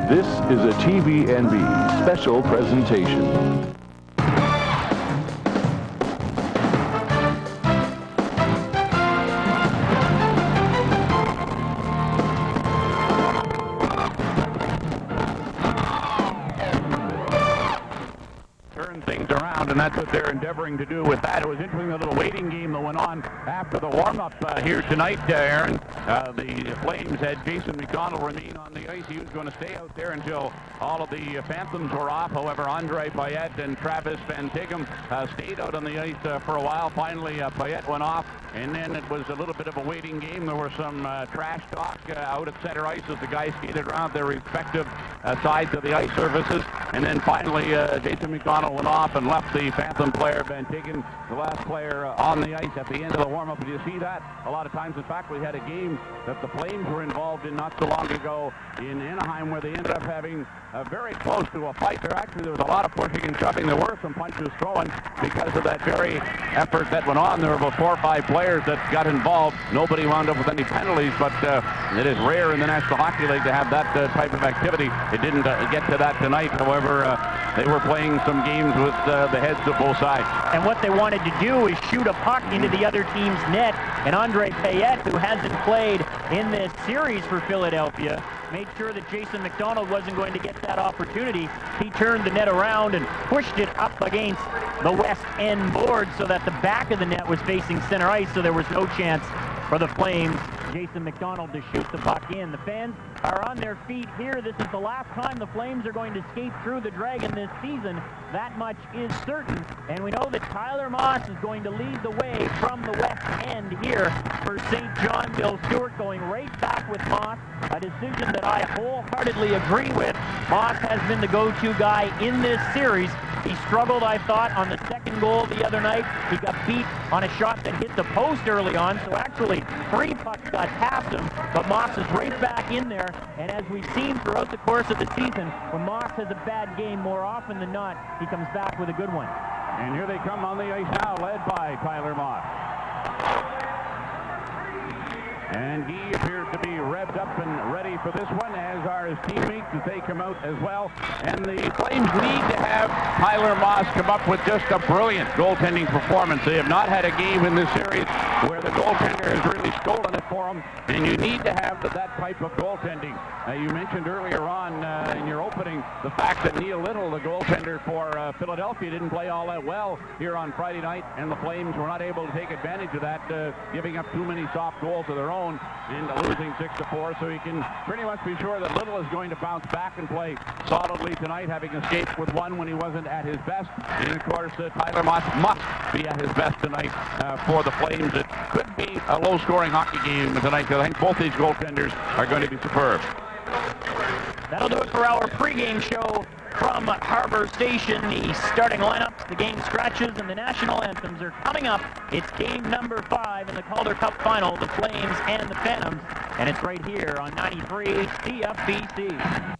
This is a TVNB special presentation. Things around, and that's what they're endeavoring to do with that. It was interesting, the little waiting game that went on after the warm-up here tonight, Aaron. The Flames had Jason McDonald remain on the ice. He was going to stay out there until all of the Phantoms were off. However, Andre Payette and Travis Van Tighem stayed out on the ice for a while. Finally, Payette went off, and then it was a little bit of a waiting game. There were some trash talk out at center ice as the guys skated around their respective sides of the ice surfaces. And then finally, Jason McDonald went off and left the Phantom player, Van Tighem, the last player on the ice at the end of the warm-up. Did you see that? A lot of times, in fact, we had a game that the Flames were involved in not so long ago in Anaheim where they ended up having very close to a fight. There was a lot of pushing and shoving. There were some punches thrown because of that very effort that went on. There were about 4 or 5 players that got involved. Nobody wound up with any penalties, but it is rare in the National Hockey League to have that type of activity. It didn't get to that tonight. However, they were playing some games with the heads of both sides. And what they wanted to do is shoot a puck into the other team's net. And Andre Payette, who hasn't played in this series for Philadelphia, made sure that Jason McDonald wasn't going to get that opportunity. He turned the net around and pushed it up against the west end board so that the back of the net was facing center ice, so there was no chance for the Flames, Jason McDonald, to shoot the puck in. The fans are on their feet here. This is the last time the Flames are going to skate through the Dragon this season. That much is certain. And we know that Tyler Moss is going to lead the way from the west end here for St. John. Bill Stewart going right back with Moss, a decision that I wholeheartedly agree with. Moss has been the go-to guy in this series. He struggled, I thought, on the second goal the other night. He got beat on a shot that hit the post early on, so actually 3 pucks got past him, but Moss is right back in there. And as we've seen throughout the course of the season, when Moss has a bad game, more often than not, he comes back with a good one. And here they come on the ice now, led by Tyler Moss. And he appears to be revved up and ready for this one, as are his teammates as they come out as well. And the Flames need to have Tyler Moss come up with just a brilliant goaltending performance. They have not had a game in this series where the goaltender has really stolen it for them, and you need to have that type of goaltending. You mentioned earlier on in your opening the fact that Neil Little, the goaltender for Philadelphia, didn't play all that well here on Friday night, and the Flames were not able to take advantage of that, giving up too many soft goals of their own and losing 6-4. So you can pretty much be sure that Little is going to bounce back and play solidly tonight, having escaped with one when he wasn't at his best. And of course, Tyler Moss must be at his best tonight for the Flames. It could be a low-scoring hockey game tonight, because I think both these goaltenders are going to be superb. That'll do it for our pregame show from Harbour Station. The starting lineups, the game stretches, and the national anthems are coming up. It's game number 5 in the Calder Cup Final, the Flames and the Phantoms, and it's right here on 93 CFBC.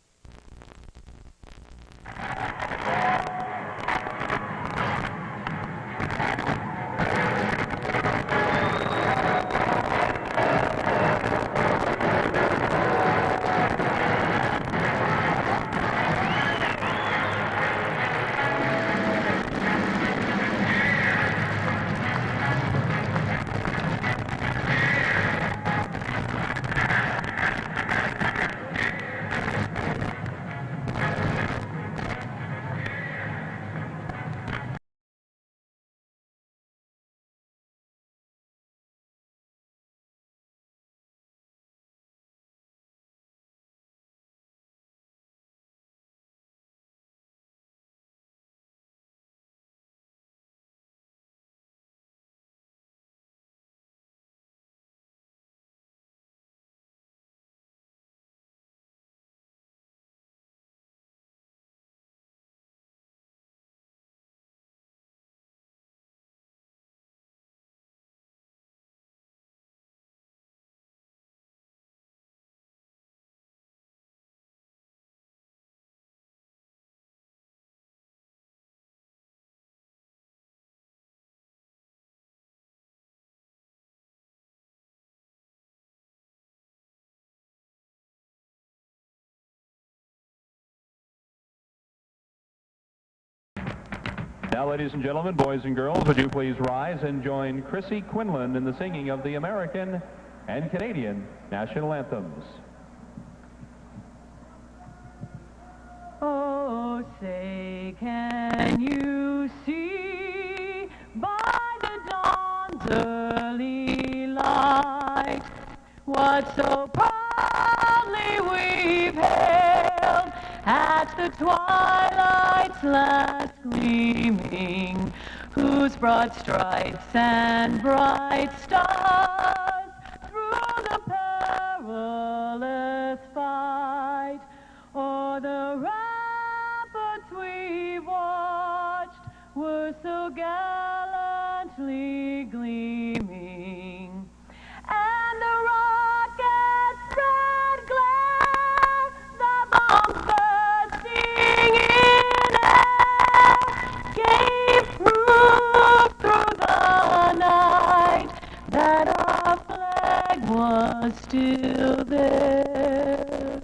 Now, ladies and gentlemen, boys and girls, would you please rise and join Chrissy Quinlan in the singing of the American and Canadian national anthems. Oh, say, can you see by the dawn's early light what so proudly we've hailed at the twilight's last gleaming, whose broad stripes and bright stars through the perilous fight o'er the ramparts we watched were so gallantly gleaming, and the rocket's red glare, the bombs bursting in air, gave proof through the night that our flag was still there.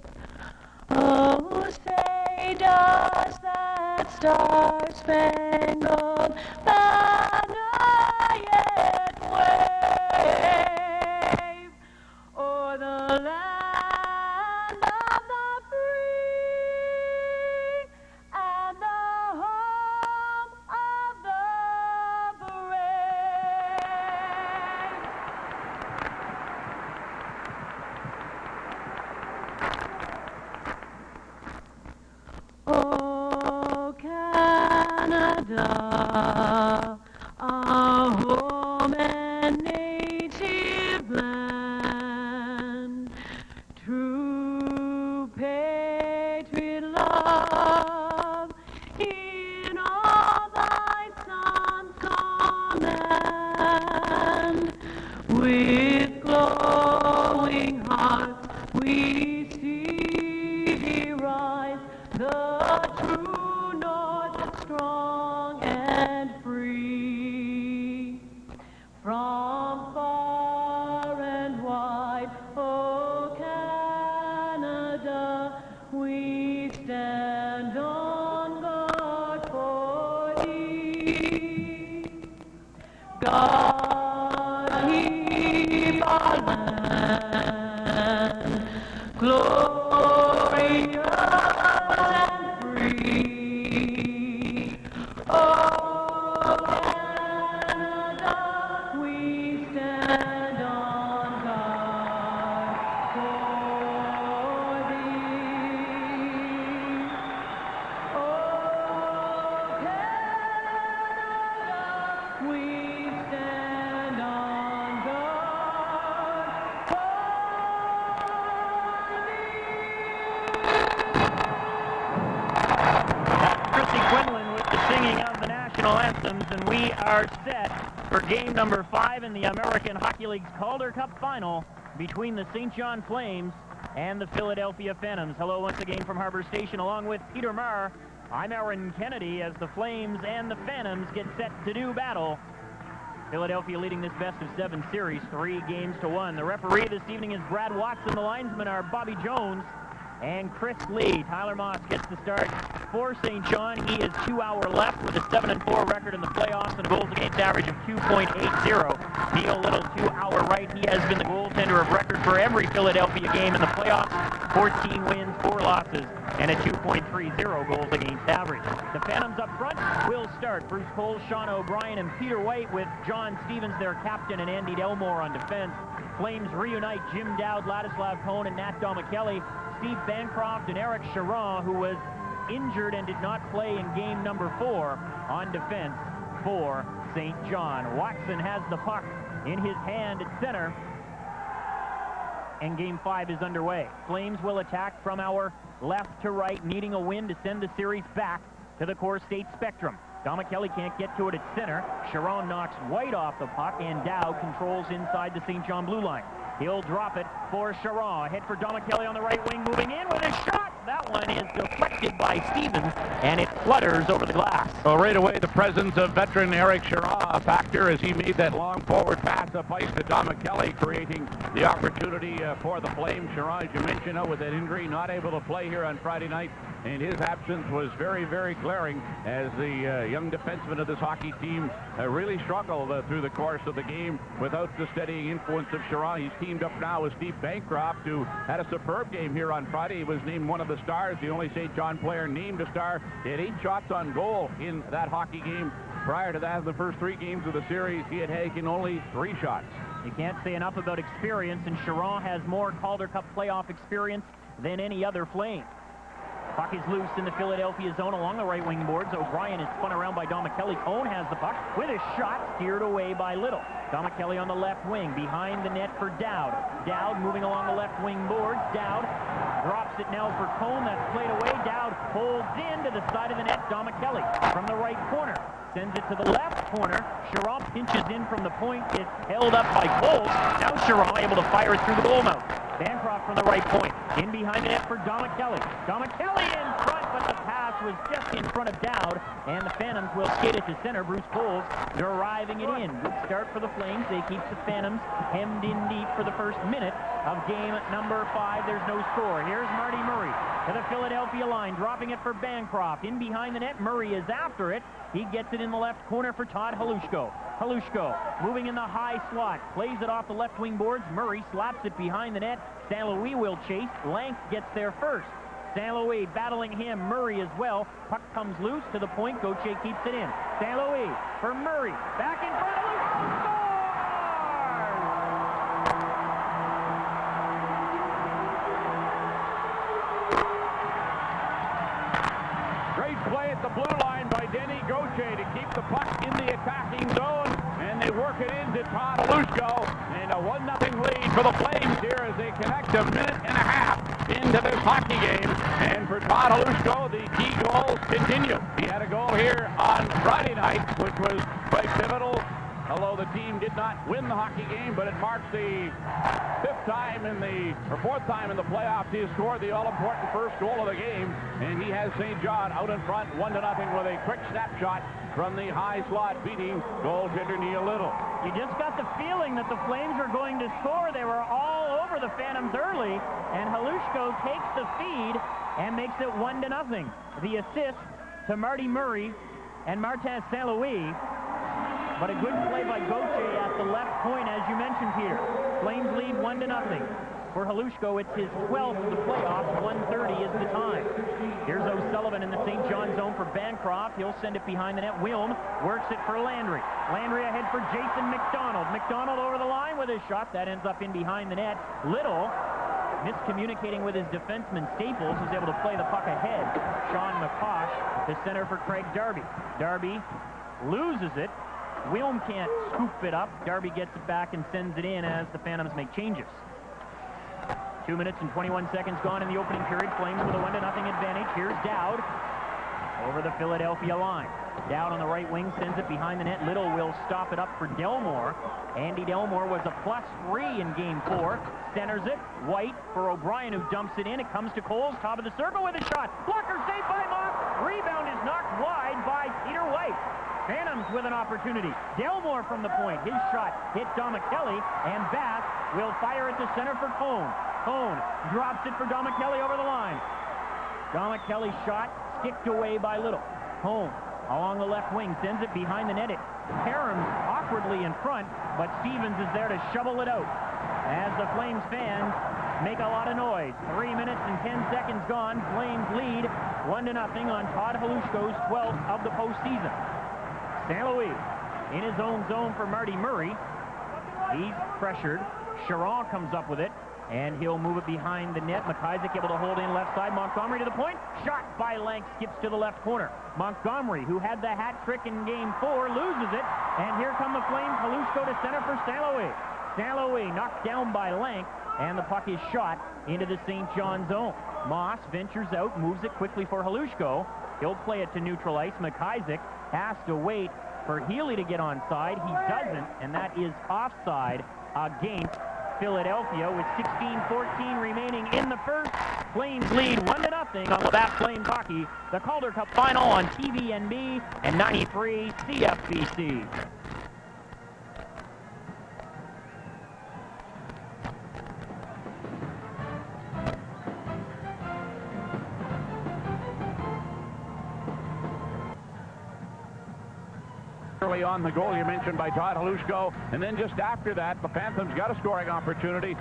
Oh, say, does that star-spangled banner yet wave o'er the land of the free and the home of the brave? Oh, Canada, our home and native land, true patriot love in all thy sons' command. With glowing hearts we see thee rise, the true North, strong and free. From far and wide, oh Canada, we stand on guard for thee. God keep our land glorious and free. Oh, Canada, we stand on guard for thee. Oh, Canada, we stand on guard for Chrissy Quinlan with the singing of the national anthems, and we are set for game number 5 in the American Hockey League's Calder Cup Final between the St. John Flames and the Philadelphia Phantoms. Hello once again from Harbour Station, along with Peter Marr. I'm Aaron Kennedy as the Flames and the Phantoms get set to do battle. Philadelphia leading this best-of-7 series 3-1. The referee this evening is Brad Watson. The linesmen are Bobby Jones and Chris Lee. Tyler Moss gets the start for St. John. He is 2-hour left with a 7-4 record in the playoffs and a goals against average of 2.80. Neil Little, 2-hour right. He has been the goaltender of record for every Philadelphia game in the playoffs. 14 wins, 4 losses, and a 2.30 goals against average. The Phantoms up front will start. Bruce Cole, Sean O'Brien, and Peter White with John Stevens, their captain, and Andy Delmore on defense. Flames reunite Jim Dowd, Ladislav Cohn, and Nat Domicelli. Steve Bancroft and Eric Charon, who was injured and did not play in game number 4, on defense for St. John. Watson has the puck in his hand at center, and game 5 is underway. Flames will attack from our left to right, needing a win to send the series back to the Core State Spectrum. Domicelli can't get to it at center. Charon knocks White off the puck, and Dowd controls inside the St. John blue line. He'll drop it for Charon. Head for Domicelli on the right wing, moving in with a shot. That one is deflected by Stevens, and it flutters over the glass. Well, right away, the presence of veteran Eric Charron a factor as he made that long forward pass up ice to Dom Kelly, creating the opportunity for the Flames. Charron, as you mentioned, with that injury, not able to play here on Friday night, and his absence was very, very glaring as the young defenseman of this hockey team really struggled through the course of the game without the steadying influence of Charron. He's teamed up now with Steve Bancroft, who had a superb game here on Friday. He was named one of the stars, the only St. John player named a star. He had 8 shots on goal in that hockey game. Prior to that, the first 3 games of the series, he had taken only 3 shots. You can't say enough about experience, and Charron has more Calder Cup playoff experience than any other Flame. Puck is loose in the Philadelphia zone along the right wing boards. O'Brien is spun around by Dom Kelly. Cone has the puck with a shot steered away by Little. Dom Kelly on the left wing, behind the net for Dowd. Dowd moving along the left wing boards. Dowd drops it now for Cone. That's played away. Dowd holds in to the side of the net. Dom Kelly from the right corner sends it to the left corner. Charron pinches in from the point. It's held up by Cole. Now Charron able to fire it through the goal mouth. Bancroft from the right point. In behind the net for Dom Kelly. Dom Kelly in front, but the pass was just in front of Dowd, and the Phantoms will skate it to center. Bruce Coles driving it in. Good start for the Flames. They keep the Phantoms hemmed in deep for the first minute of game number 5. There's no score. Here's Marty Murray to the Philadelphia line, dropping it for Bancroft. In behind the net, Murray is after it. He gets it in the left corner for Todd Halushko. Halushko moving in the high slot, plays it off the left wing boards. Murray slaps it behind the net. St. Louis will chase. Lank gets there first. St. Louis battling him. Murray as well. Puck comes loose to the point. Gauthier keeps it in. St. Louis for Murray. Back in front of Luke. Great play at the blue line by Denny Gauthier to keep the puck in the attacking zone, and they work it into Todd Halushko, and a 1-0 lead for the Flames here as they connect a minute and a half into this hockey game. And for Todd Halushko, the key goals continue. He had a goal here on Friday night, which was quite pivotal. Although the team did not win the hockey game, but it marks the 4th time in the playoffs he has scored the all-important first goal of the game, and he has St. John out in front 1-0 with a quick snapshot from the high slot, beating goaltender Neil Little. You just got the feeling that the Flames were going to score. They were all over the Phantoms early, and Halushko takes the feed and makes it 1-0. The assist to Marty Murray and Martin St. Louis. But a good play by Gauthier at the left point, as you mentioned here. Flames lead 1-0. For Halushko, it's his 12th of the playoffs. 1:30 is the time. Here's O'Sullivan in the St. John zone for Bancroft. He'll send it behind the net. Wilm works it for Landry. Landry ahead for Jason McDonald. McDonald over the line with his shot. That ends up in behind the net. Little, miscommunicating with his defenseman Staples, who's able to play the puck ahead. Sean McCosh to center for Craig Darby. Darby loses it. Wilm can't scoop it up. Darby gets it back and sends it in as the Phantoms make changes. 2 minutes and 21 seconds gone in the opening period. Flames with a 1-0 advantage. Here's Dowd over the Philadelphia line. Dowd on the right wing sends it behind the net. Little will stop it up for Delmore. Andy Delmore was a +3 in game 4. Centers it. White for O'Brien, who dumps it in. It comes to Coles, top of the circle with a shot. Blocker saved by Mock. Rebound is knocked wide by Peter White. Phantoms with an opportunity. Delmore from the point. His shot hit Dom Kelly, and Bass will fire it to center for Cone. Cone drops it for Dom Kelly over the line. Dom Kelly's shot kicked away by Little. Cone along the left wing sends it behind the net. It caroms awkwardly in front, but Stevens is there to shovel it out. As the Flames fans make a lot of noise. 3 minutes and 10 seconds gone. Flames lead 1-0 on Todd Halushko's 12th of the postseason. St. Louis in his own zone for Marty Murray. He's pressured. Charron comes up with it, and he'll move it behind the net. McIsaac able to hold in left side. Montgomery to the point. Shot by Lank, skips to the left corner. Montgomery, who had the hat trick in game 4, loses it. And here come the Flames. Halushko to center for St. Louis. St. Louis knocked down by Lank, and the puck is shot into the St. John zone. Moss ventures out, moves it quickly for Halushko. He'll play it to neutral ice. McIsaac has to wait for Healy to get onside. He doesn't, and that is offside against Philadelphia with 16:14 remaining in the first. Flames lead 1-0 on Labatt Flames Hockey. The Calder Cup Final on TVNB and 93 CFBC. Early on, the goal you mentioned by Todd Halushko, and then just after that, the Phantoms got a scoring opportunity.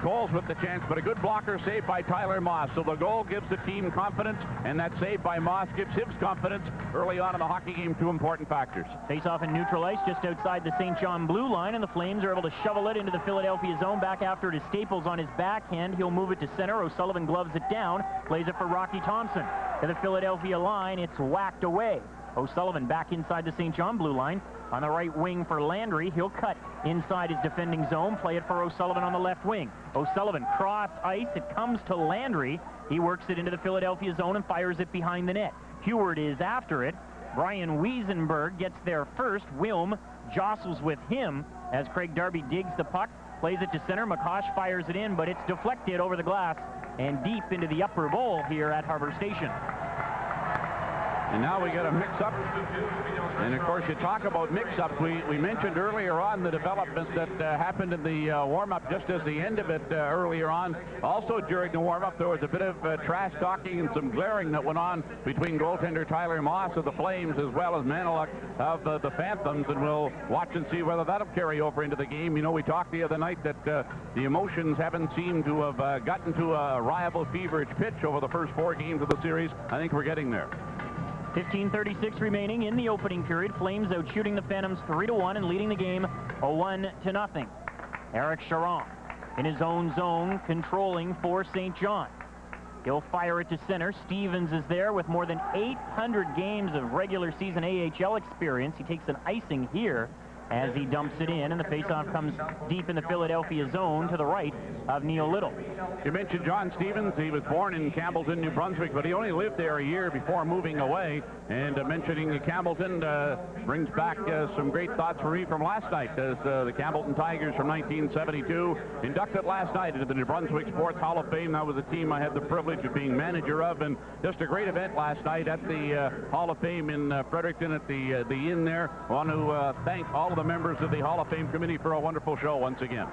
Coles with the chance, but a good blocker save by Tyler Moss. So the goal gives the team confidence, and that save by Moss gives Hibs confidence early on in the hockey game. Two important factors. Face-off in neutral ice just outside the St. John blue line, and the Flames are able to shovel it into the Philadelphia zone. Back after it is Staples on his backhand. He'll move it to center. O'Sullivan gloves it down, plays it for Rocky Thompson. To the Philadelphia line, it's whacked away. O'Sullivan back inside the St. John blue line. On the right wing for Landry. He'll cut inside his defending zone. Play it for O'Sullivan on the left wing. O'Sullivan cross ice. It comes to Landry. He works it into the Philadelphia zone and fires it behind the net. Heward is after it. Brian Wiesenberg gets there first. Wilm jostles with him as Craig Darby digs the puck. Plays it to center. McCosh fires it in, but it's deflected over the glass and deep into the upper bowl here at Harbour Station. And now we get a mix-up. And, of course, you talk about mix-ups. We mentioned earlier on the development that happened in the warm-up just as the end of it earlier on. Also during the warm-up, there was a bit of trash talking and some glaring that went on between goaltender Tyler Moss of the Flames as well as Maniluk of the Phantoms. And we'll watch and see whether that'll carry over into the game. You know, we talked the other night that the emotions haven't seemed to have gotten to a rival feverish pitch over the first 4 games of the series. I think we're getting there. 15:36 remaining in the opening period. Flames out shooting the Phantoms 3-1 and leading the game 1-0. Eric Charon in his own zone, controlling for St. John. He'll fire it to center. Stevens is there with more than 800 games of regular season AHL experience. He takes an icing here as he dumps it in, and the faceoff comes deep in the Philadelphia zone to the right of Neil Little. You mentioned John Stevens. He was born in Campbellton, New Brunswick, but he only lived there a year before moving away. And mentioning Campbellton brings back some great thoughts for me from last night, as the Campbellton Tigers from 1972 inducted last night into the New Brunswick Sports Hall of Fame. That was a team I had the privilege of being manager of, and just a great event last night at the Hall of Fame in Fredericton at the inn there. I want to thank all of the members of the Hall of Fame committee for a wonderful show once again.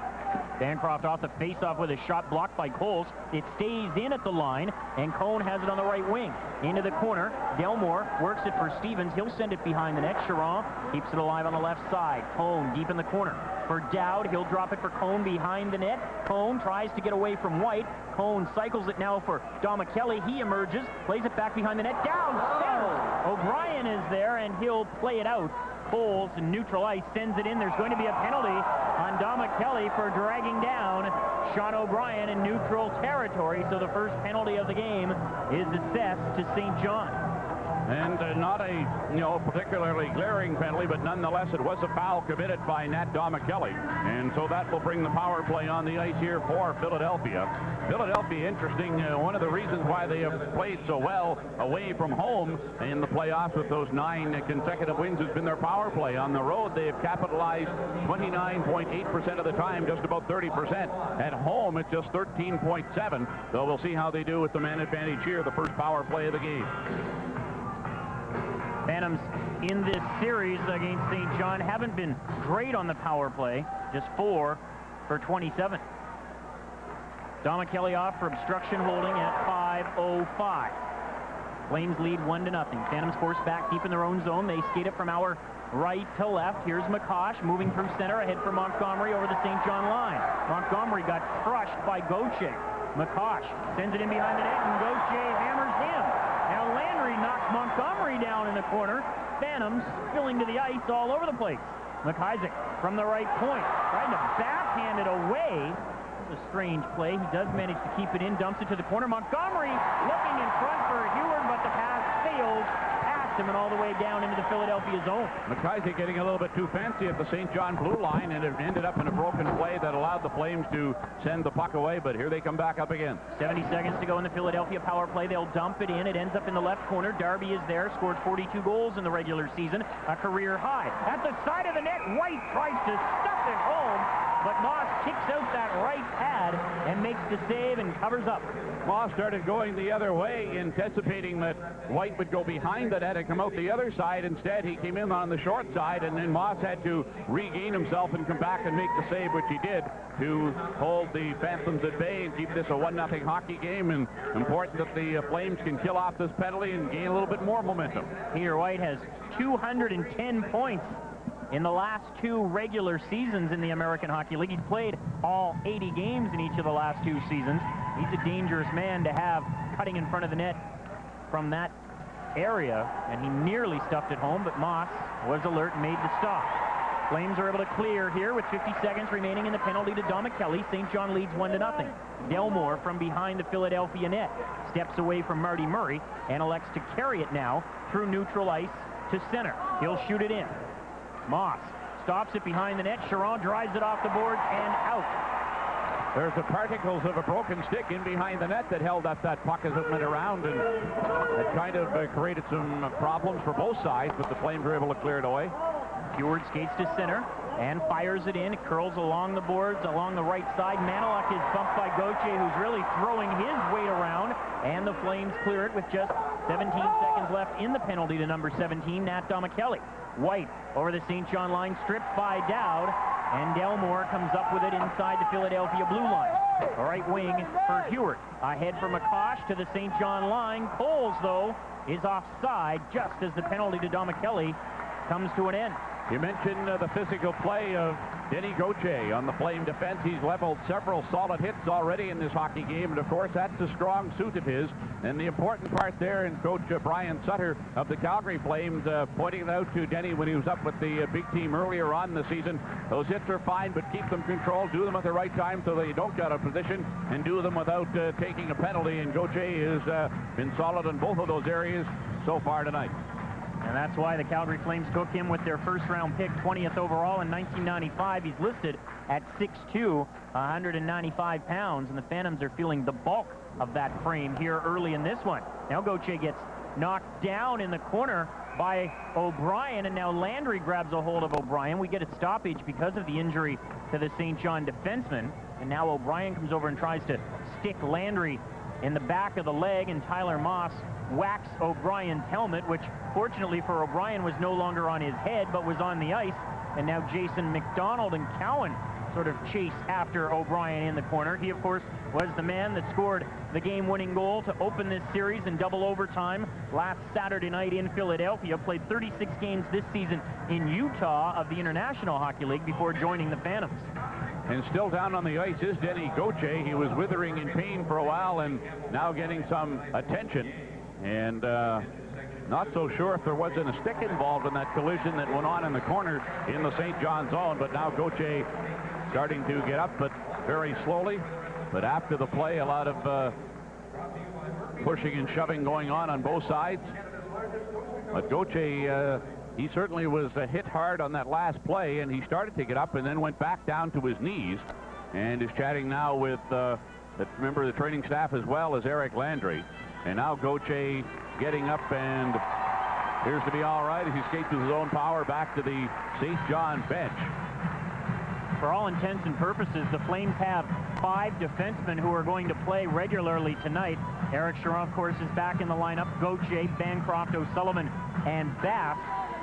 Bancroft off the face-off with a shot blocked by Coles. It stays in at the line, and Cohn has it on the right wing. Into the corner. Delmore works it for Stevens. He'll send it behind the net. Charon keeps it alive on the left side. Cohn deep in the corner. For Dowd, he'll drop it for Cohn behind the net. Cohn tries to get away from White. Cohn cycles it now for Dom Kelly. He emerges, plays it back behind the net. Down center. O'Brien is there, and he'll play it out. Coles in neutral ice sends it in. There's going to be a penalty on Dom Kelly for dragging down Sean O'Brien in neutral territory. So the first penalty of the game is assessed to St. John. And not a, particularly glaring penalty, but nonetheless it was a foul committed by Nat Domicelli. And so that will bring the power play on the ice here for Philadelphia. Philadelphia, interesting, one of the reasons why they have played so well away from home in the playoffs with those 9 consecutive wins has been their power play. On the road, they have capitalized 29.8% of the time, just about 30%. At home, it's just 13.7%. So we'll see how they do with the man advantage here, the first power play of the game. Phantoms in this series against St. John haven't been great on the power play, just 4 for 27. Domicelli off for obstruction holding at 5:05. Flames lead 1-0. Phantoms forced back deep in their own zone. They skate it from our right to left. Here's McCosh moving from center ahead for Montgomery over the St. John line. Montgomery got crushed by Gauthier. McCosh sends it in behind the net, and Gauthier hammers him. Now Landry knocks Montgomery down in the corner. Phantoms spilling to the ice all over the place. McIsaac from the right point, trying to backhand it away. It's a strange play. He does manage to keep it in, dumps it to the corner. Montgomery looking in front for Heward, but the pass fails past him and all the way down into the Philadelphia zone. McIsaac getting a little bit too fancy at the St. John blue line, and it ended up in a broken play that allowed the Flames to send the puck away, but here they come back up again. 70 seconds to go in the Philadelphia power play. They'll dump it in. It ends up in the left corner. Darby is there, scored 42 goals in the regular season, a career high. At the side of the net, White tries to stuff it home, but Moss kicks out that right pad and makes the save and covers up. Moss started going the other way, anticipating that White would go behind the net and come out the other side. Instead, he came in on the short side, and then Moss had to regain himself and come back and make the save, which he did, to hold the Phantoms at bay and keep this a 1-0 hockey game. And important that the Flames can kill off this penalty and gain a little bit more momentum. Peter White has 210 points in the last 2 regular seasons in the American Hockey League. He's played all 80 games in each of the last 2 seasons. He's a dangerous man to have cutting in front of the net from that area, and he nearly stuffed it home, but Moss was alert and made the stop. Flames are able to clear here with 50 seconds remaining in the penalty to Domicelli. St. John leads 1-0. Delmore from behind the Philadelphia net steps away from Marty Murray and elects to carry it now through neutral ice to center. He'll shoot it in. Moss stops it behind the net. Chiron drives it off the boards and out. There's the particles of a broken stick in behind the net that held up that puck as it went around, and it kind of created some problems for both sides, but the Flames were able to clear it away. Heward skates to center and fires it in. It curls along the boards, along the right side. Maniluk is bumped by Gauthier, who's really throwing his weight around, and the Flames clear it with just 17 seconds left in the penalty to number 17, Nat Domicelli. White over the St. John line, stripped by Dowd, and Delmore comes up with it inside the Philadelphia blue line. Right wing for Heward. Ahead for McCosh to the St. John line. Coles, though, is offside just as the penalty to Domicelli comes to an end. You mentioned the physical play of Denny Gauthier on the Flame defense. He's leveled several solid hits already in this hockey game, and of course that's a strong suit of his. And the important part there, and Coach Brian Sutter of the Calgary Flames pointing it out to Denny when he was up with the big team earlier on in the season. Those hits are fine, but keep them controlled, do them at the right time so they don't get out of position, and do them without taking a penalty. And Gauthier has been solid in both of those areas so far tonight. And that's why the Calgary Flames took him with their first-round pick, 20th overall in 1995. He's listed at 6'2", 195 pounds, and the Phantoms are feeling the bulk of that frame here early in this one. Now Gauthier gets knocked down in the corner by O'Brien, and now Landry grabs a hold of O'Brien. We get a stoppage because of the injury to the St. John defenseman, and now O'Brien comes over and tries to stick Landry in the back of the leg, and Tyler Moss whacks O'Brien's helmet, which fortunately for O'Brien was no longer on his head but was on the ice. And now Jason McDonald and Cowan sort of chase after O'Brien in the corner. He, of course, was the man that scored the game-winning goal to open this series in double overtime last Saturday night in Philadelphia. Played 36 games this season in Utah of the International Hockey League before joining the Phantoms. And still down on the ice is Denny Gauthier. He was withering in pain for a while and now getting some attention. And not so sure if there wasn't a stick involved in that collision that went on in the corner in the St. John zone. But now Gauthier starting to get up, but very slowly. But after the play, a lot of pushing and shoving going on both sides. But Gauthier, he certainly was hit hard on that last play, and he started to get up and then went back down to his knees and is chatting now with the member of the training staff as well as Eric Landry. And now Gauthier getting up and appears to be all right as he skates with his own power back to the St. John bench. For all intents and purposes, the Flames have 5 defensemen who are going to play regularly tonight. Eric Chiron, of course, is back in the lineup. Gauthier, Bancroft, O'Sullivan, and Bass.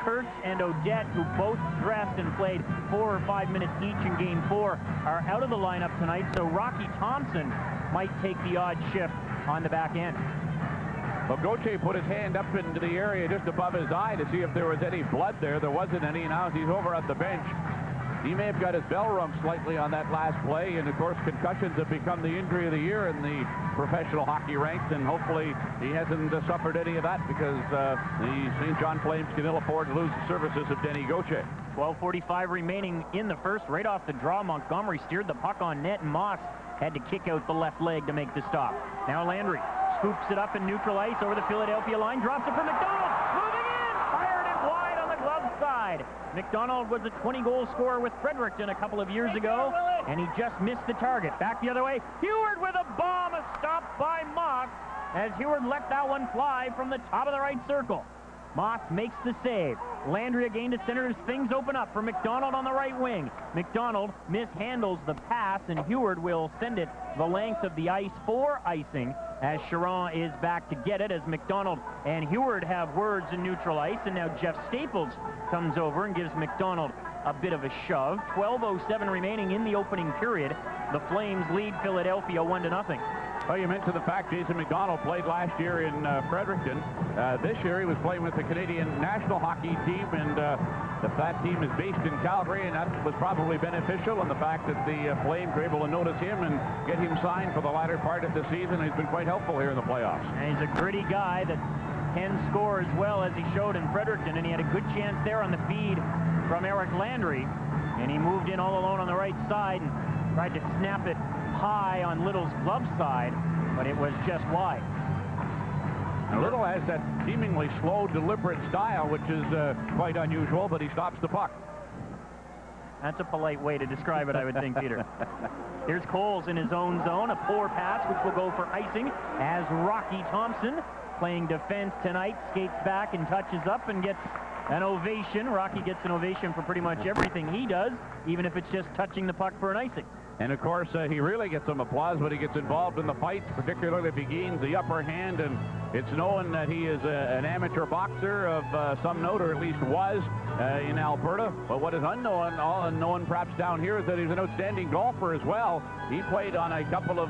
Kurtz and Odette, who both dressed and played 4 or 5 minutes each in Game 4, are out of the lineup tonight, so Rocky Thompson might take the odd shift on the back end. Well, Gauthier put his hand up into the area just above his eye to see if there was any blood there. There wasn't any. Now as he's over at the bench, he may have got his bell rung slightly on that last play. And, of course, concussions have become the injury of the year in the professional hockey ranks. And hopefully he hasn't suffered any of that because the St. John Flames can ill afford to lose the services of Denny Gauthier. 12:45 remaining in the first. Right off the draw, Montgomery steered the puck on net, and Moss had to kick out the left leg to make the stop. Now Landry scoops it up in neutral ice over the Philadelphia line, drops it for McDonald, moving in, fired it wide on the glove side. McDonald was a 20-goal scorer with Fredericton a couple of years ago, and he just missed the target. Back the other way, Heward with a bomb, stopped by Moss, as Heward let that one fly from the top of the right circle. Moss makes the save. Landry again to center as things open up for McDonald on the right wing. McDonald mishandles the pass, and Heward will send it the length of the ice for icing as Chiron is back to get it, as McDonald and Heward have words in neutral ice, and now Jeff Staples comes over and gives McDonald a bit of a shove. 12:07 remaining in the opening period. The Flames lead Philadelphia 1-0. Well, you mentioned the fact Jason McDonald played last year in Fredericton. This year he was playing with the Canadian national hockey team, and that team is based in Calgary, and that was probably beneficial. And the fact that the Flames were able to notice him and get him signed for the latter part of the season has been quite helpful here in the playoffs. And he's a gritty guy that can score as well as he showed in Fredericton, and he had a good chance there on the feed from Eric Landry, and he moved in all alone on the right side and tried to snap it high on Little's glove side, but it was just wide. And Little has that seemingly slow, deliberate style, which is quite unusual, but he stops the puck. That's a polite way to describe it, I would think, Peter. Here's Coles in his own zone, a poor pass, which will go for icing, as Rocky Thompson, playing defense tonight, skates back and touches up and gets an ovation. Rocky gets an ovation for pretty much everything he does, even if it's just touching the puck for an icing. And, of course, he really gets some applause when he gets involved in the fights, particularly if he gains the upper hand. And it's known that he is an amateur boxer of some note, or at least was in Alberta. But what is unknown perhaps down here, is that he's an outstanding golfer as well. He played on a couple of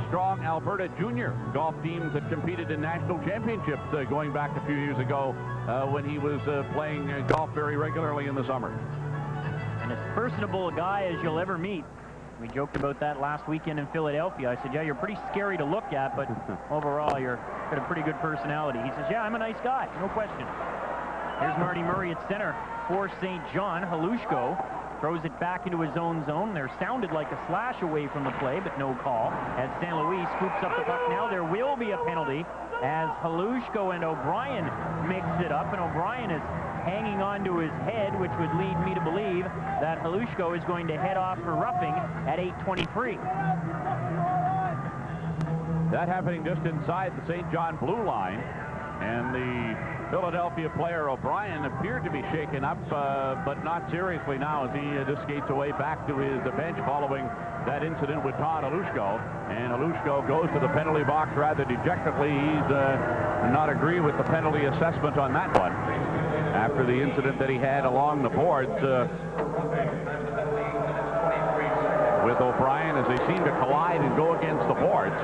strong Alberta junior golf teams that competed in national championships going back a few years ago when he was playing golf very regularly in the summer. And as personable a guy as you'll ever meet. We joked about that last weekend in Philadelphia. I said, yeah, you're pretty scary to look at, but overall, you've got a pretty good personality. He says, yeah, I'm a nice guy, no question. Here's Marty Murray at center for St. John. Halushko throws it back into his own zone. There sounded like a slash away from the play, but no call. As St. Louis scoops up the puck now, there will be a penalty as Halushko and O'Brien mix it up, and O'Brien is hanging on to his head, which would lead me to believe that Halushko is going to head off for roughing at 8:23. That happening just inside the St. John blue line, and the Philadelphia player O'Brien appeared to be shaken up, but not seriously now, as he just skates away back to his bench following that incident with Todd Halushko. And Halushko goes to the penalty box rather dejectedly. He's not agree with the penalty assessment on that one after the incident that he had along the boards with O'Brien, as they seem to collide and go against the boards.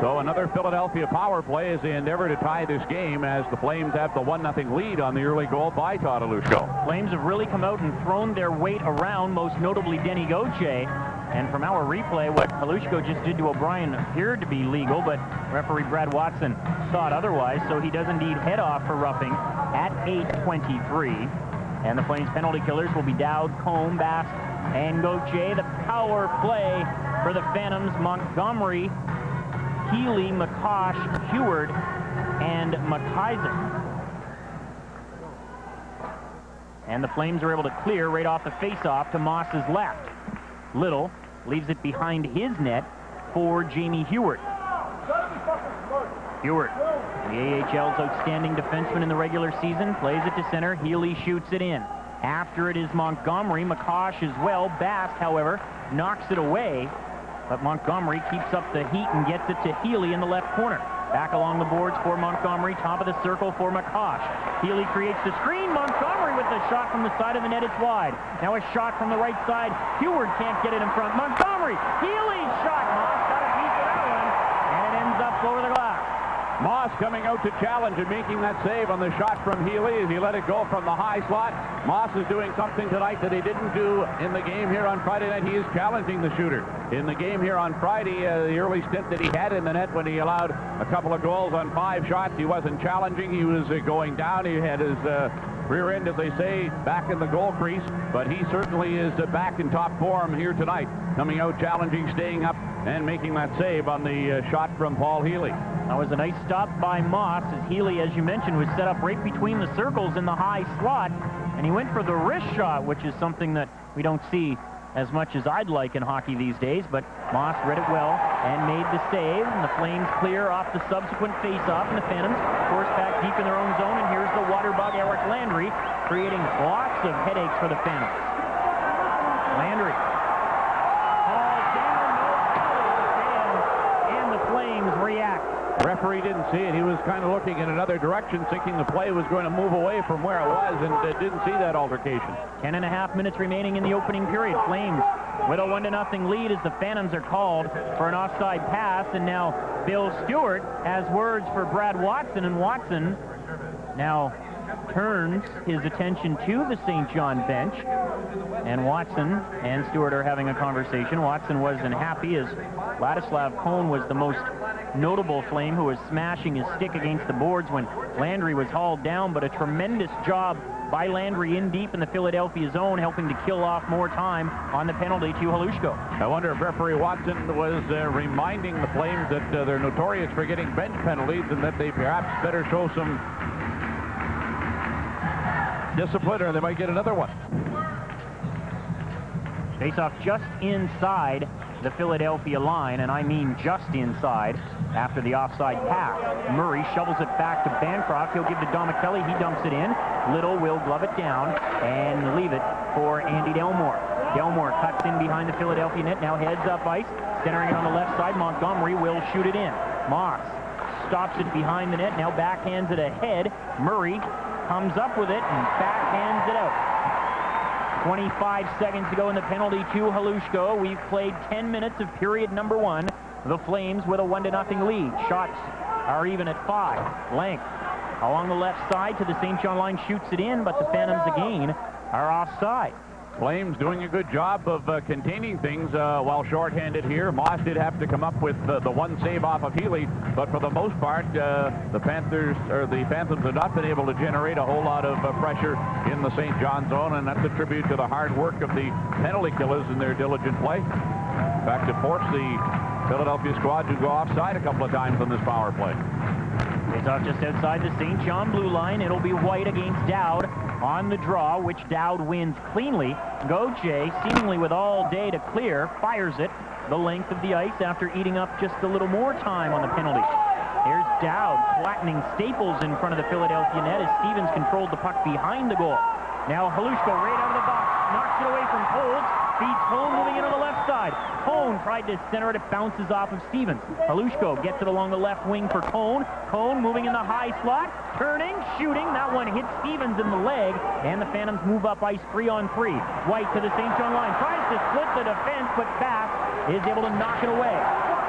So another Philadelphia power play as they endeavor to tie this game, as the Flames have the 1-0 lead on the early goal by Todd Halushko. Flames have really come out and thrown their weight around, most notably Denny Gauthier. And from our replay, what Halushko just did to O'Brien appeared to be legal, but referee Brad Watson thought otherwise, so he does indeed head off for roughing at 8:23. And the Flames penalty killers will be Dowd, Combe, Bass, and Gauthier. The power play for the Phantoms: Montgomery, Healy, McCosh, Heward, and McIsaac. And the Flames are able to clear right off the face-off to Moss's left. Little leaves it behind his net for Jamie Heward. Heward, the AHL's outstanding defenseman in the regular season, plays it to center. Healy shoots it in. After it is Montgomery, McCosh as well. Bast, however, knocks it away, but Montgomery keeps up the heat and gets it to Healy in the left corner. Back along the boards for Montgomery, top of the circle for McCosh. Healy creates the screen. Montgomery with the shot from the side of the net, it's wide. Now a shot from the right side. Heward can't get it in front. Montgomery, Healy's shot. Moss got a piece of that one, and it ends up over the glass. Moss coming out to challenge and making that save on the shot from Healy as he let it go from the high slot. Moss is doing something tonight that he didn't do in the game here on Friday night. He is challenging the shooter. In the game here on Friday, the early stint that he had in the net when he allowed a couple of goals on 5 shots, he wasn't challenging. He was going down. He had his rear end, as they say, back in the goal crease. But he certainly is back in top form here tonight, coming out challenging, staying up, and making that save on the shot from Paul Healy. That was a nice stop by Moss, as Healy, as you mentioned, was set up right between the circles in the high slot, and he went for the wrist shot, which is something that we don't see as much as I'd like in hockey these days, but Moss read it well and made the save, and the Flames clear off the subsequent face-off, and the Phantoms force back deep in their own zone, and here's the waterbug Eric Landry, creating lots of headaches for the Phantoms. Landry. And the Flames react. Referee didn't see it. He was kind of looking in another direction, thinking the play was going to move away from where it was, and didn't see that altercation. 10.5 minutes remaining in the opening period. Flames with a 1-0 lead as the Phantoms are called for an offside pass, and now Bill Stewart has words for Brad Watson, and Watson now turns his attention to the St. John bench, and Watson and Stewart are having a conversation. Watson wasn't happy as Ladislav Cohn was the most notable Flame who was smashing his stick against the boards when Landry was hauled down, but a tremendous job by Landry in deep in the Philadelphia zone, helping to kill off more time on the penalty to Halushko. I wonder if referee Watson was reminding the Flames that they're notorious for getting bench penalties and that they perhaps better show some discipline or they might get another one. Face-off just inside the Philadelphia line, and I mean just inside after the offside pass. Murray shovels it back to Bancroft. He'll give to Domicelli. He dumps it in. Little will glove it down and leave it for Andy Delmore. Delmore cuts in behind the Philadelphia net, now heads up ice, centering it on the left side. Montgomery will shoot it in. Moss stops it behind the net, now backhands it ahead. Murray comes up with it and backhands it out. 25 seconds to go in the penalty to Halushko. We've played 10 minutes of period number 1. The Flames with a 1-0 lead. Shots are even at 5. Blank along the left side to the St. John line, shoots it in, but the Phantoms again are offside. Flames doing a good job of containing things while shorthanded here. Moss did have to come up with the one save off of Healy, but for the most part, the Phantoms have not been able to generate a whole lot of pressure in the St. John zone, and that's a tribute to the hard work of the penalty killers in their diligent play. In fact, it forced the Philadelphia squad to go offside a couple of times on this power play. It's off just outside the St. John blue line. It'll be White against Dowd on the draw, which Dowd wins cleanly. Gauthier, seemingly with all day to clear, fires it the length of the ice after eating up just a little more time on the penalty. Here's Dowd flattening Staples in front of the Philadelphia net as Stevens controlled the puck behind the goal. Now Halushko right out of the box, knocks it away from Colds, feeds Cone moving in on the left side. Cone tried to center it, it bounces off of Stevens. Halushko gets it along the left wing for Cone. Cone moving in the high slot, turning, shooting. That one hits Stevens in the leg, and the Phantoms move up ice 3-on-3. White to the St. John line, tries to split the defense, but Bass is able to knock it away.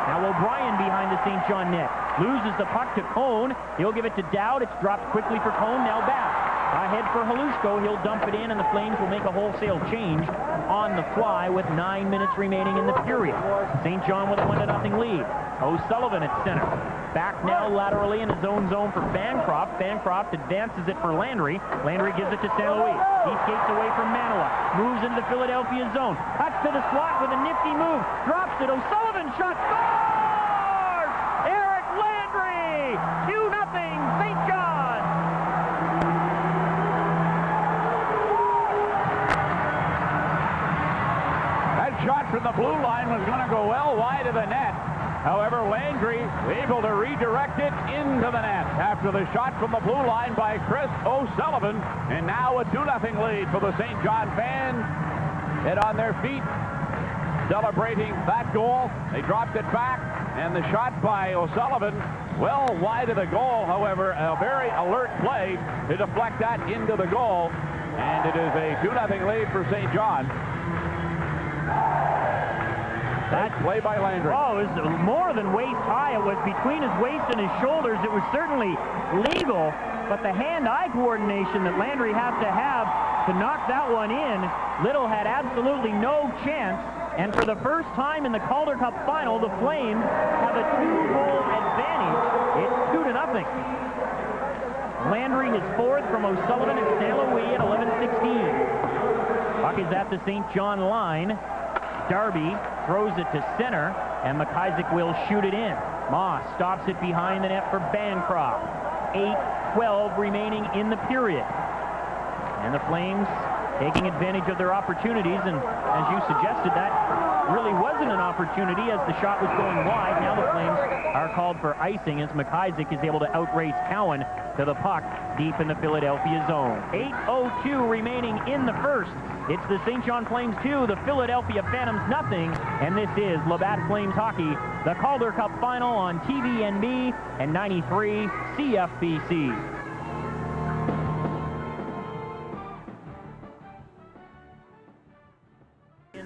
Now O'Brien behind the St. John net. Loses the puck to Cone. He'll give it to Dowd. It's dropped quickly for Cone. Now Bass. Ahead for Halushko. He'll dump it in, and the Flames will make a wholesale change on the fly with 9 minutes remaining in the period. St. John with a 1-0 lead. O'Sullivan at center. Back now laterally in his own zone for Bancroft. Bancroft advances it for Landry. Landry gives it to St. Louis. He skates away from Manoa. Moves into the Philadelphia zone. Cuts to the slot with a nifty move. Drops it. O'Sullivan shot. Scores! Eric Landry! 2-0 St. John. Shot from the blue line was going to go well wide of the net. However, Landry able to redirect it into the net after the shot from the blue line by Chris O'Sullivan. And now a 2-0 lead for the St. John fans. Head on their feet, celebrating that goal. They dropped it back, and the shot by O'Sullivan well wide of the goal. However, a very alert play to deflect that into the goal. And it is a 2-0 lead for St. John. That play by Landry. Oh, it was more than waist high. It was between his waist and his shoulders. It was certainly legal, but the hand-eye coordination that Landry has to knock that one in, Little had absolutely no chance. And for the first time in the Calder Cup Final, the Flames have a 2-goal advantage. It's 2-0. Landry his fourth from O'Sullivan and St. Louis at 11:16. Puck is at the St. John line. Darby throws it to center, and McIsaac will shoot it in. Moss stops it behind the net for Bancroft. 8:12 remaining in the period. And the Flames taking advantage of their opportunities, and as you suggested, that really wasn't an opportunity as the shot was going wide. Now the Flames are called for icing as McIsaac is able to outrace Cowan to the puck deep in the Philadelphia zone. 8:02 remaining in the first. It's the St. John Flames 2, the Philadelphia Phantoms nothing, and this is Labatt Flames Hockey, the Calder Cup Final on TVNB and 93 CFBC.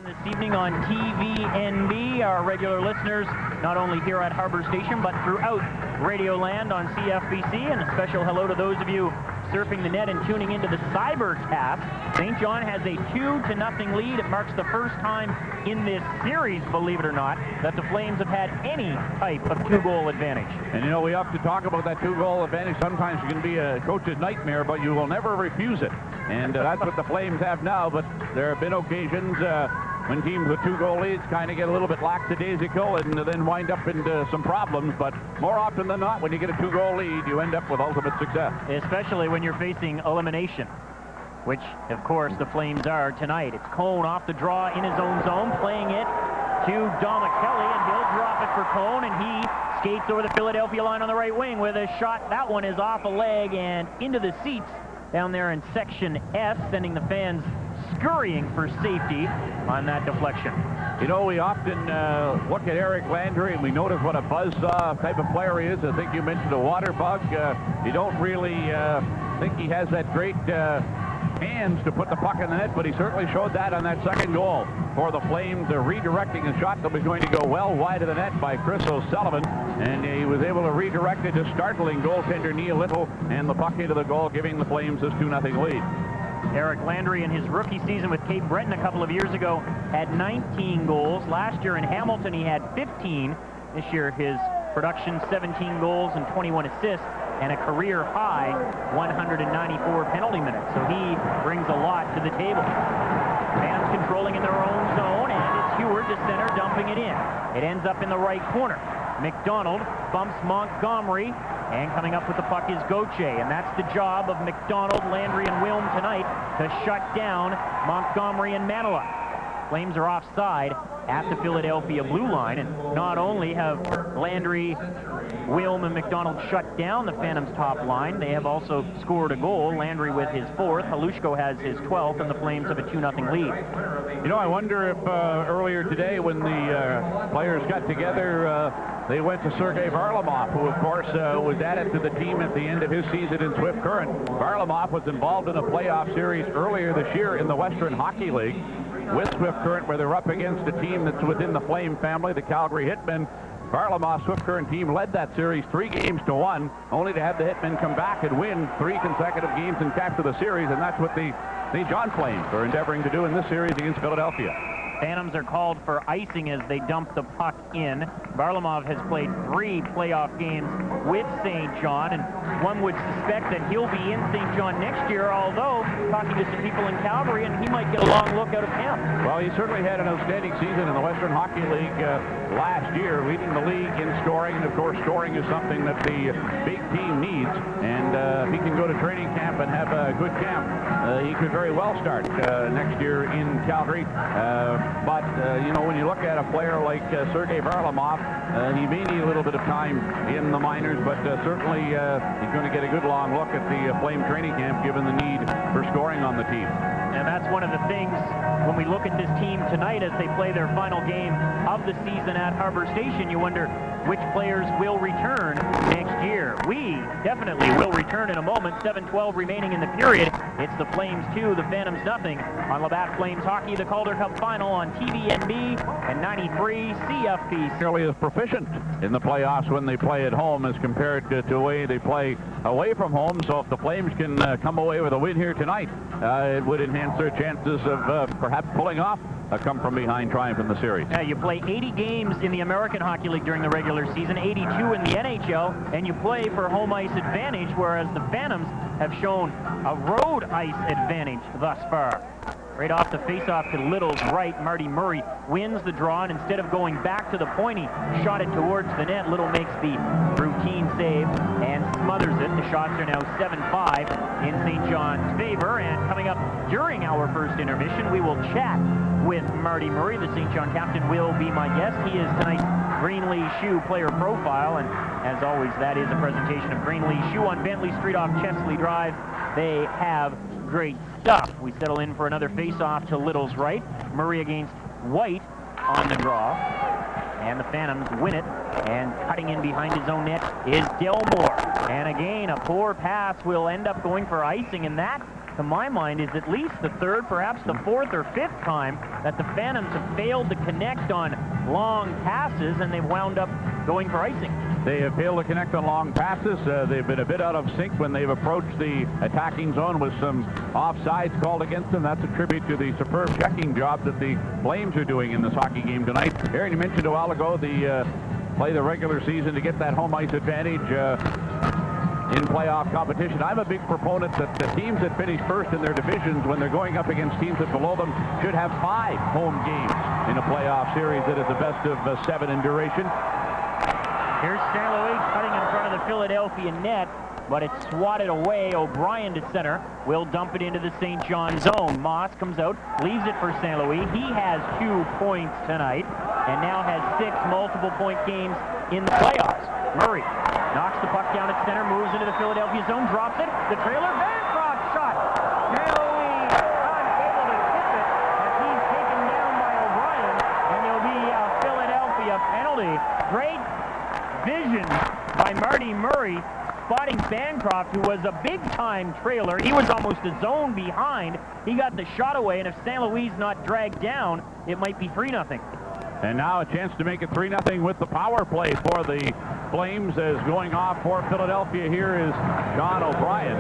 This evening on TVNB, our regular listeners, not only here at Harbour Station, but throughout Radioland on CFBC, and a special hello to those of you surfing the net and tuning into the Cybercast. St. John has a 2-0 lead. It marks the first time in this series, believe it or not, that the Flames have had any type of 2-goal advantage. And you know, we have to talk about that 2-goal advantage. Sometimes it can be a coach's nightmare, but you will never refuse it. And that's what the Flames have now, but there have been occasions when teams with 2-goal leads kind of get a little bit lackadaisical and then wind up into some problems. But more often than not, when you get a 2-goal lead, you end up with ultimate success. Especially when you're facing elimination, which, of course, the Flames are tonight. It's Cone off the draw in his own zone, playing it to Dom Kelly, and he'll drop it for Cone, and he skates over the Philadelphia line on the right wing with a shot. That one is off a leg and into the seats down there in Section S, sending the fans scurrying for safety on that deflection. You know, we often look at Eric Landry and we notice what a buzzsaw type of player he is. I think you mentioned a water bug. You don't really think he has that great hands to put the puck in the net, but he certainly showed that on that second goal for the Flames, redirecting a shot that was going to go well wide of the net by Chris O'Sullivan, and he was able to redirect it to startling goaltender Neil Little, and the puck into the goal, giving the Flames this 2-0 lead. Eric Landry, in his rookie season with Cape Breton a couple of years ago, had 19 goals. Last year in Hamilton, he had 15. This year, his production, 17 goals and 21 assists, and a career high 194 penalty minutes. So he brings a lot to the table. Fans controlling in their own zone, and it's Heward to center, dumping it in. It ends up in the right corner. McDonald bumps Montgomery, and coming up with the puck is Gauthier, and that's the job of McDonald, Landry, and Wilm tonight to shut down Montgomery and Manilow. Flames are offside at the Philadelphia blue line, and not only have Landry, Wilm, and McDonald shut down the Phantoms' top line, they have also scored a goal. Landry with his 4th, Halushko has his 12th, and the Flames have a 2-0 lead. You know, I wonder if earlier today when the players got together, they went to Sergei Varlamov, who, of course, was added to the team at the end of his season in Swift Current. Varlamov was involved in a playoff series earlier this year in the Western Hockey League with Swift Current, where they're up against a team that's within the Flame family, the Calgary Hitmen. Varlamov's Swift Current team led that series 3-1, only to have the Hitmen come back and win 3 consecutive games and capture the series, and that's what the St. John Flames are endeavoring to do in this series against Philadelphia. Phantoms are called for icing as they dump the puck in. Varlamov has played 3 playoff games with St. John, and one would suspect that he'll be in St. John next year, although talking to some people in Calgary, and he might get a long look out of him. Well, he certainly had an outstanding season in the Western Hockey League last year, leading the league in scoring, and of course scoring is something that the big team needs, and if he can go to training camp and have a good camp, he could very well start next year in Calgary. But, you know, when you look at a player like Sergei Varlamov, he may need a little bit of time in the minors, but certainly he's going to get a good long look at the Flame training camp, given the need for scoring on the team. And that's one of the things when we look at this team tonight as they play their final game of the season at Harbour Station. You wonder which players will return next year. We definitely will return in a moment. 7:12 remaining in the period. It's the Flames 2, the Phantoms nothing on Labatt Flames Hockey, the Calder Cup Final on TVNB and 93 CFB. Fairly as proficient in the playoffs when they play at home as compared to the way they play away from home. So if the Flames can come away with a win here tonight, it would enhance their chances of perhaps pulling off a come-from-behind triumph in the series. Yeah, you play 80 games in the American Hockey League during the regular season, 82 in the NHL, and you play for home ice advantage, whereas the Phantoms have shown a road ice advantage thus far. Right off the face-off to Little's right, Marty Murray wins the draw, and instead of going back to the point, he shot it towards the net. Little makes the routine save and smothers it. The shots are now 7-5 in St. John's favor. And coming up during our first intermission, we will chat with Marty Murray. The St. John captain will be my guest. He is tonight's Greenlee Shoe player profile. And as always, that is a presentation of Greenlee Shoe on Bentley Street off Chesley Drive. They have great stuff. We settle in for another face-off to Little's right. Murray against White on the draw. And the Phantoms win it. And cutting in behind his own net is Delmore. And again, a poor pass will end up going for icing. And that, to my mind, is at least the third, perhaps the fourth or fifth time that the Phantoms have failed to connect on long passes, and they've wound up going for icing. They have failed to connect on long passes. They've been a bit out of sync when they've approached the attacking zone with some offsides called against them. That's a tribute to the superb checking job that the Flames are doing in this hockey game tonight. Aaron, you mentioned a while ago play the regular season to get that home ice advantage in playoff competition. I'm a big proponent that the teams that finish first in their divisions, when they're going up against teams that below them, should have 5 home games in a playoff series that is the best of 7 in duration. Here's St. Louis cutting in front of the Philadelphia net, but it's swatted away. O'Brien to center will dump it into the St. John zone. Moss comes out, leaves it for St. Louis. He has 2 points tonight and now has 6 multiple-point games in the playoffs. Murray knocks the puck down at center, moves into the Philadelphia zone, drops it. The trailer, Bancroft shot. St. Louis unable to tip it as he's taken down by O'Brien, and there'll be a Philadelphia penalty. Great vision by Marty Murray, spotting Bancroft, who was a big-time trailer. He was almost a zone behind. He got the shot away, and if St. Louis not dragged down, it might be 3-0. And now a chance to make it 3-0 with the power play for the Flames, as going off for Philadelphia here is John O'Brien.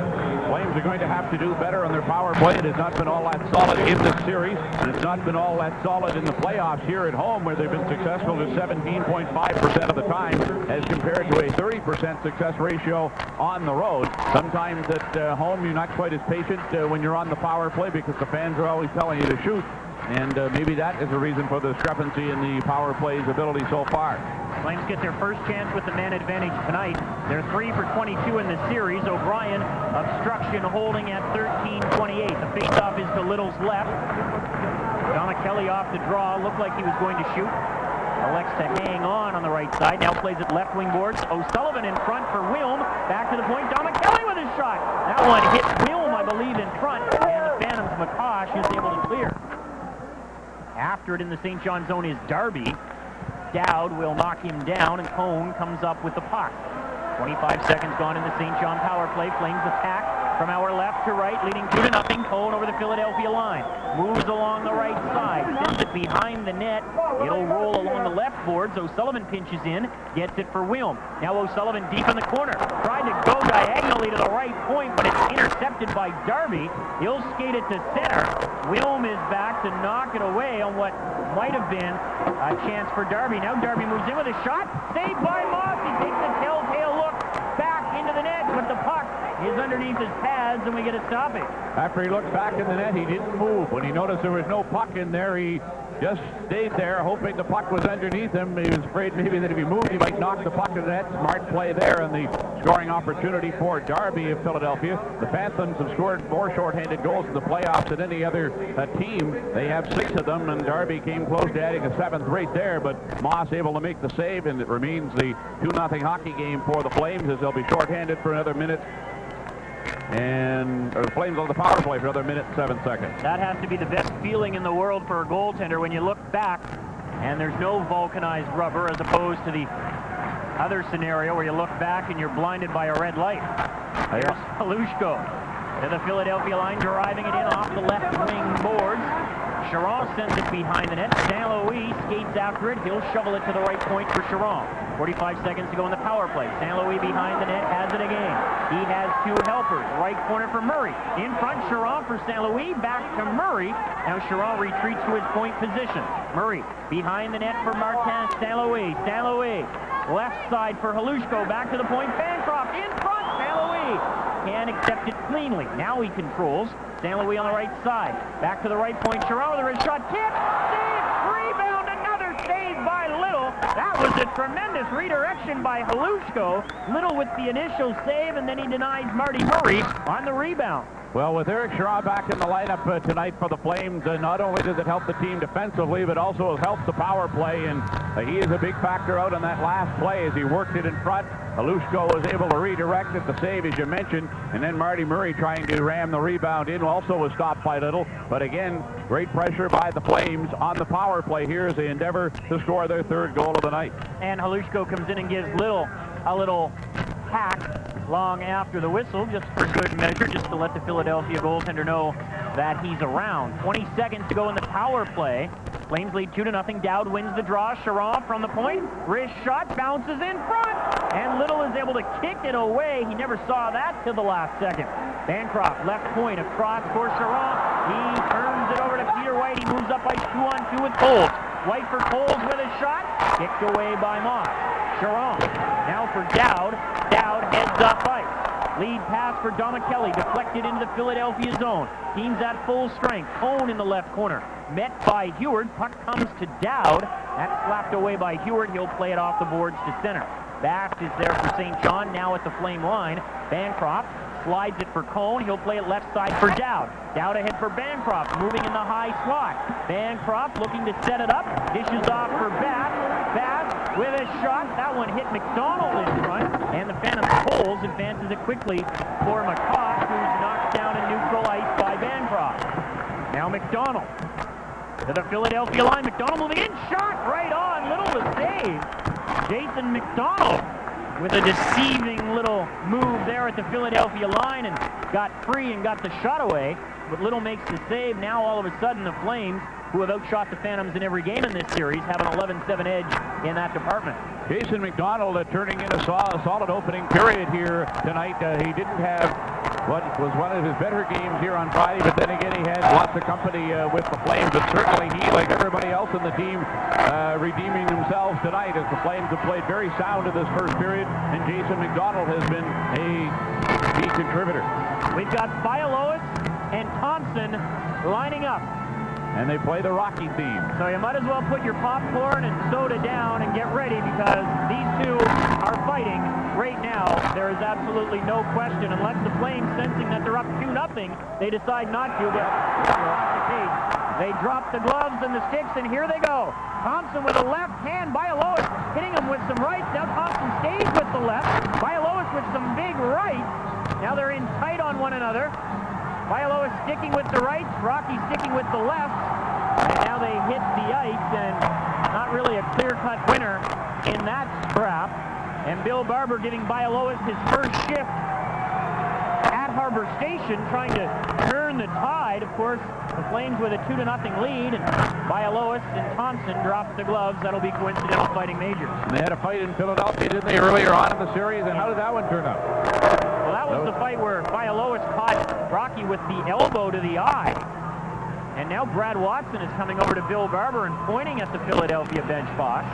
Flames are going to have to do better on their power play. It has not been all that solid in this series, and it's not been all that solid in the playoffs here at home, where they've been successful to 17.5% of the time, as compared to a 30% success ratio on the road. Sometimes at home you're not quite as patient when you're on the power play, because the fans are always telling you to shoot. And maybe that is the reason for the discrepancy in the power play's ability so far. Flames get their first chance with the man advantage tonight. They're 3 for 22 in the series. O'Brien, obstruction holding at 13-28. The faceoff is to Little's left. Kelly off the draw. Looked like he was going to shoot. Elects to hang on the right side. Now plays it left wing boards. O'Sullivan in front for Wilm. Back to the point. Kelly with his shot. That one hit Wilm, I believe, in front. And the Phantoms, McCosh is able to clear. After it in the St. John zone is Darby. Dowd will knock him down, and Cone comes up with the puck. 25 seconds gone in the St. John power play. Flames attack from our left to right, leading 2-0. Cone over the Philadelphia line. Moves along the right side. Sends it behind the net. It'll roll along the left boards. O'Sullivan pinches in. Gets it for Wilm. Now O'Sullivan deep in the corner. Tried to go diagonally to the right point, but it's intercepted by Darby. He'll skate it to center. Wilm is back to knock it away on what might have been a chance for Darby. Now Darby moves in with a shot. Saved by Moss. He takes a telltale look back into the net, but the puck is underneath his pads, and we get a stoppage. After he looked back in the net, he didn't move. When he noticed there was no puck in there, he just stayed there, hoping the puck was underneath him. He was afraid maybe that if he moved, he might knock the puck in the net. Smart play there, and the scoring opportunity for Darby of Philadelphia. The Phantoms have scored more shorthanded goals in the playoffs than any other team. They have 6 of them, and Darby came close to adding a 7th right there, but Moss able to make the save, and it remains the 2-0 hockey game for the Flames, as they'll be shorthanded for another minute. And the Flames on the power play for another minute and 7 seconds. That has to be the best feeling in the world for a goaltender, when you look back and there's no vulcanized rubber, as opposed to the other scenario where you look back and you're blinded by a red light. Here's Halushko to the Philadelphia line, driving it in off the left wing boards. Chiron sends it behind the net. St. Louis skates after it. He'll shovel it to the right point for Chiron. 45 seconds to go in the power play. St. Louis behind the net has it again. He has 2 helpers. Right corner for Murray. In front, Chiron for St. Louis. Back to Murray. Now Chiron retreats to his point position. Murray behind the net for Martin. St. Louis. St. Louis. Left side for Halushko. Back to the point. Bancroft in front. St. Louis can accept it cleanly. Now he controls. St. Louis on the right side. Back to the right point. Chiron with a wrist shot. Tip. Save. Rebound. Another save by Little. That that was a tremendous redirection by Halushko. Little with the initial save, and then he denies Marty Murray on the rebound. Well, with Eric Schra back in the lineup tonight for the Flames, not only does it help the team defensively, but also it helps the power play, and he is a big factor out on that last play as he worked it in front. Halushko was able to redirect it, the save, as you mentioned, and then Marty Murray trying to ram the rebound in also was stopped by Little. But again, great pressure by the Flames on the power play here as they endeavor to score their third goal of the night. And Halushko comes in and gives Little a little hack long after the whistle, just for good measure, just to let the Philadelphia goaltender know that he's around. 20 seconds to go in the power play. Flames lead 2-0. Dowd wins the draw. Sharon from the point. Wrist shot, bounces in front, and Little is able to kick it away. He never saw that till the last second. Bancroft, left point, across for Sharon. He turns it over to Peter White. He moves up ice 2-on-2 with Coles. White for Coles with a shot, kicked away by Moss. Sharon, now for Dowd. Dowd heads up ice. Lead pass for Domicelli, deflected into the Philadelphia zone. Team's at full strength. Cone in the left corner. Met by Heward. Puck comes to Dowd. That's slapped away by Heward. He'll play it off the boards to center. Bass is there for St. John, now at the Flame line. Bancroft slides it for Cone. He'll play it left side for Dowd. Dowd ahead for Bancroft, moving in the high slot. Bancroft looking to set it up. Dishes off for Bass. Bass with a shot. That one hit McDonald in front. And the Phantom Coles advances it quickly for McCosk, who's knocked down in neutral ice by Bancroft. Now McDonald to the Philadelphia line. McDonald moving in. Shot right on. Little the save. Jason McDonald with a deceiving little move there at the Philadelphia line and got free and got the shot away. But Little makes the save. Now all of a sudden the Flames, who have outshot the Phantoms in every game in this series, have an 11-7 edge in that department. Jason McDonald turning in a solid opening period here tonight. He didn't have what was one of his better games here on Friday, but then again he had lots of company with the Flames. But certainly he, like everybody else in the team, redeeming themselves tonight as the Flames have played very sound in this first period, and Jason McDonald has been a key contributor. We've got Bialowas and Thompson lining up. And they play the Rocky theme. So you might as well put your popcorn and soda down and get ready, because these two are fighting right now. There is absolutely no question, unless the Flames, sensing that they're up 2-0, they decide not to, but that's the case. They drop the gloves and the sticks, and here they go. Thompson with a left hand, Bialowas hitting him with some rights. Now Thompson stays with the left. Bialowas with some big rights. Now they're in tight on one another. Bialowas sticking with the rights, Rocky sticking with the left, and now they hit the ice, and not really a clear-cut winner in that scrap. And Bill Barber giving Bialowas his first shift at Harbour Station, trying to turn the tide. Of course, the Flames with a 2-0 lead, and Bialowas and Thompson drop the gloves. That'll be coincidental fighting majors. And they had a fight in Philadelphia, didn't they, earlier on in the series, and how did that one turn out? Well, that was the fight where Bialowas caught Rocky with the elbow to the eye. And now Brad Watson is coming over to Bill Barber and pointing at the Philadelphia bench box.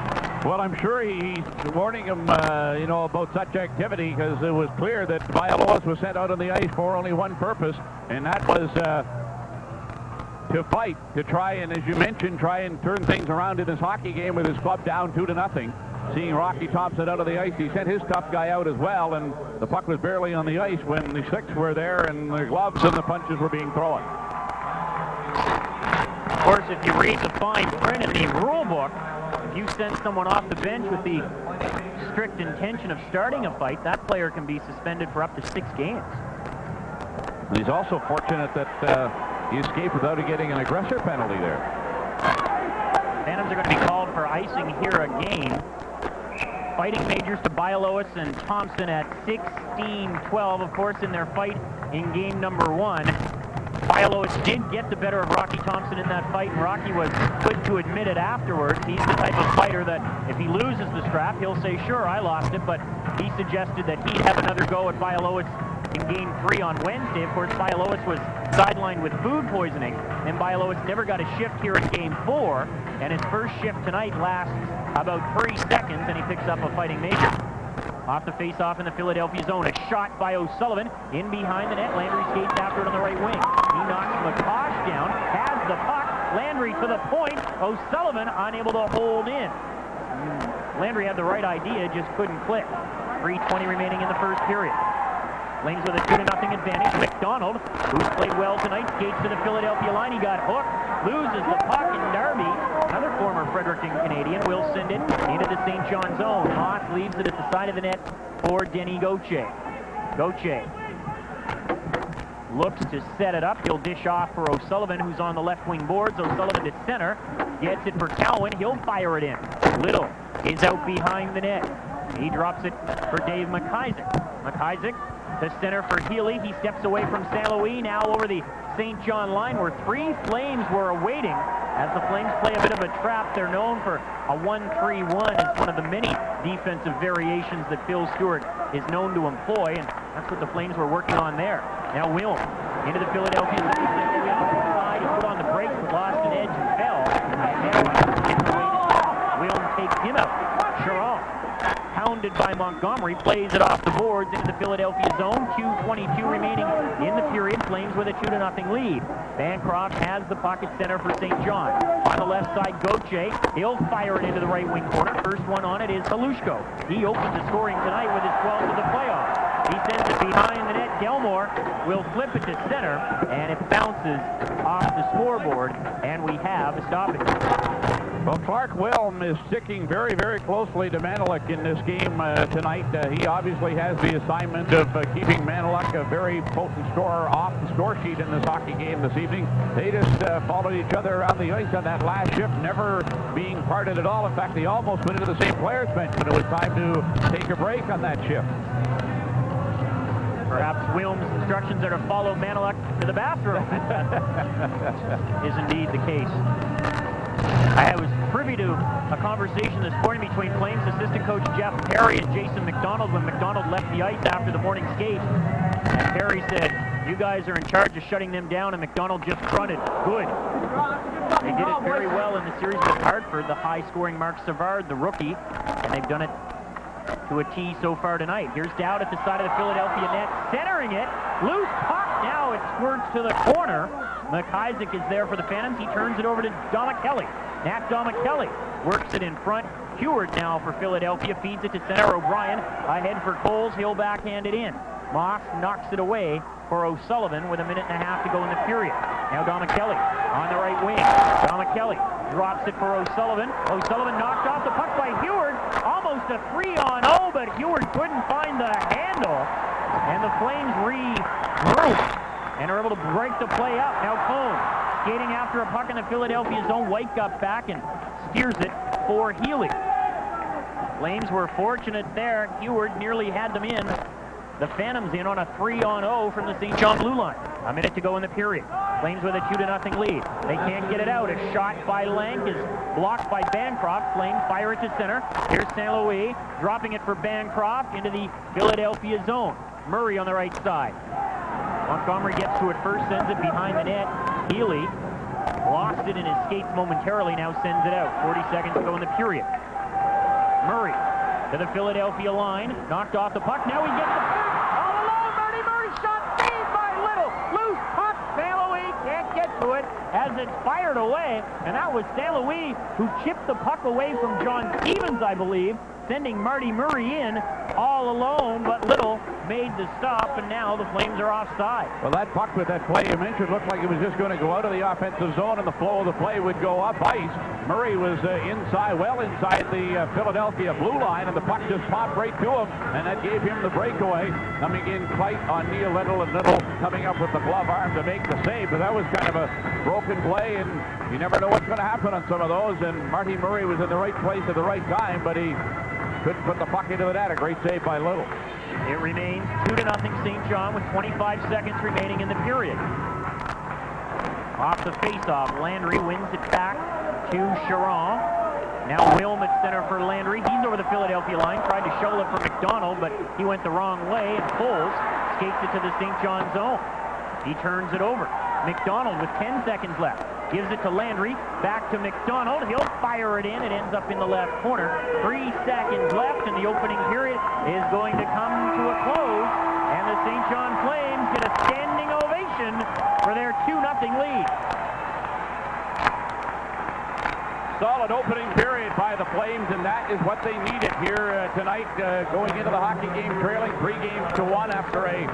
Well, I'm sure he's warning him, about such activity, because it was clear that Bialowas was sent out on the ice for only one purpose, and that was to fight, to try and, as you mentioned, try and turn things around in this hockey game with his club down 2-0. Seeing Rocky Thompson out of the ice, he sent his tough guy out as well, and the puck was barely on the ice when the sticks were there and the gloves and the punches were being thrown. Of course, if you read the fine print in the rule book, if you send someone off the bench with the strict intention of starting a fight, that player can be suspended for up to 6 games. And he's also fortunate that he escaped without getting an aggressor penalty there. Phantoms are going to be called for icing here again. Fighting majors to Bialowas and Thompson at 16-12, of course, in their fight in game number 1. Bialowas did get the better of Rocky Thompson in that fight, and Rocky was good to admit it afterwards. He's the type of fighter that if he loses the strap, he'll say, sure, I lost it, but he suggested that he'd have another go at Bialowas in game 3 on Wednesday. Of course, Bialowas was sidelined with food poisoning, and Bialowas never got a shift here in game 4, and his first shift tonight lasts about 3 seconds, and he picks up a fighting major. Off the face-off in the Philadelphia zone, a shot by O'Sullivan in behind the net. Landry skates after it on the right wing. He knocks McCosh down, has the puck. Landry to the point. O'Sullivan unable to hold in. Landry had the right idea, just couldn't click. 3:20 remaining in the first period. Flames with a 2-0 advantage. McDonald, who's played well tonight, skates to the Philadelphia line. He got hooked, loses the puck, and Darby, another former Fredericton Canadian, will send it into the St. John zone. Moss leaves it at the side of the net for Denny Gauthier. Gauthier looks to set it up. He'll dish off for O'Sullivan, who's on the left wing boards. O'Sullivan to center. Gets it for Cowan. He'll fire it in. Little is out behind the net. He drops it for Dave McIsaac. McIsaac to center for Healy. He steps away from St. Louis, now over the St. John line, where 3 Flames were awaiting. As the Flames play a bit of a trap, they're known for a 1-3-1. It's one of the many defensive variations that Phil Stewart is known to employ, and that's what the Flames were working on there. Now Wilm into the Philadelphia zone. He put on the brakes, but lost an edge and fell. Wilm takes him out. Charon, pounded by Montgomery, plays it off the boards into the Philadelphia zone. 2:22 remaining in the period. Flames with a 2-0 lead. Bancroft has the pocket center for St. John. On the left side, Gauthier. He'll fire it into the right wing corner. First one on it is Halushko. He opens the scoring tonight with his 12th of the playoffs. He sends it behind the net. Delmore will flip it to center, and it bounces off the scoreboard, and we have a stoppage. Well, Clark Wilm is sticking very, very closely to Manilock in this game tonight. He obviously has the assignment of keeping Manilock a very potent scorer off the score sheet in this hockey game this evening. They just followed each other around the ice on that last shift, never being parted at all. In fact, they almost went into the same players' bench when it was time to take a break on that shift. Perhaps Wilm's instructions are to follow Manilock to the bathroom. Is indeed the case. I was privy to a conversation this morning between Flames assistant coach Jeff Perry and Jason McDonald when McDonald left the ice after the morning skate. And Perry said, "You guys are in charge of shutting them down," and McDonald just grunted, "Good." They did it very well in the series with Hartford, the high-scoring Mark Savard, the rookie, and they've done it to a T so far tonight. Here's Dowd at the side of the Philadelphia net, centering it. Loose puck. Now it squirts to the corner. McIsaac is there for the Phantoms. He turns it over to Domicelli. Nat Domicelli works it in front. Heward now for Philadelphia. Feeds it to center. O'Brien ahead for Coles. He'll backhand it in. Moss knocks it away for O'Sullivan with 1.5 minutes to go in the period. Now Domicelli on the right wing. Domicelli drops it for O'Sullivan. O'Sullivan knocked off the puck by Heward. Almost a 3-on-0, but Heward couldn't find the handle. And the Flames regroup and are able to break the play up. Now Cone skating after a puck in the Philadelphia zone. White got back and steers it for Healy. Flames were fortunate there. Heward nearly had them in. The Phantoms in on a 3-on-0 from the St. John blue line. 1 minute to go in the period. Flames with a 2-0 lead. They can't get it out. A shot by Lank is blocked by Bancroft. Flames fire it to center. Here's St. Louis dropping it for Bancroft into the Philadelphia zone. Murray on the right side. Montgomery gets to it first, sends it behind the net. Healy lost it in his skates momentarily, now sends it out. 40 seconds to go in the period. Murray to the Philadelphia line, knocked off the puck. Now he gets the puck. All alone, Marty Murray shot saved by Little. Loose puck. St. Louis can't get to it as it's fired away. And that was St. Louis who chipped the puck away from John Stevens, I believe, sending Marty Murray in all alone, but Little made the stop, and now the Flames are offside. Well, that puck with that play you mentioned looked like it was just going to go out of the offensive zone, and the flow of the play would go up ice. Murray was well inside the Philadelphia blue line, and the puck just popped right to him, and that gave him the breakaway. Coming in tight on Neil Little, and Little coming up with the glove arm to make the save, but that was kind of a broken play, and you never know what's going to happen on some of those, and Marty Murray was in the right place at the right time, but he couldn't put the puck into the net. A great save by Little. It remains 2-0 St. John with 25 seconds remaining in the period. Off the faceoff, Landry wins it back to Charon. Now Wilm at center for Landry. He's over the Philadelphia line, tried to shovel it for McDonald, but he went the wrong way, and Coles skates it to the St. John zone. He turns it over. McDonald with 10 seconds left. Gives it to Landry, back to McDonald. He'll fire it in. It ends up in the left corner. 3 seconds left, and the opening period is going to come to a close. And the St. John Flames get a standing ovation for their 2-0 lead. solid opening period by the Flames, and that is what they needed here tonight, going into the hockey game, trailing 3-1 after a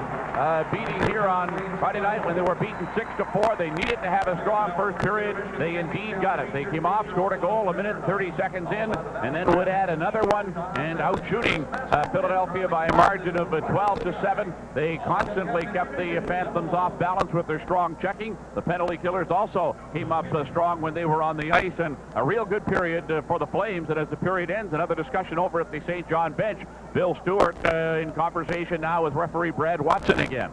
beating here on Friday night when they were beaten 6-4. They needed to have a strong first period. They indeed got it. They came off, scored a goal a minute and 30 seconds in, and then would add another one, and out shooting Philadelphia by a margin of 12-7. They constantly kept the Phantoms off balance with their strong checking. The penalty killers also came up strong when they were on the ice, and a real good period for the Flames. And as the period ends, another discussion over at the St. John bench. Bill Stewart in conversation now with referee Brad Watson again.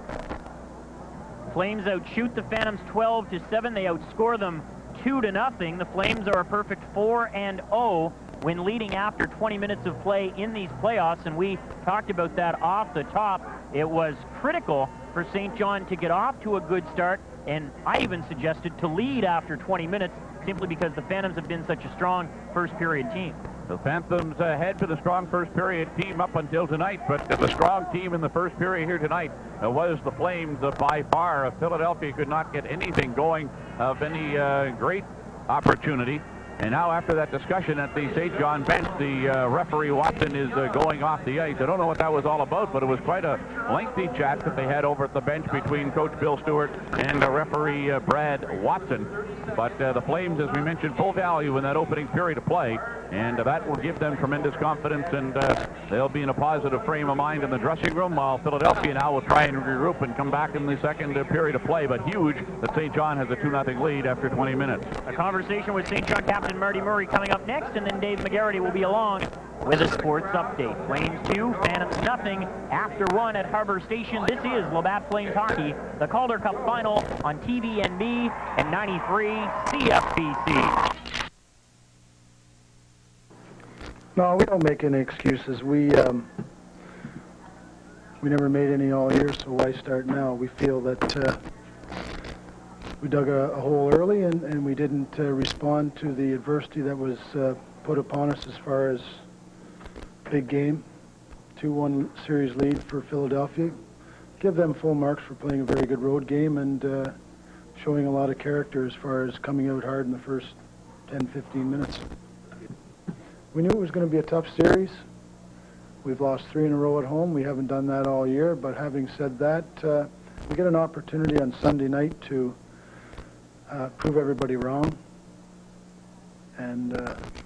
Flames outshoot the Phantoms 12-7. They outscore them 2-0. The Flames are a perfect 4-0 when leading after 20 minutes of play in these playoffs, and we talked about that off the top. It was critical for St. John to get off to a good start, and I even suggested to lead after 20 minutes simply because the Phantoms have been such a strong first period team. The Phantoms head to the strong first period team up until tonight, but the strong team in the first period here tonight was the Flames by far. Philadelphia could not get anything going of any great opportunity. And now after that discussion at the St. John bench, the referee Watson is going off the ice. I don't know what that was all about, but it was quite a lengthy chat that they had over at the bench between Coach Bill Stewart and referee Brad Watson. But the Flames, as we mentioned, full value in that opening period of play, and that will give them tremendous confidence, and they'll be in a positive frame of mind in the dressing room, while Philadelphia now will try and regroup and come back in the second period of play. But huge that St. John has a 2-0 lead after 20 minutes. A conversation with St. John captain Marty Murray coming up next, and then Dave McGarity will be along with a sports update. Flames 2, Phantoms nothing after 1 at Harbour Station. This is Labatt Flames Hockey, the Calder Cup Final on TVNB and 93 CFBC. No, we don't make any excuses. We never made any all year, so why start now? We feel that we dug a hole early, and we didn't respond to the adversity that was put upon us as far as big game, 2-1 series lead for Philadelphia. Give them full marks for playing a very good road game and showing a lot of character as far as coming out hard in the first 10-15 minutes. We knew it was going to be a tough series. We've lost 3 in a row at home. We haven't done that all year, but having said that, we get an opportunity on Sunday night to prove everybody wrong, and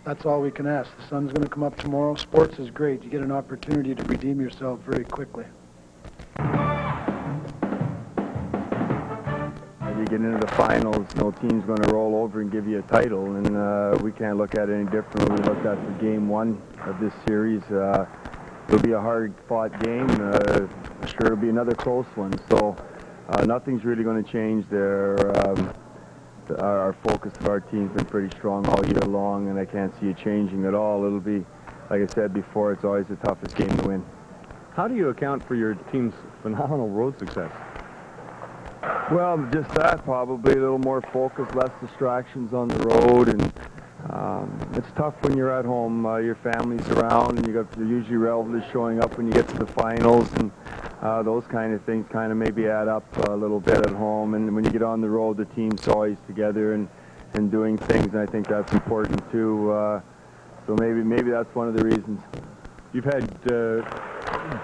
that's all we can ask. The sun's going to come up tomorrow. Sports is great. You get an opportunity to redeem yourself very quickly. You get into the finals, no team's going to roll over and give you a title, and we can't look at it any differently. We looked at the game 1 of this series. It'll be a hard-fought game. I'm sure it'll be another close one. So nothing's really going to change there. Our focus of our team's been pretty strong all year long, and I can't see it changing at all. It'll be, like I said before, it's always the toughest game to win. How do you account for your team's phenomenal road success? Well, just that, probably a little more focus, less distractions on the road, and it's tough when you're at home. Your family's around, and you're usually relatives showing up when you get to the finals, and those kind of things kind of maybe add up a little bit at home. And when you get on the road, the team's always together and doing things, and I think that's important too. So maybe that's one of the reasons. You've had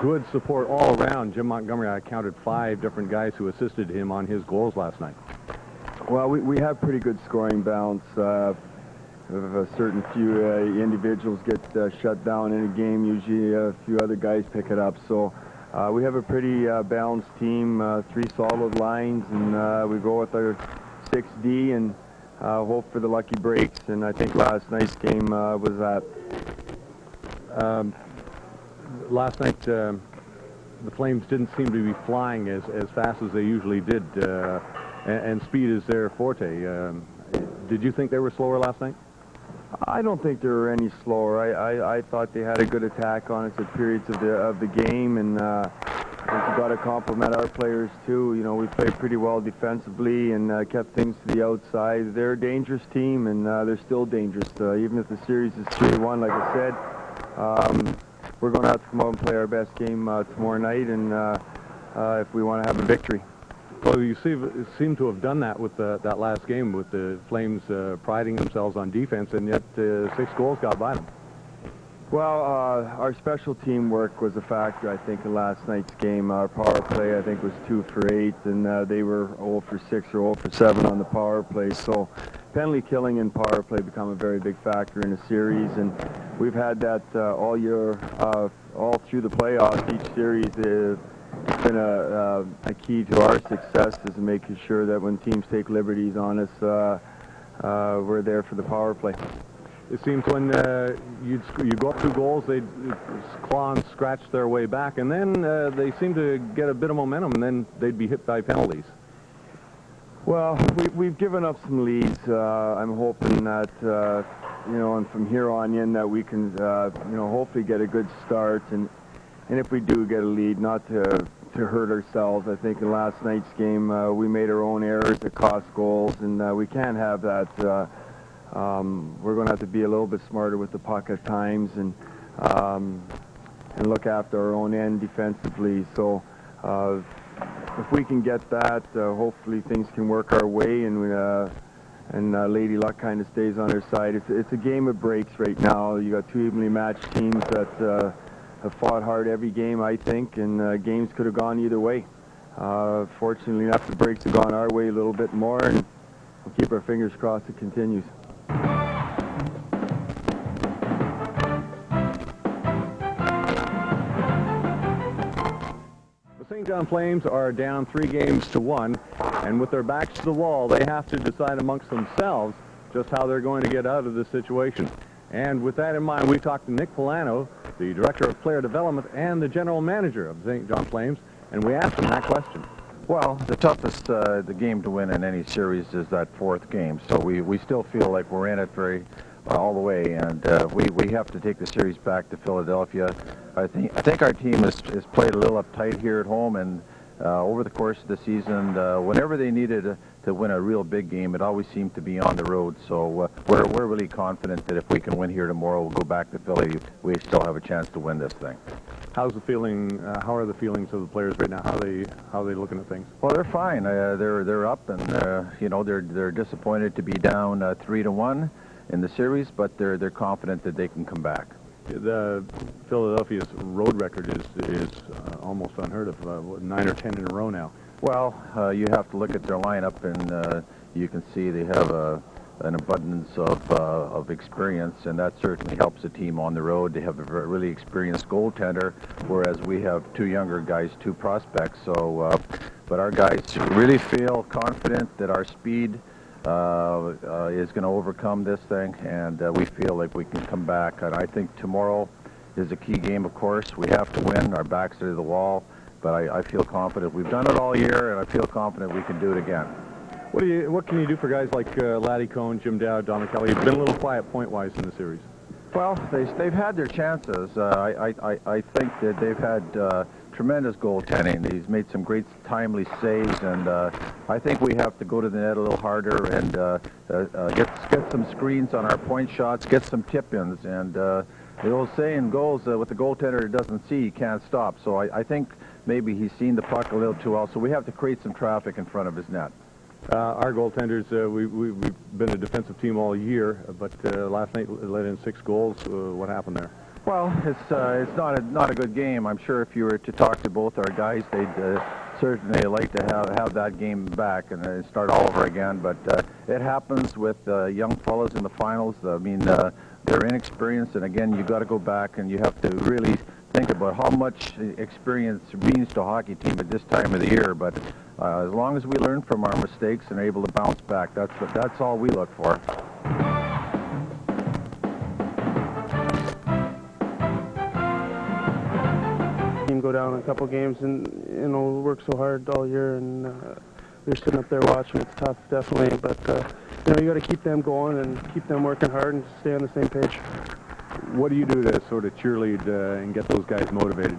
good support all around. Jim Montgomery, I counted 5 different guys who assisted him on his goals last night. Well, we have pretty good scoring balance. If a certain few individuals get shut down in a game, usually a few other guys pick it up. So we have a pretty balanced team, 3 solid lines, and we go with our 6D and hope for the lucky breaks. And I think last night's game was that. Last night, the Flames didn't seem to be flying as fast as they usually did, and speed is their forte. Did you think they were slower last night? I don't think they were any slower. I thought they had a good attack on us at periods of the game, and I think we've got to compliment our players too. You know, we played pretty well defensively and kept things to the outside. They're a dangerous team, and they're still dangerous. Even if the series is 3-1, like I said, we're going to have to come out and play our best game tomorrow night, and if we want to have a victory. Well, you seem to have done that with that last game, with the Flames priding themselves on defense, and yet 6 goals got by them. Well, our special team work was a factor, I think, in last night's game. Our power play, I think, was 2 for 8, and they were 0 for 6 or 0 for 7 on the power play. So penalty killing and power play become a very big factor in a series, and we've had that all year, all through the playoffs. Each series it's been a key to our success, is making sure that when teams take liberties on us, we're there for the power play. It seems when you go up 2 goals, they'd claw and scratch their way back, and then they seem to get a bit of momentum, and then they'd be hit by penalties. Well, we've given up some leads. I'm hoping that, and from here on in, that we can, hopefully get a good start, and if we do get a lead, not to hurt ourselves. I think in last night's game, we made our own errors that cost goals, and we can't have that. We're going to have to be a little bit smarter with the puck at times, and look after our own end defensively. So if we can get that, hopefully things can work our way, and Lady Luck kind of stays on our side. It's a game of breaks right now. You got 2 evenly matched teams that have fought hard every game, I think, and games could have gone either way. Fortunately enough, the breaks have gone our way a little bit more, and we'll keep our fingers crossed it continues. St. John Flames are down 3 games to 1, and with their backs to the wall, they have to decide amongst themselves just how they're going to get out of this situation. And with that in mind, we talked to Nick Polano, the Director of Player Development and the General Manager of the St. John Flames, and we asked him that question. Well, the toughest the game to win in any series is that 4th game, so we still feel like we're in it all the way, and we have to take the series back to Philadelphia. I think our team has played a little uptight here at home, and over the course of the season, whenever they needed to win a real big game, it always seemed to be on the road. So we're really confident that if we can win here tomorrow, we'll go back to Philly. We still have a chance to win this thing. How's the feeling? How are the feelings of the players right now? How are they looking at things? Well, they're fine. They're up, and they're disappointed to be down 3-1 in the series, but they're confident that they can come back. The Philadelphia's road record is almost unheard of, 9 or 10 in a row now. Well, you have to look at their lineup, and you can see they have an abundance of experience, and that certainly helps the team on the road. They have a really experienced goaltender, whereas we have 2 younger guys, 2 prospects. So, but our guys really feel confident that our speed is going to overcome this thing, and we feel like we can come back. And I think tomorrow is a key game, of course. We have to win. Our backs are to the wall, but I feel confident. We've done it all year, and I feel confident we can do it again. What can you do for guys like Laddie Cohn, Jim Dowd, Don McKelly? You've been a little quiet point-wise in the series. Well, they've had their chances. I think that they've had tremendous goaltending. He's made some great timely saves, and I think we have to go to the net a little harder and get some screens on our point shots, get some tip-ins. And the old saying goes, with the goaltender that doesn't see, he can't stop. So I think maybe he's seen the puck a little too well, so we have to create some traffic in front of his net. Our goaltenders, we've been a defensive team all year, but last night let in 6 goals. What happened there? Well, it's not a good game. I'm sure if you were to talk to both our guys, they'd certainly like to have that game back and start all over again. But it happens with young fellas in the finals. I mean, they're inexperienced, and again, you got to go back and you have to really think about how much experience means to a hockey team at this time of the year. But as long as we learn from our mistakes and are able to bounce back, that's all we look for. Team go down a couple games, and work so hard all year, and we're sitting up there watching. It's tough, definitely, but you got to keep them going and keep them working hard and stay on the same page. What do you do to sort of cheerlead and get those guys motivated?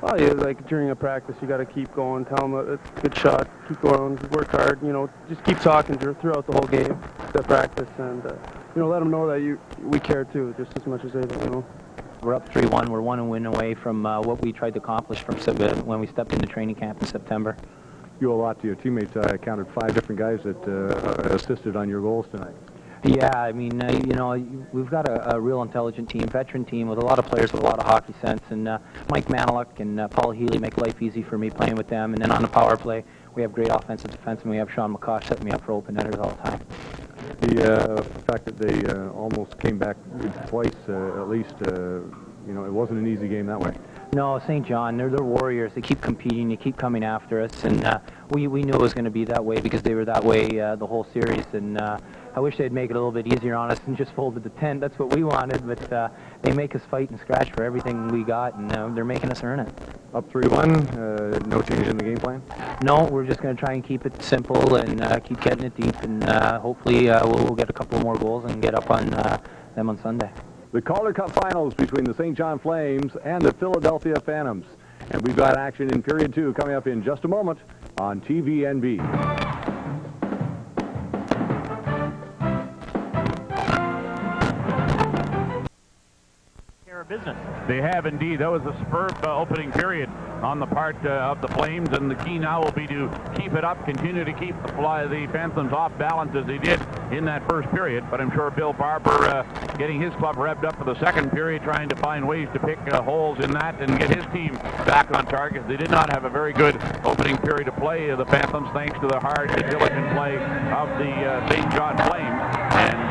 Well, like during a practice, you got to keep going. Tell them it's a good shot. Keep going. Work hard. Just keep talking throughout the whole game, the practice, and let them know that we care too, just as much as they do. We're up 3-1. We're 1 win away from what we tried to accomplish from when we stepped into training camp in September. you a lot to your teammates. I counted 5 different guys that assisted on your goals tonight. Yeah, I mean, you know, we've got a real intelligent team, veteran team with a lot of players with a lot of hockey sense. And Mike Maniluk and Paul Healy make life easy for me playing with them. And then on the power play, we have great offensive defense, and we have Sean McCosh setting me up for open netters all the time. The fact that they almost came back twice, at least, you know, it wasn't an easy game that way. No, St. John, they're warriors. They keep competing. They keep coming after us. And we knew it was going to be that way because they were that way the whole series. And I wish they'd make it a little bit easier on us and just folded the tent. That's what we wanted. But they make us fight and scratch for everything we got, and they're making us earn it. Up 3-1, no change in the game plan? No, we're just going to try and keep it simple and keep getting it deep. And hopefully we'll get a couple more goals and get up on them on Sunday. The Calder Cup Finals between the St. John Flames and the Philadelphia Phantoms. And we've got action in Period 2 coming up in just a moment on TVNB. Business. They have indeed. That was a superb opening period on the part of the Flames, and the key now will be to keep it up, continue to keep the Phantoms off balance as they did in that first period. But I'm sure Bill Barber getting his club revved up for the second period, trying to find ways to pick holes in that and get his team back on target. They did not have a very good opening period of play, the Phantoms, thanks to the hard and diligent play of the St. John Flames. And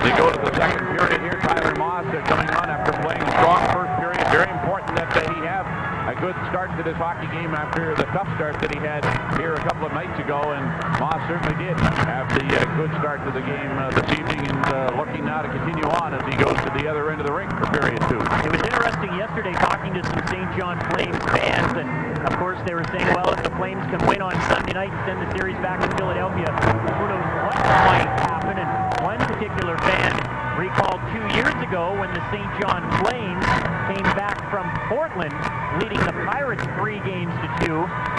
they go to the second period here. Tyler Moss coming on after playing a strong first period. Very important that he have a good start to this hockey game after the tough start that he had here a couple of nights ago. And Moss certainly did have the good start to the game this evening, and looking now to continue on as he goes to the other end of the rink for period 2. It was interesting yesterday talking to some St. John Flames fans, and of course they were saying, well, if the Flames can win on Sunday night and send the series back to Philadelphia, who knows what might happen. And one particular fan recalled 2 years ago when the St. John Flames came back from Portland, leading the Pirates 3-2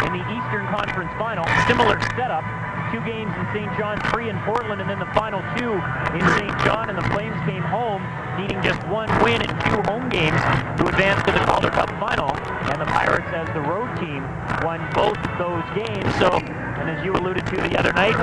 in the Eastern Conference Final. Similar setup, 2 games in St. John, 3 in Portland, and then the final 2 in St. John, and the Flames came home needing just 1 win and 2 home games to advance to the Calder Cup Final. And the Pirates, as the road team, won both those games. So, and as you alluded to the other night,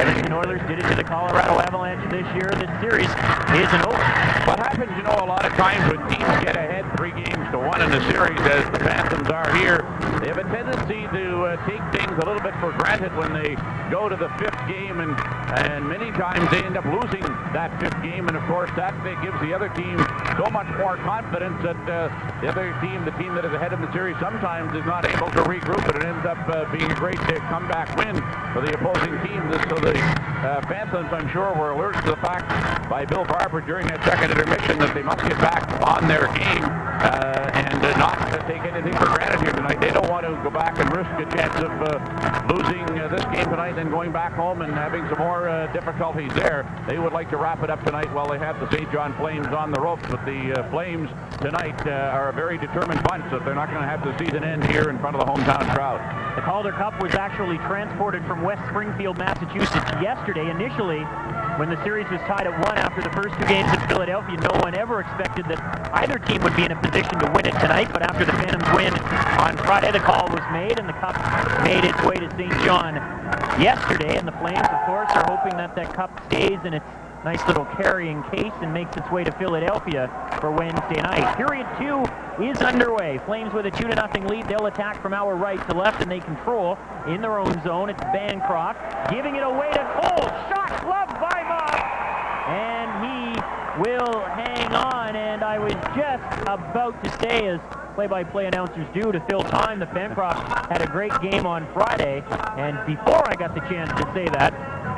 Edmonton Oilers did it to the Colorado Avalanche this year. This series isn't over. What happens, you know, a lot of times when teams get ahead 3-1 in a series, as the Phantoms are here, they have a tendency to take things a little bit for granted when they go to the 5th game, and many times they end up losing that 5th game, and of course that gives the other team so much more confidence that the other team, the team that is ahead of the series, sometimes is not able to regroup, and it ends up being a great comeback win for the opposing team. So the Phantoms, I'm sure, were alerted to the fact by Bill Barber during that second intermission that they must get back on their game and not take anything for granted here tonight. They don't want to go back and risk a chance of losing this game tonight and going back home and having some more difficulties there. They would like to wrap it up tonight while they have the St. John Flames on the ropes, but the Flames tonight are a very determined bunch that they're not going to have the season end here in front of the hometown crowd. The Calder Cup was actually transported from West Springfield, Massachusetts yesterday. Initially, when the series was tied at 1 after the first 2 games in Philadelphia, no one ever expected that either team would be in a position to win it tonight. But after the Phantoms win on Friday, the call was made, and the Cup made its way to St. John yesterday. And the Flames, of course, are hoping that that Cup stays in its nice little carrying case and makes its way to Philadelphia for Wednesday night. Period 2 is underway. Flames with a 2-0 lead. They'll attack from our right to left, and they control in their own zone. It's Bancroft giving it away to Cole. Shot gloved by Moss, and he will hang on. And I was just about to say, as play-by-play announcers do, to fill time, that Bancroft had a great game on Friday, and before I got the chance to say that,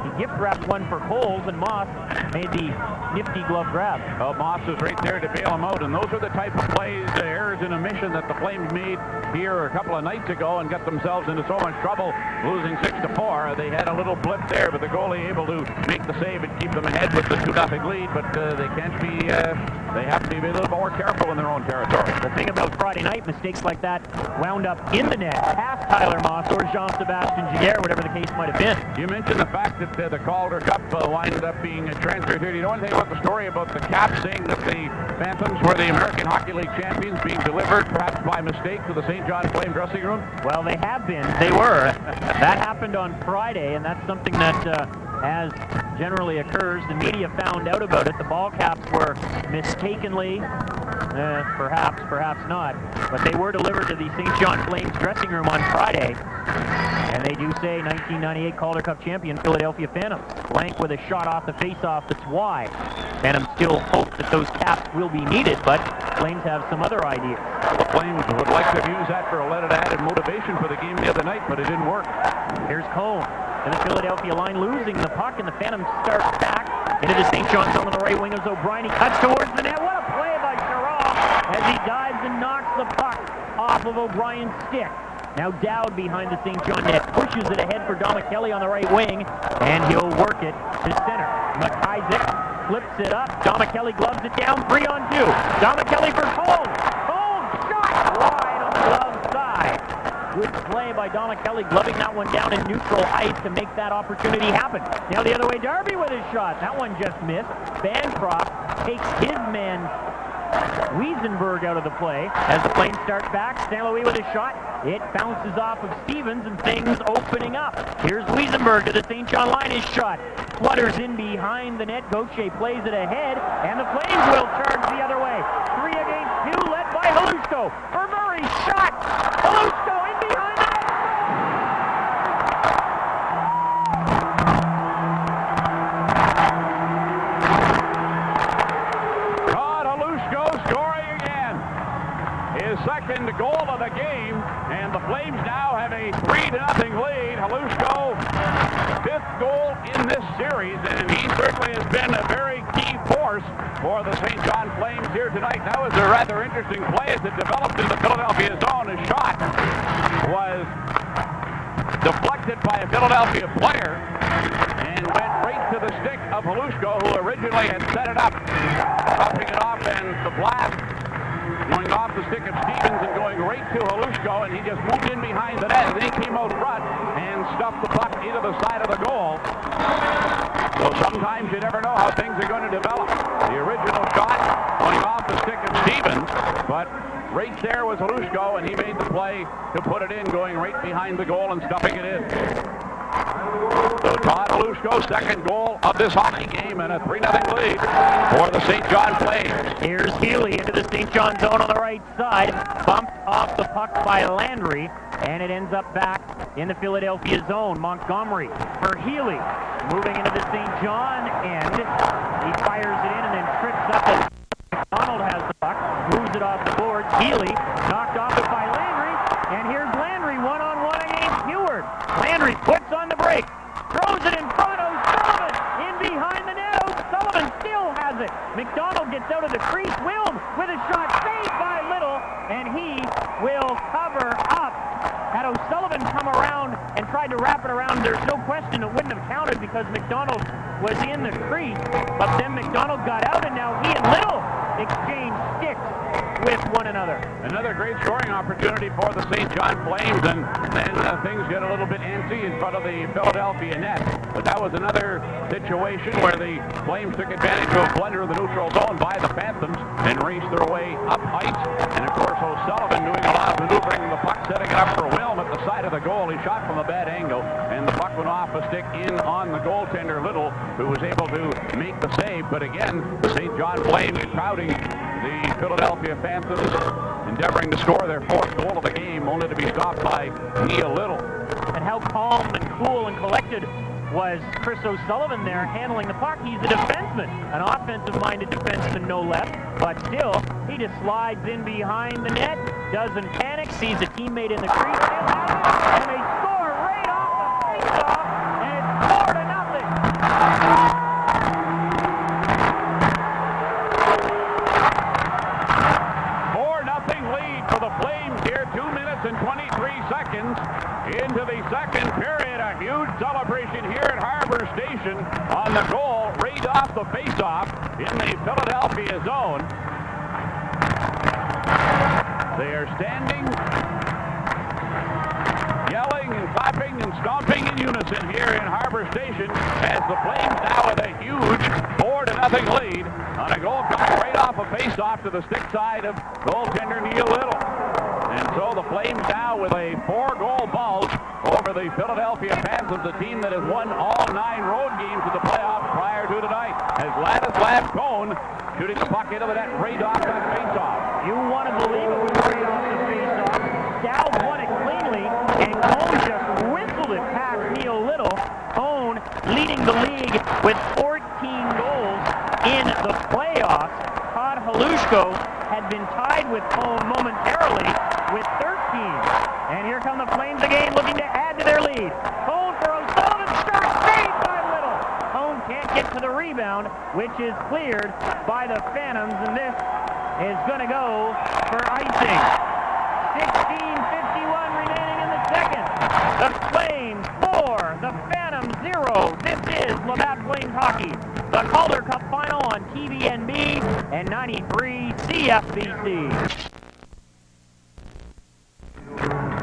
he gift-wrapped one for Coles, and Moss made the nifty glove grab. Well, Moss was right there to bail him out, and those are the type of plays, errors in omission that the Flames made here a couple of nights ago and got themselves into so much trouble, losing 6-4. They had a little blip there, but the goalie able to make the save and keep them ahead with the 2-0 lead, but they can't be, they have to be a little more careful in their own territory. The thing about Friday night, mistakes like that wound up in the net, past Tyler Moss or Jean-Sebastien Giguère, whatever the case might have been. You mentioned the fact at the Calder Cup winded up being transferred here. Do you know anything about the story about the Caps saying that the Phantoms were the American Hockey League champions being delivered, perhaps by mistake, to the St. John Flame dressing room? Well, they have been. They were. That happened on Friday, and that's something that, as generally occurs, the media found out about it. The ball caps were mistakenly, perhaps not, but they were delivered to the St. John Flames dressing room on Friday. And they do say 1998 Calder Cup champion Philadelphia Phantoms. Blank with a shot off the face-off. That's why Phantoms still hope that those caps will be needed, but Flames have some other ideas. The Flames would like to use that for a added motivation for the game the other night, but it didn't work. Here's Cone to the Philadelphia line, losing the puck, and the Phantoms start back into the St. John zone on the right wing as O'Brien. He cuts towards the net. What a play by Sherrod as he dives and knocks the puck off of O'Brien's stick. Now Dowd behind the St. John net, pushes it ahead for Domicelli on the right wing, and he'll work it to center. McIsaac flips it up. Domicelli gloves it down, 3-on-2. Domicelli for Cole. Cole shot wide on the glove side. Good play by Domicelli, gloving that one down in neutral ice to make that opportunity happen. Now the other way, Darby with his shot. That one just missed. Bancroft takes his man Wiesenberg out of the play as the Flames start back. St. Louis with a shot. It bounces off of Stevens and things opening up. Here's Wiesenberg to the St. John line. His shot flutters in behind the net. Gauthier plays it ahead, and the Flames will charge the other way. 3 against 2, led by Halushko. For Murray, shot. Halushko in behind the net. Second goal of the game, and the Flames now have a 3-0 lead. Halushko, 5th goal in this series, and he certainly has been a very key force for the St. John Flames here tonight. That was a rather interesting play as it developed in the Philadelphia zone. A shot was deflected by a Philadelphia player and went right to the stick of Halushko, who originally had set it up, popping it off, and the blast going off the stick of Stevens and going right to Halushko, and he just moved in behind the net, and then he came out front and stuffed the puck into the side of the goal. So sometimes you never know how things are going to develop. The original shot going off the stick of Stevens, but right there was Halushko, and he made the play to put it in, going right behind the goal and stuffing it in. So Todd Halushko, second goal of this hockey game, and a 3-0 lead for the St. John Flames. Here's Healy into the St. John zone on the right side. Bumped off the puck by Landry, and it ends up back in the Philadelphia zone. Montgomery for Healy. Moving into the St. John end. He fires it in and then trips up as McDonald has the puck. Moves it off the boards. Healy knocked off it by Landry, and here's Landry one-on-one against Heward. Landry puts on the break. Throws it in front. O'Sullivan in behind the net. O'Sullivan still has it. McDonald gets out of the crease. Wilm with a shot saved by Little, and he will cover up. Had O'Sullivan come around and tried to wrap it around, there's no question it wouldn't have counted because McDonald was in the crease. But then McDonald got out, and now he and Little exchange sticks with one another. Another great scoring opportunity for the St. John Flames, and then things get a little bit antsy in front of the Philadelphia net. But that was another situation where the Flames took advantage of a blunder in the neutral zone by the Phantoms and raced their way up ice. And of course, O'Sullivan doing a lot of maneuvering the puck, setting it up for Wilm at the side of the goal. He shot from a bad angle, and the puck went off a stick in on the goaltender Little, who was able to make the save. But again, the St. John Flames crowding the Philadelphia Phantoms, endeavoring to score their 4th goal of the game, only to be stopped by Neil Little. And how calm and cool and collected was Chris O'Sullivan there handling the puck. He's a defenseman, an offensive-minded defenseman, no less, but still, he just slides in behind the net, doesn't panic, sees a teammate in the crease, and they score right off the face-off, and it's 4-0. 4-0 lead for the Flames here, 2 minutes and 23 seconds into the second period. A huge celebration here at Harbour Station on the goal right off the face-off in the Philadelphia zone. They are standing, yelling and clapping and stomping and unison here in Harbour Station as the Flames now with a huge 4-0 lead on a goal coming right off a face-off to the stick side of goaltender Neil Little. And so the Flames now with a 4-goal bulge over the Philadelphia Phantoms, a team that has won all 9 road games of the playoffs prior to tonight. As Ladislav Cohn shooting the puck into the net right off that face-off. You want to believe it was right off the face-off. Dowd won it cleanly, and Cohn just whistled it past Neil Little. Cohn leading the league with 14 goals in the playoffs. Todd Halushko had been tied with Cohn momentarily with 13. And here come the Flames again, looking to add to their lead. Cohn for O'Sullivan, shot saved by Little. Cohn can't get to the rebound, which is cleared by the Phantoms, and this is going to go for icing. 16:51 remaining in the second. The Flames 4, the Phantoms 0. This is Labatt Flames Hockey. The Calder Cup Final on TVNB and 93 CFBC.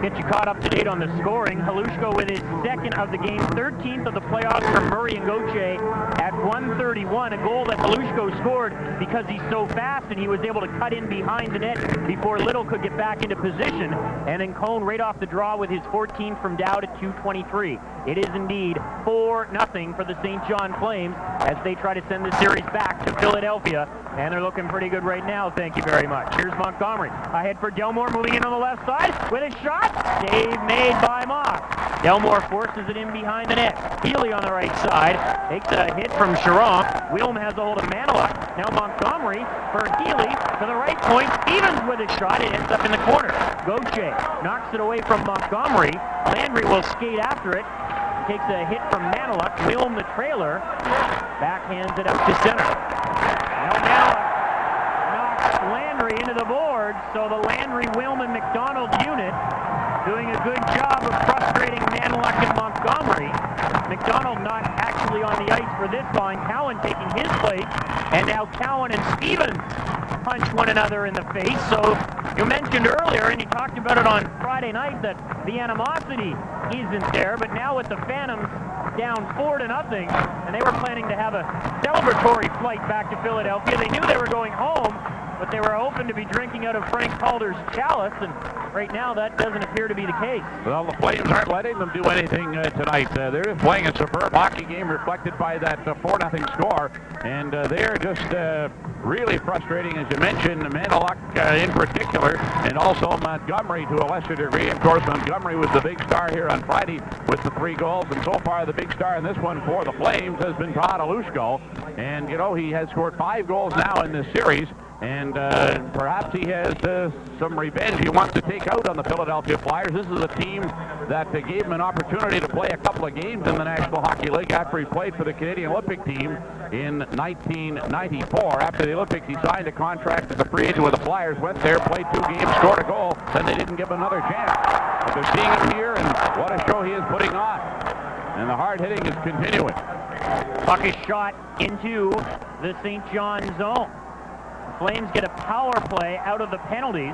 Get you caught up to date on the scoring. Halushko with his second of the game, 13th of the playoffs for Murray and Gauthier at 1:31. A goal that Halushko scored because he's so fast and he was able to cut in behind the net before Little could get back into position. And then Cohn right off the draw with his 14th from Dowd at 2:23. It is indeed 4-0 for the St. John Flames as they try to send the series back to Philadelphia. And they're looking pretty good right now, thank you very much. Here's Montgomery. Ahead for Delmore, moving in on the left side with a shot. Save made by Moss. Delmore forces it in behind the net. Healy on the right side. Takes a hit from Sharon. Wilm has a hold of Maniluk. Now Montgomery for Healy to the right point. Stevens with a shot. It ends up in the corner. Gauthier knocks it away from Montgomery. Landry will skate after it. Takes a hit from Maniluk. Wilm the trailer. Backhands it up to center. Now Maniluk knocks Landry into the board. So the Landry, Wilm, and McDonald unit doing a good job of frustrating Maniluk and Montgomery. McDonald not actually on the ice for this line. Cowan taking his place. And now Cowan and Stevens punch one another in the face. So you mentioned earlier, and you talked about it on Friday night, that the animosity isn't there. But now with the Phantoms down 4-0, and they were planning to have a celebratory flight back to Philadelphia. They knew they were going home, but they were hoping to be drinking out of Frank Calder's chalice, and right now that doesn't appear to be the case. Well, the Flames aren't letting them do anything tonight. They're just playing a superb hockey game reflected by that 4-0 score, and they're just really frustrating, as you mentioned, Maniluk in particular, and also Montgomery to a lesser degree. Of course, Montgomery was the big star here on Friday with the 3 goals, and so far the big star in this one for the Flames has been Todd Halushko, and you know, he has scored 5 goals now in this series. And perhaps he has some revenge he wants to take out on the Philadelphia Flyers. This is a team that gave him an opportunity to play a couple of games in the National Hockey League after he played for the Canadian Olympic team in 1994. After the Olympics, he signed a contract as a free agent with the Flyers, went there, played 2 games, scored a goal, then they didn't give him another chance. But they're seeing him here, and what a show he is putting on. And the hard hitting is continuing. Puck is shot into the St. John zone. Flames get a power play out of the penalties,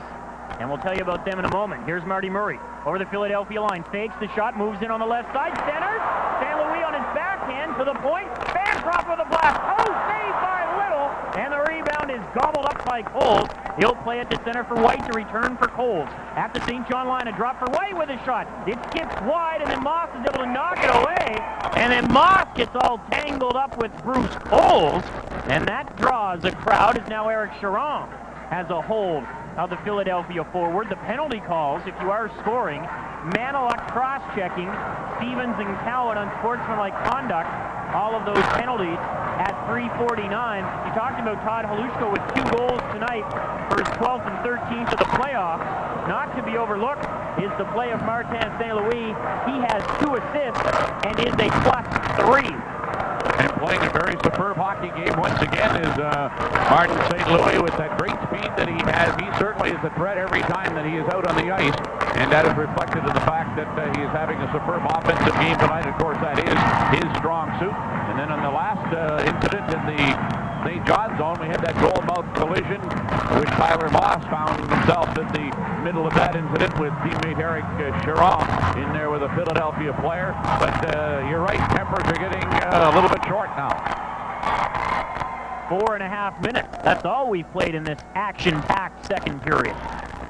and we'll tell you about them in a moment. Here's Marty Murray over the Philadelphia line. Fakes the shot, moves in on the left side, centers. St. Louis on his backhand to the point. Bancroft with a blast. Oh, saved by Little, and the rebound is gobbled up by Coles. He'll play it to center for White to return for Coles. At the St. John line, a drop for White with a shot. It skips wide, and then Moss is able to knock it away. And then Moss gets all tangled up with Bruce Coles, and that draws a crowd as now Eric Sharon has a hold of the Philadelphia forward. The penalty calls, if you are scoring, Maniluk cross-checking, Stevens and Cowan unsportsmanlike conduct, all of those penalties at 3:49. You talked about Todd Halushko with 2 goals tonight for his 12th and 13th of the playoffs. Not to be overlooked is the play of Martin St. Louis. He has 2 assists and is a +3. And playing a very superb hockey game once again is Martin St. Louis with that great speed that he has. He certainly is a threat every time that he is out on the ice, and that is reflected in the fact that he is having a superb offensive game tonight. Of course, that is his strong suit. And then on the last incident in the St. John's zone. We had that goal-mouth collision, which Tyler Moss found himself at the middle of that incident with teammate Eric Chiron in there with a Philadelphia player. But you're right, tempers are getting a little bit short now. 4.5 minutes. That's all we've played in this action-packed second period.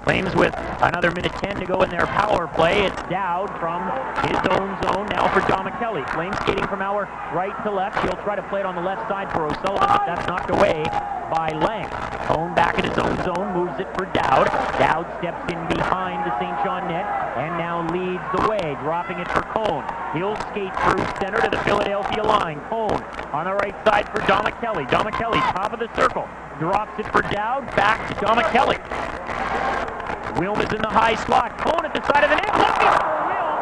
Flames with another minute 10 to go in their power play. It's Dowd from his own zone now for Kelly. Flames skating from our right to left. He'll try to play it on the left side for O'Sullivan, but that's knocked away by Lang. Cone back in his own zone, moves it for Dowd. Dowd steps in behind the St. John net and now leads the way, dropping it for Cone. He'll skate through center to the Philadelphia line. Cone on the right side for Kelly. Kelly, top of the circle, drops it for Dowd, back to Kelly. Wilm is in the high slot. Cone at the side of the net. Looking for Wilm.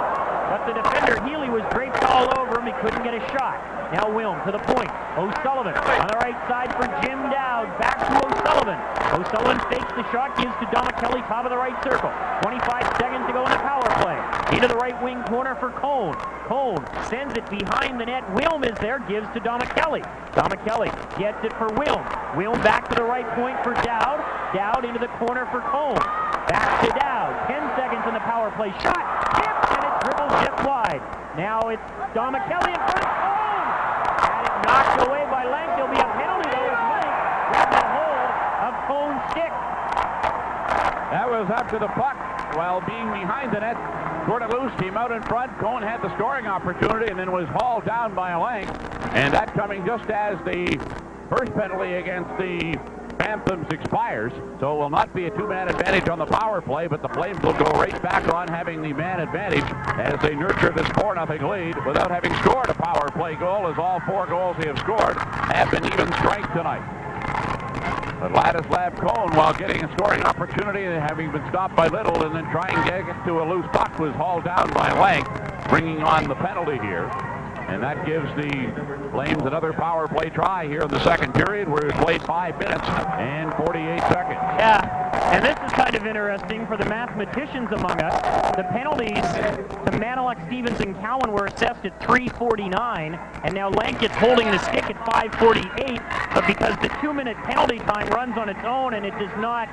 But the defender, Healy, was draped all over him. He couldn't get a shot. Now Wilm to the point. O'Sullivan on the right side for Jim Dowd. Back to O'Sullivan. O'Sullivan fakes the shot, gives to Kelly, top of the right circle. 25 seconds to go in the power play. Into the right wing corner for Cone. Cone sends it behind the net. Wilm is there, gives to Kelly. Kelly gets it for Wilm. Wilm back to the right point for Dowd. Dowd into the corner for Cone. Back to Dowd. 10 seconds in the power play. Shot, tipped, and it dribbles just wide. Now it's Kelly in front of Cone. Had it knocked away by Lang. There'll be a penalty though as Lang grabs a hold of Cone's stick. That was after the puck, while being behind the net. Cordeluz came out in front. Cone had the scoring opportunity and then was hauled down by Lang. And that coming just as the first penalty against the Phantoms expires, so it will not be a two-man advantage on the power play, but the Flames will go right back on having the man advantage as they nurture this 4-0 lead without having scored a power play goal, as all 4 goals they have scored have been even strength tonight. But Ladislav Cone, while getting a scoring opportunity and having been stopped by Little and then trying to get to a loose puck, was hauled down by Lang, bringing on the penalty here. And that gives the Flames another power play try here in the second period, where it played 5 minutes and 48 seconds. Yeah, and this is kind of interesting for the mathematicians among us. The penalties to Maniluk, Stevens, and Cowan were assessed at 3:49, and now Lang gets holding the stick at 5:48, but because the 2-minute penalty time runs on its own and it does not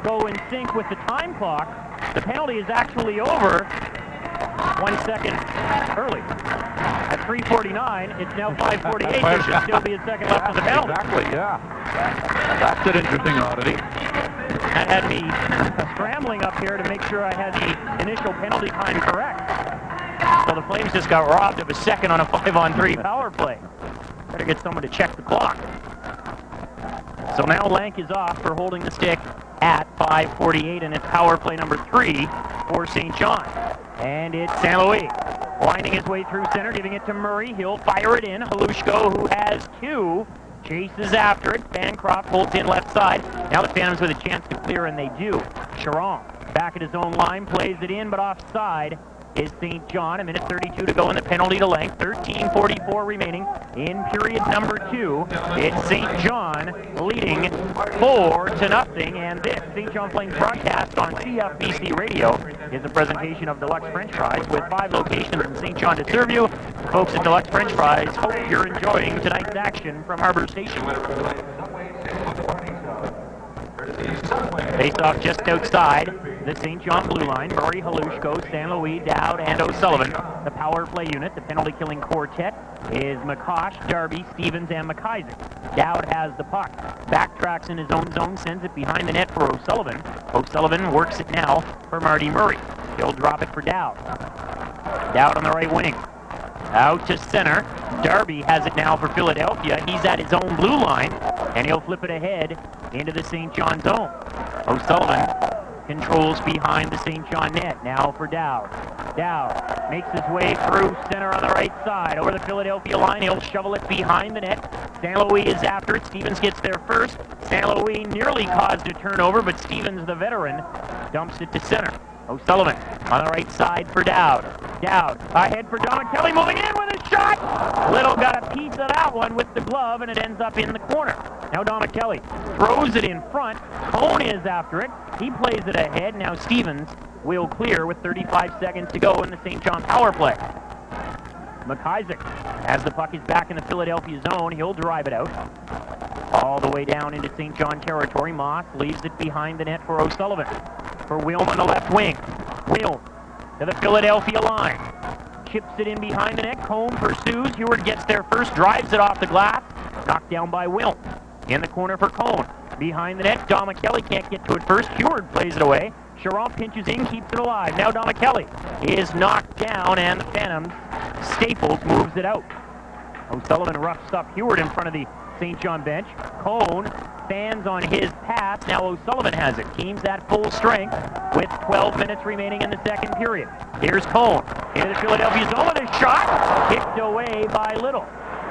go in sync with the time clock, the penalty is actually over 1 second early. At 3:49, it's now 5:48. There should still be a second left of the penalty. Exactly, yeah. That's an interesting oddity. That had me scrambling up here to make sure I had the initial penalty time correct. So the Flames just got robbed of a second on a 5-on-3 power play. Better get someone to check the clock. So now Lank is off for holding the stick at 5:48, and it's power play number 3 for St. John. And it's St. Louis winding his way through center, giving it to Murray. He'll fire it in. Halushko, who has 2, chases after it. Bancroft holds in left side. Now the Phantoms with a chance to clear, and they do. Chiron back at his own line, plays it in, but offside is St. John. 1:32 to go in the penalty to length. 13:44 remaining in period number 2. It's St. John leading 4-0. And this St. John Flames broadcast on CFBC Radio is a presentation of Deluxe French Fries with 5 locations in St. John to serve you. Folks at Deluxe French Fries hope you're enjoying tonight's action from Harbour Station. Face off just outside the St. John blue line. Murray, Halushko, St. Louis, Dowd, and O'Sullivan. The power play unit, the penalty-killing quartet, is McCosh, Darby, Stevens, and McIsaac. Dowd has the puck. Backtracks in his own zone, sends it behind the net for O'Sullivan. O'Sullivan works it now for Marty Murray. He'll drop it for Dowd. Dowd on the right wing. Out to center. Darby has it now for Philadelphia. He's at his own blue line, and he'll flip it ahead into the St. John zone. O'Sullivan controls behind the St. John net. Now for Dowd. Dowd makes his way through center on the right side. Over the Philadelphia line, he'll shovel it behind the net. St. Louis is after it. Stevens gets there first. St. Louis nearly caused a turnover, but Stevens, the veteran, dumps it to center. O'Sullivan on the right side for Dowd. Dowd ahead for Kelly, moving in with a shot. Little got a piece of that one with the glove, and it ends up in the corner. Now Kelly throws it in front. Cone is after it. He plays it ahead. Now Stevens will clear with 35 seconds to go in the St. John power play. McIsaac, as the puck is back in the Philadelphia zone, he'll drive it out. All the way down into St. John territory. Moss leaves it behind the net for O'Sullivan. For Wilm on the left wing. Wilm to the Philadelphia line. Chips it in behind the net. Cone pursues. Heward gets there first, drives it off the glass. Knocked down by Wilm. In the corner for Cone. Behind the net, Domicelli can't get to it first. Heward plays it away. Charon pinches in, keeps it alive. Now Domicelli is knocked down, and the Phantoms, Staples moves it out. O'Sullivan roughs up Heward in front of the St. John bench. Cone stands on his pass. Now O'Sullivan has it. Team's at full strength with 12 minutes remaining in the second period. Here's Cone into the Philadelphia zone with a shot. Kicked away by Little.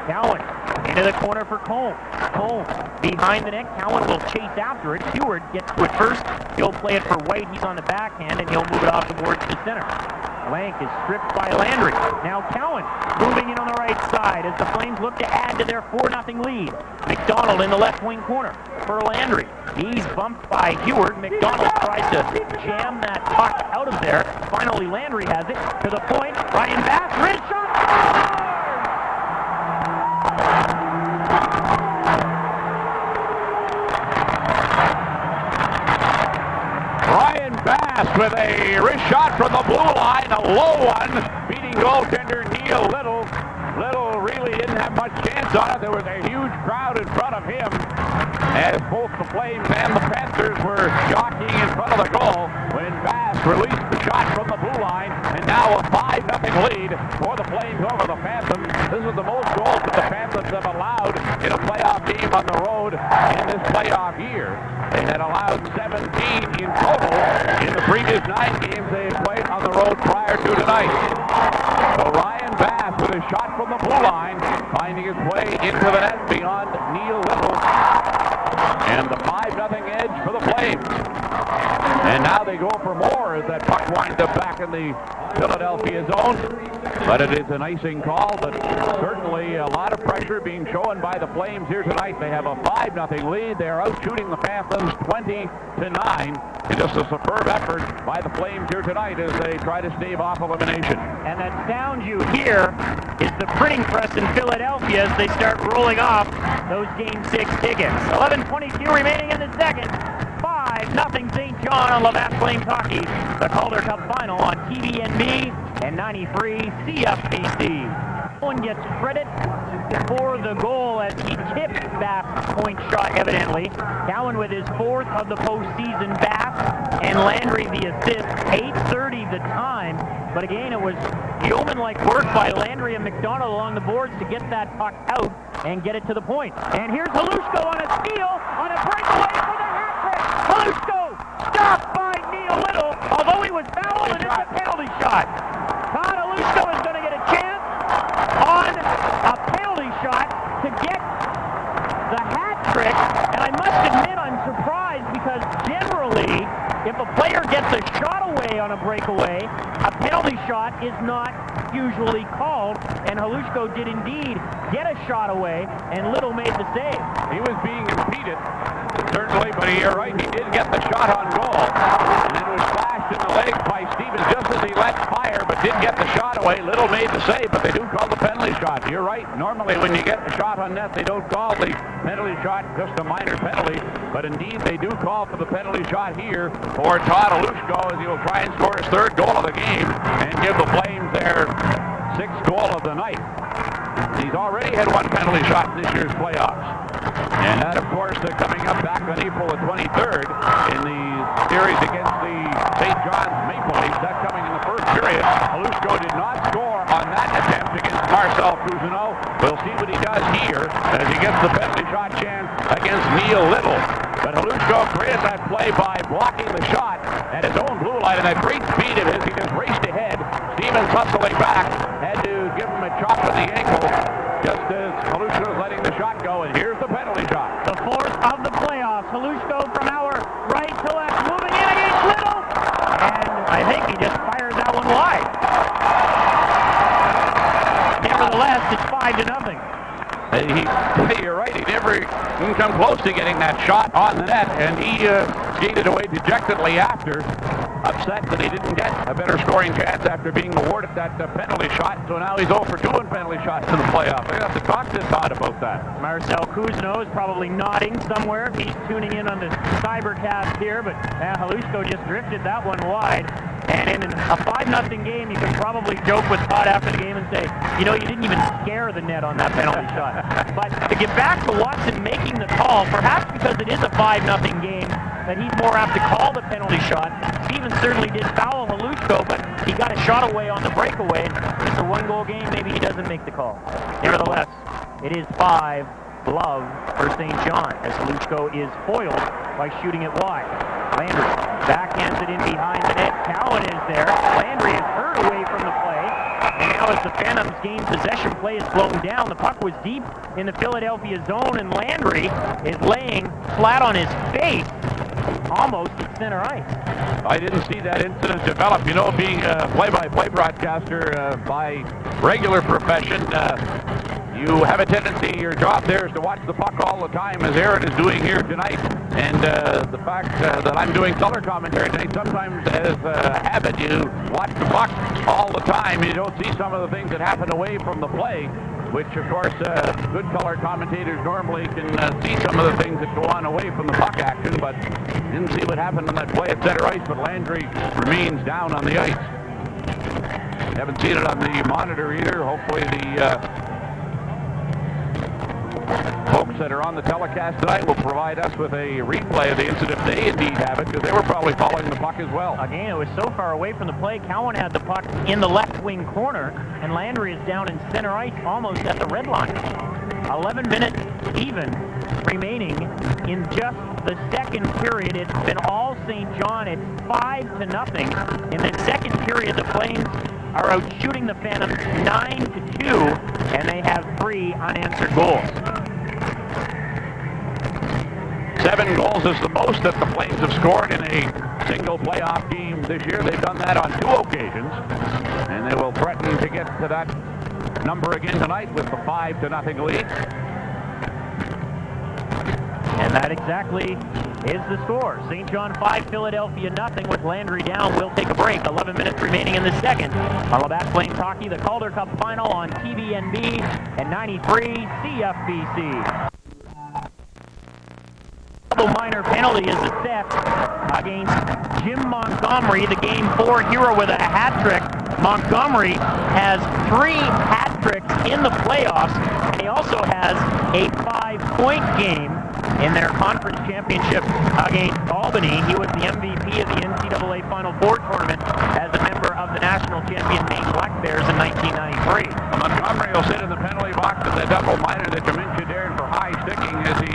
Cowan into the corner for Cone. Cone behind the net. Cowan will chase after it. Heward gets to it first. He'll play it for White. He's on the backhand, and he'll move it off the board to the center. Blank is stripped by Landry. Now Cowan moving in on the right side as the Flames look to add to their 4-0 lead. McDonald in the left wing corner for Landry. He's bumped by Heward. McDonald tries to jam that puck out of there. Finally, Landry has it to the point. Ryan Bass, wrist shot. Ryan Bass with a wrist shot from the blue line, a low one, beating goaltender Neil Little. Little really didn't have much chance on it. There was a huge crowd in front of him as both the Flames and the Panthers were jockeying in front of the goal when Bass released the shot from the blue line, and now a 5-0 lead for the Flames over the Phantoms. This is the most goals that the Phantoms have allowed in a playoff game on the road in this playoff year. They had allowed 17 in total in the previous 9 games they had played on the road prior to tonight. So Ryan Bass with a shot from the blue line, finding his way into the net beyond Neil Little. And the 5-0 edge for the Flames. And now they go for more as that puck winds up back in the Philadelphia zone. But it is an icing call, but certainly a lot of pressure being shown by the Flames here tonight. They have a 5-0 lead. They are out shooting the Phantoms 20-9. It's just a superb effort by the Flames here tonight as they try to stave off elimination. And that sound you hear is the printing press in Philadelphia as they start rolling off those Game 6 tickets. 11:22 remaining in the second. 5-0 St. John on Labatt Flames Hockey. The Calder Cup Final on TVNB and 93 CFBC. One gets credit for the goal as he tipped Bass' point shot, evidently. Cowan with his 4th of the postseason. Bass and Landry the assist. 8:30 the time. But again, it was yeoman-like work by Landry and McDonald along the boards to get that puck out and get it to the point. And here's Halushko on a steal, on a breakaway for the hat trick. Halushko stopped by Neil Little, although he was fouled, and it's a penalty shot. Todd Halushko is going to get a chance on a penalty shot to get the hat trick. And I must admit I'm surprised because generally, if a player gets a shot away on a breakaway, a penalty shot is not usually called, and Halushko did indeed get a shot away, and Little made the save. He was being impeded, certainly, but you're right, he did get the shot on goal. And it was flashed in the legs by Stevens just as he let fire, but did get the shot away. Little made the save, but they do call the penalty shot. You're right, normally when you get the shot on net, they don't call the penalty shot, just a minor penalty, but indeed they do call for the penalty shot here for Todd Halushko as he will try and score his 3rd goal of the game and give the Flames their 6th goal of the night. He's already had 1 penalty shot in this year's playoffs. And that, of course, coming up back on April the 23rd in the series against the St. John's Maple Leafs. That coming in the 1st period. Halushko did not score on that attempt against Marcel Cousineau. We'll see what he does here as he gets the penalty shot chance against Neil Little. But Halushko created that play by blocking the shot at his own blue line, and that great speed of his, he just raced ahead. Stevens hustling back, had to give him a chop to the ankle just as Halushko was letting the shot go, and here's the penalty shot. The 4th of the playoffs. Halushko from our right to left, moving in against Little, and I think he just fired that one wide. Nevertheless, it's 5-0. You're right, he never didn't come close to getting that shot on the net, and he skated away dejectedly after. upset that he didn't get a better scoring chance after being awarded that penalty shot. So now he's 0 for 2 in penalty shots in the playoff. I have to talk to Todd about that. Marcel Kuzno is probably nodding somewhere if he's tuning in on the Cybercast here, but Halushko just drifted that one wide. And in a 5-0 game, you can probably joke with Todd after the game and say, you know, you didn't even scare the net on that penalty shot. But to get back to Watson making the call, perhaps because it is a 5-0 game, that he's more apt to call the penalty shot. Stevens certainly did foul Halushko, but he got a shot away on the breakaway. It's a 1-goal game, maybe he doesn't make the call. Nevertheless, it is 5 love for St. John as Halushko is foiled by shooting it wide. Landry backhands it in behind the net. Cowan is there. Landry is hurt away from the play. And now as the Phantoms gain possession, play is slowing down. The puck was deep in the Philadelphia zone, and Landry is laying flat on his face, almost at center ice. I didn't see that incident develop. You know, being a play-by-play broadcaster by regular profession, you have a tendency, your job there is to watch the puck all the time, as Aaron is doing here tonight. And the fact that I'm doing color commentary tonight, sometimes as a habit, you watch the puck all the time. You don't see some of the things that happen away from the play, which, of course, good color commentators normally can see some of the things that go on away from the puck action, but didn't see what happened on that play at center ice, but Landry remains down on the ice. Haven't seen it on the monitor either. Hopefully the folks that are on the telecast tonight will provide us with a replay of the incident if they indeed have it, because they were probably following the puck as well. Again, it was so far away from the play. Cowan had the puck in the left wing corner, and Landry is down in center ice, almost at the red line. 11 minutes even remaining in just the second period. It's been all St. John. It's 5-0. In the second period, the Flames are out shooting the Phantoms 9-2, and they have 3 unanswered goals. 7 goals is the most that the Flames have scored in a single playoff game this year. They've done that on 2 occasions, and they will threaten to get to that number again tonight with the 5-0 lead. And that exactly is the score. St. John 5, Philadelphia 0, with Landry down. We'll take a break. 11 minutes remaining in the second. On Labatt Flames Hockey, the Calder Cup Final on TVNB and 93 CFBC. Double minor penalty is set against Jim Montgomery, the Game 4 hero with a hat trick. Montgomery has 3 hat tricks in the playoffs. He also has a 5-point game in their conference championship against Albany. He was the MVP of the NCAA Final Four tournament as a member of the national champion Maine Black Bears in 1993. Montgomery will sit in the penalty box in the double minor that you mentioned, Aaron, for high sticking as he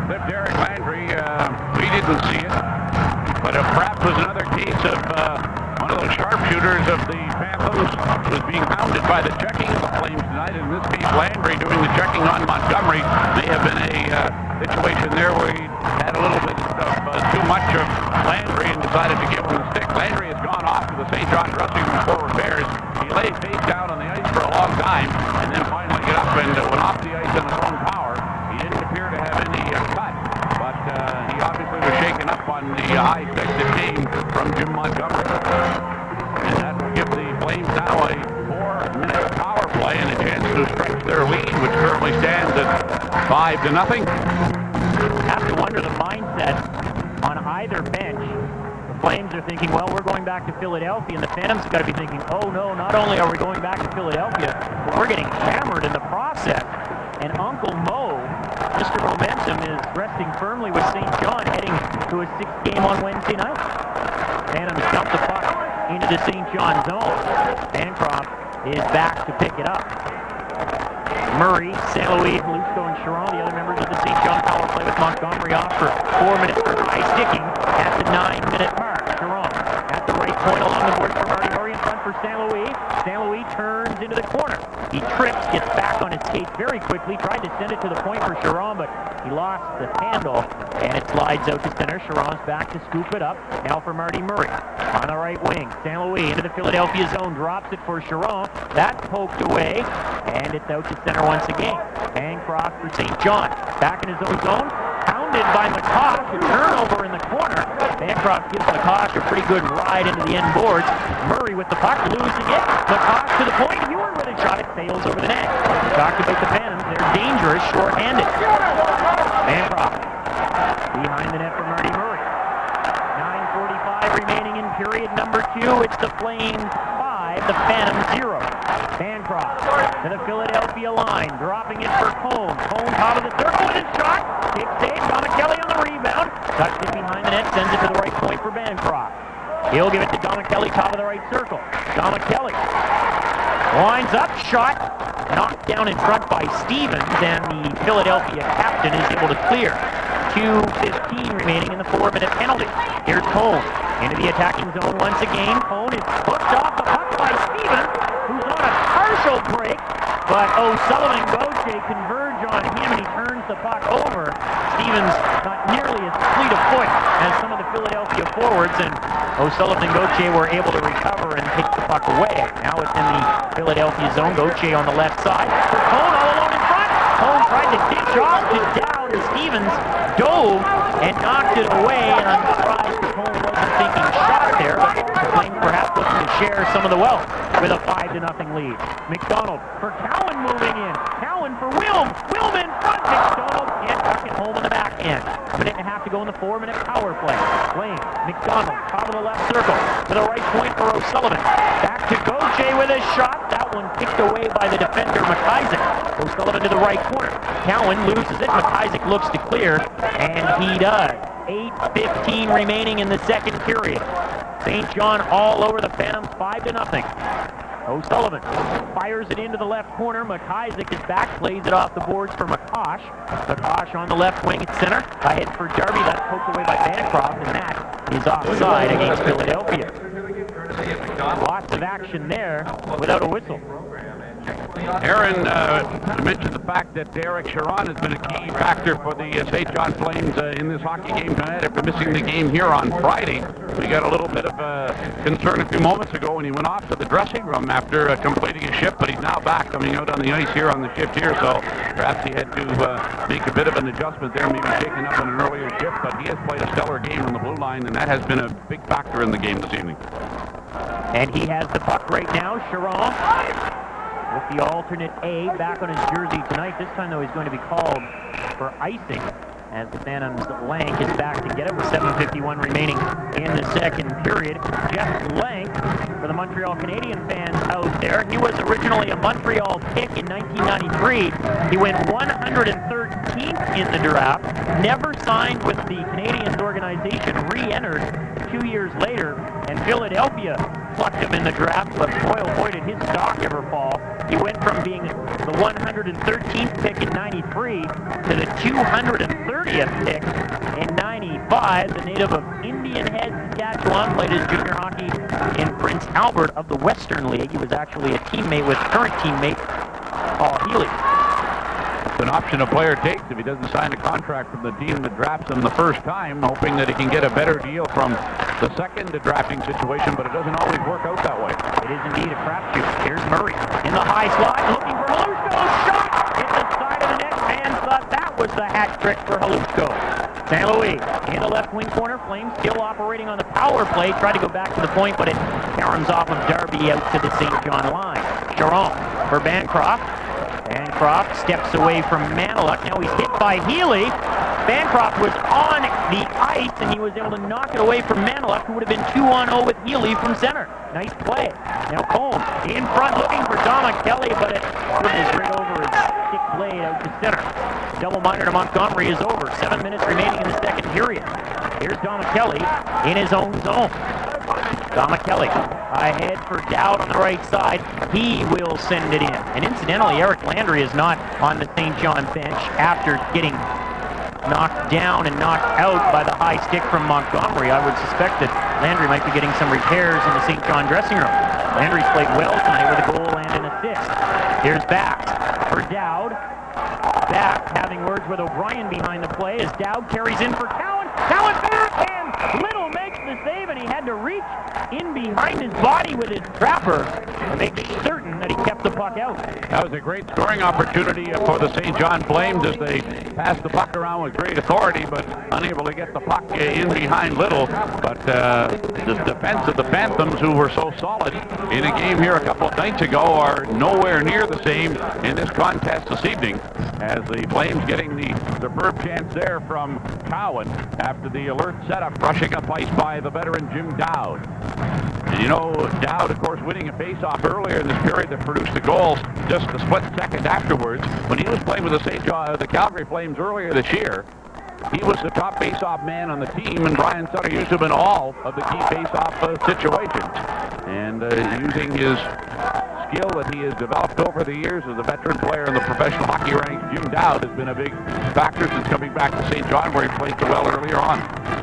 flipped Eric Landry. We didn't see it, but it perhaps was another case of one of those sharpshooters of the Phantoms was being hounded by the checking of the Flames tonight. In this case, Landry doing the checking on Montgomery may have been a situation there where he had a little bit of too much of Landry and decided to give him the stick. Landry has gone off to the St. John dressing room for repairs. He lay face down on the ice for a long time and then finally got up and went off the ice on his own power. He didn't appear to have any cut, but he obviously was shaken up on the high stick that came from Jim Montgomery. And that will give the Flames now a 4-minute power play and a chance to stretch their lead, which currently stands at 5-0. Have to wonder the mindset on either bench. The Flames are thinking, well, we're going back to Philadelphia, and the Phantoms have got to be thinking, oh no, not only are we going back to Philadelphia, but we're getting hammered in the process. And Uncle Mo, Mr. Momentum, is resting firmly with St. John, heading to a 6th game on Wednesday night. Phantoms dump the puck into the St. John zone. Bancroft is back to pick it up. Murray, St. Louis, Halushko, and Chiron, the other members of the St. John power play with Montgomery off for 4 minutes for high sticking at the 9-minute mark. Chiron at the right point along the board for Marty Murray in front for St. Louis. St. Louis turns into the corner. He trips, gets back on his skates very quickly, tried to send it to the point for Chiron, but he lost the handle, and it slides out to center. Chiron's back to scoop it up. Now for Marty Murray on the right wing. St. Louis into the Philadelphia zone, drops it for Chiron. That's poked away, and it's out to center once again. Bancroft for St. John. Back in his own zone. Pounded defended by McCosh. A turnover in the corner. Bancroft gives McCosh a pretty good ride into the end boards. Murray with the puck, losing it. McCosh to the point. Hewitt with a shot. It fails over the net. We talked about the Phantoms. They're dangerous, short-handed. Bancroft behind the net for Marty Murray. 9:45 remaining in period number 2. It's the Flames 5, the Phantoms 0. Bancroft to the Philadelphia line, dropping it for Cone. Cone top of the circle with his shot. Big save. Kelly on the rebound. Tucks it behind the net, sends it to the right point for Bancroft. He'll give it to Kelly, top of the right circle. Kelly winds up, shot, knocked down in front by Stevens, and the Philadelphia captain is able to clear. 2:15 remaining in the 4-minute penalty. Here's Cone into the attacking zone once again. Cone is hooked off the puck by Stevens, who's on a partial break, but O'Sullivan and Gauthier converge on him, and he turns the puck over. Stevens not nearly as fleet of foot as some of the Philadelphia forwards, and O'Sullivan and Gauthier were able to recover and take the puck away. Now it's in the Philadelphia zone. Gauthier on the left side. For Cone all alone in front. Cone tried to dish off to Dowd, and Stevens dove and knocked it away, and I'm surprised that Cone wasn't thinking shot there, but the Flames perhaps looking to share some of the wealth with a 5-0 lead. McDonald for Cowan moving in. Cowan for Wilm. Wilm in front. McDonald can't tuck it home on the backhand. A minute and a half to go in the 4-minute power play. Flames. McDonald, top of the left circle. To the right point for O'Sullivan. Back to Gauthier with a shot. That one picked away by the defender, McIsaac. O'Sullivan to the right corner. Cowan loses it. McIsaac looks to clear, and he does. 8:15 remaining in the second period. St. John all over the Phantoms, 5-0. O'Sullivan fires it into the left corner. McIsaac is back, plays it off the boards for McCosh. McCosh on the left wing at center. Ahead for Darby, that's poked away by Bancroft, and that is offside against Philadelphia. Lots of action there without a whistle. Aaron mentioned the fact that Derek Sharon has been a key factor for the St. John Flames in this hockey game tonight after missing the game here on Friday. We got a little bit of concern a few moments ago when he went off to the dressing room after completing his shift, but he's now back coming out on the ice here on the shift here, so perhaps he had to make a bit of an adjustment there, maybe taking up on an earlier shift, but he has played a stellar game on the blue line, and that has been a big factor in the game this evening. And he has the puck right now, Sharon, with the alternate A back on his jersey tonight. This time, though, he's going to be called for icing as the Phantoms' Lank is back to get it with 7:51 remaining in the second period. Jeff Lank, for the Montreal Canadiens fans out there, he was originally a Montreal pick in 1993. He went 113th in the draft, never signed with the Canadiens organization, re-entered 2 years later, and Philadelphia plucked him in the draft, but boy, oh boy, did his stock ever fall. He went from being the 113th pick in 93 to the 230th pick in 95. The native of Indian Head, Saskatchewan, played his junior hockey in Prince Albert of the Western League. He was actually a teammate with current teammate Paul Healy. It's an option a player takes if he doesn't sign a contract from the team that drafts him the first time, hoping that he can get a better deal from the second drafting situation, but it doesn't always work out that way. It is indeed a crapshoot. Here's Murray in the high slot, looking for Halushko. Shot! Hit the side of the net. Fans thought that was the hat trick for Halushko. St. Louis in the left wing corner. Flames still operating on the power play. Tried to go back to the point, but it caroms off of Darby out to the St. John line. Sharon for Bancroft. Bancroft steps away from Maniluk. Now he's hit by Healy. Bancroft was on the ice, and he was able to knock it away from Maniluk, who would have been 2-on-0 with Healy from center. Nice play. Now Cone in front looking for Kelly, but it dribbles right over his stick blade out to center. Double-minor to Montgomery is over. 7 minutes remaining in the second period. Here's Kelly in his own zone. Kelly ahead for Dowd on the right side. He will send it in. And incidentally, Eric Landry is not on the St. John bench after getting knocked down and knocked out by the high stick from Montgomery. I would suspect that Landry might be getting some repairs in the St. John dressing room. Landry's played well tonight with a goal and an assist. Here's Bax for Dowd. Bax having words with O'Brien behind the play as Dowd carries in for Cowan. Cowan back, and Little makes the save, and he had to reach in behind his body with his trapper to make certain that he kept the puck out. That was a great scoring opportunity for the St. John Flames as they passed the puck around with great authority, but unable to get the puck in behind Little. But the defense of the Phantoms, who were so solid in a game here a couple of nights ago, are nowhere near the same in this contest this evening, as the Flames getting the superb chance there from Cowan after the alert setup, rushing up ice by the veteran Jim Dowd. And you know, Dowd, of course, winning a face-off earlier in this period that produced the goals just a split second afterwards. When he was playing with the Calgary Flames earlier this year, he was the top face-off man on the team, and Brian Sutter used him in all of the key face-off situations. And using his skill that he has developed over the years as a veteran player in the professional hockey ranks, Jim Dowd has been a big factor since coming back to St. John, where he played so well earlier on.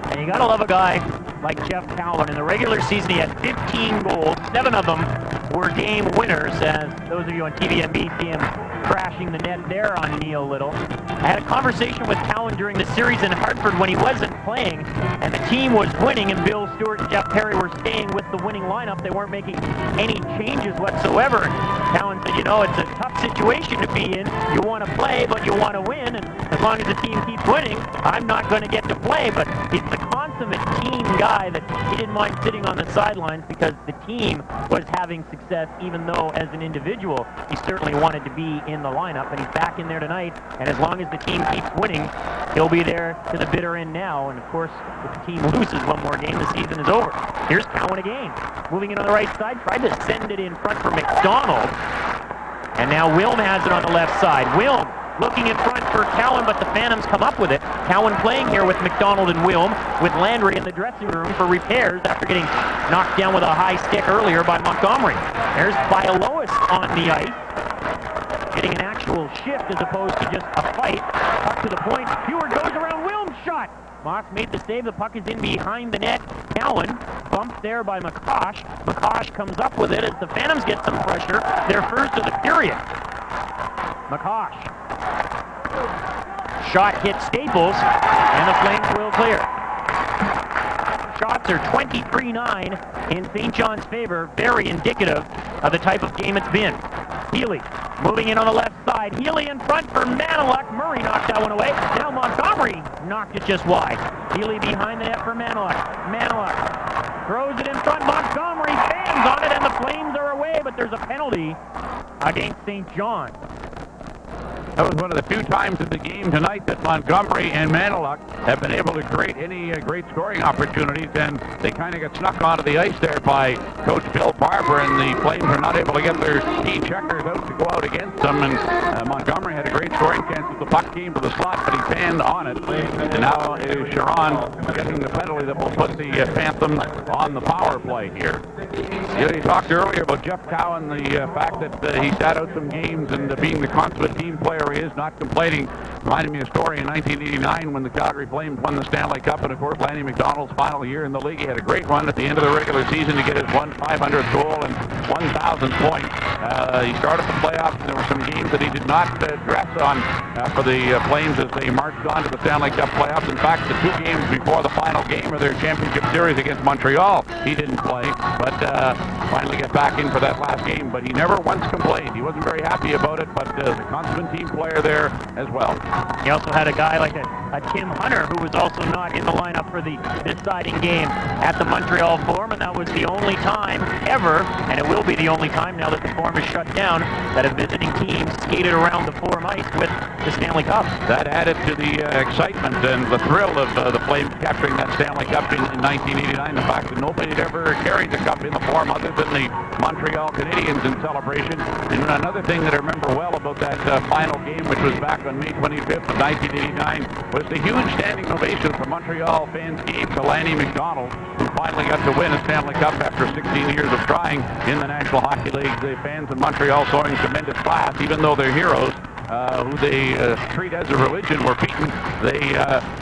And you got to love a guy like Jeff Cowan. In the regular season, he had 15 goals. 7 of them were game winners, as those of you on TVMB see him crashing the net there on Neil Little. I had a conversation with Cowan during the series in Hartford when he wasn't playing, and the team was winning, and Bill Stewart and Jeff Perry were staying with the winning lineup. They weren't making any changes whatsoever. Cowan said, you know, it's a tough situation to be in. You want to play, but you want to win, and as long as the team keeps winning, I'm not going to get to play. But he's the consummate team guy that he didn't mind sitting on the sidelines because the team was having success, even though as an individual he certainly wanted to be in the lineup. And he's back in there tonight, and as long as the team keeps winning, he'll be there to the bitter end now. And of course, if the team loses one more game, the season is over. Here's Cowan again, moving in on the right side, tried to send it in front for McDonald, and now Wilm has it on the left side. Wilm looking in front for Cowan, but the Phantoms come up with it. Cowan playing here with McDonald and Wilm, with Landry in the dressing room for repairs after getting knocked down with a high stick earlier by Montgomery. There's Bialois on the ice, getting an actual shift as opposed to just a fight. Up to the point, Heward goes around Wilm's shot. Moss made the save. The puck is in behind the net. Cowan bumped there by McCosh. McCosh comes up with it as the Phantoms get some pressure. They're first of the period. McCosh. Shot hit Staples, and the Flames will clear. Shots are 23-9 in St. John's favor. Very indicative of the type of game it's been. Healy moving in on the left side. Healy in front for Maniluk. Murray knocked that one away. Now Montgomery knocked it just wide. Healy behind the net for Maniluk. Maniluk throws it in front. Montgomery fans on it, and the Flames are away, but there's a penalty against St. John. That was one of the few times in the game tonight that Montgomery and Maniluk have been able to create any great scoring opportunities, and they kind of got snuck onto the ice there by Coach Bill Barber, and the Flames are not able to get their key checkers out to go out against them. And Montgomery had a great scoring chance as the puck came to the slot, but he panned on it. And now is Sharon getting the penalty that will put the Phantoms on the power play here. You talked earlier about Jeff Cowan, the fact that he sat out some games and being the consummate team player he is, not complaining. Reminded me of a story in 1989 when the Calgary Flames won the Stanley Cup, and of course Lanny McDonald's final year in the league. He had a great run at the end of the regular season to get his 500th goal and 1,000th point. He started the playoffs, and there were some games that he did not dress on for the Flames as they marched on to the Stanley Cup playoffs. In fact, the 2 games before the final game of their championship series against Montreal, he didn't play, but finally got back in for that last game. But he never once complained. He wasn't very happy about it, but the consummate team player there as well. He also had a guy like a Tim Hunter, who was also not in the lineup for the deciding game at the Montreal Forum, and that was the only time ever, and it will be the only time now that the Forum is shut down, that a visiting team skated around the Forum ice with the Stanley Cup. That added to the excitement and the thrill of the Flames capturing that Stanley Cup in 1989. The fact that nobody had ever carried the cup in the Forum other than the Montreal Canadiens in celebration. And another thing that I remember well about that final game, which was back on May 25th of 1989, was the huge standing ovation from Montreal fans gave to Lanny McDonald, who finally got to win a Stanley Cup after 16 years of trying in the National Hockey League. The fans in Montreal showing tremendous class, even though they're heroes who they treat as a religion were beaten. They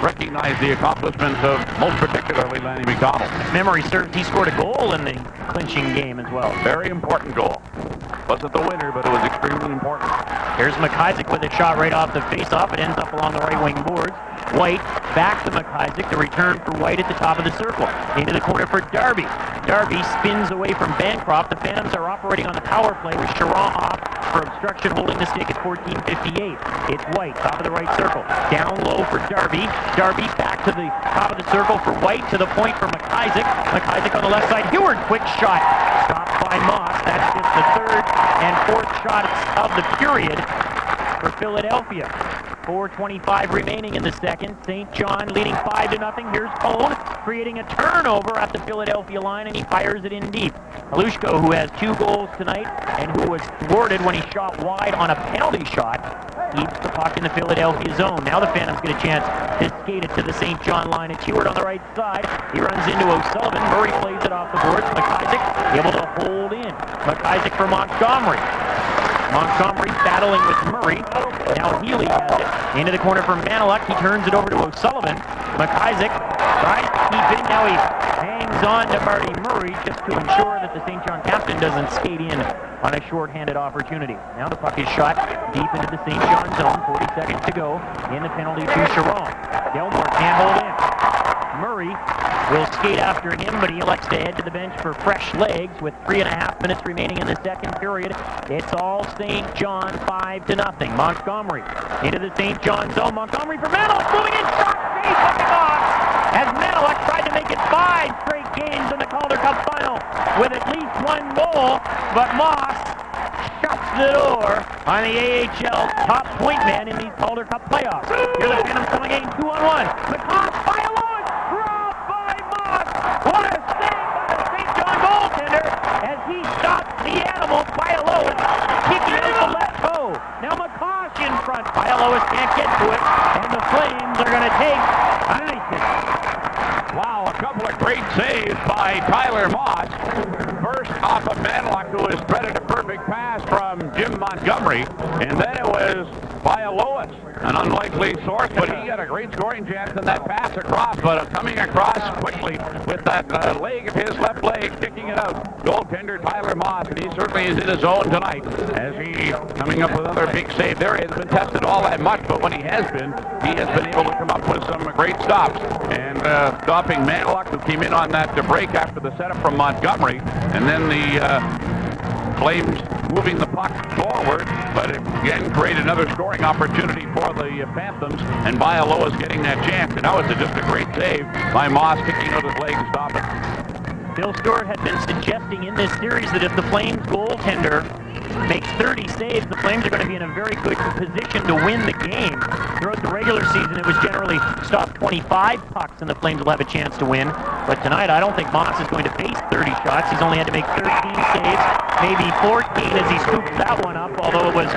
recognize the accomplishments of most particularly Lanny McDonald. Memory serves, he scored a goal in the clinching game as well. Very important goal. Wasn't the winner, but it was extremely important. Here's McIsaac with a shot right off the face-off. It ends up along the right wing boards. White back to McIsaac. The return for White at the top of the circle. Into the corner for Darby. Darby spins away from Bancroft. The Phantoms are operating on the power play with Sharon off for obstruction holding the stick at 14:58. It's White, top of the right circle. Down low for Darby. Darby back to the top of the circle for White, to the point for McIsaac. McIsaac on the left side. Heward, quick shot. Stopped by Moss. That's just the third and fourth shots of the period for Philadelphia. 4:25 remaining in the second. St. John leading 5-0. Here's Cone creating a turnover at the Philadelphia line, and he fires it in deep. Halushko, who has 2 goals tonight and who was thwarted when he shot wide on a penalty shot, keeps the puck in the Philadelphia zone. Now the Phantoms get a chance to skate it to the St. John line. It's Heward on the right side. He runs into O'Sullivan. Murray plays it off the boards. McIsaac able to hold in. McIsaac for Montgomery. Montgomery battling with Murray. Now Healy has it into the corner for Maniluk. He turns it over to O'Sullivan. McIsaac tries to keep it. Now he hangs on to Marty Murray just to ensure that the St. John captain doesn't skate in on a short-handed opportunity. Now the puck is shot deep into the St. John zone. 40 seconds to go in the penalty to Chiron. Gilmore can't hold in. Murray will skate after him, but he elects to head to the bench for fresh legs with 3.5 minutes remaining in the second period. It's all St. John, 5-0. Montgomery into the St. John zone. Montgomery for Maniluk, moving in, shot safe on the box as Maniluk tried to make it 5 straight games in the Calder Cup final with at least 1 goal, but Moss shuts the door on the AHL top point man in these Calder Cup playoffs. Here the Phantoms coming in 2-on-1. McCoss by a what a save by the St. John goaltender as he stops the animal. Bialowas kicking out the left toe. Now McCosh in front. Bialowas can't get to it, and the Flames are going to take an ice hit. Wow, a couple of great saves by Tyler Moss. First off of Maniluk, who was threaded a perfect pass from Jim Montgomery, and then it was Bialowas, an unlikely source, but he had a great scoring chance in that pass across, but coming across quickly with that leg of his left leg, kicking it out. Goaltender Tyler Moss, and he certainly is in his zone tonight as he coming up with another big save. There, he hasn't been tested all that much, but when he has been able to come up with some great stops. And stopping Maniluk, who came in on that break after the setup from Montgomery, and then the Flames moving the puck forward, but it again created another scoring opportunity for the Phantoms, and Bialowas getting that chance. And that was just a great save by Moss, kicking out his leg to stop it. Bill Stewart had been suggesting in this series that if the Flames goaltender makes 30 saves, the Flames are going to be in a very good position to win the game. Throughout the regular season, it was generally stop 25 pucks and the Flames will have a chance to win. But tonight, I don't think Moss is going to face 30 shots. He's only had to make 13 saves, maybe 14 as he scoops that one up, although it was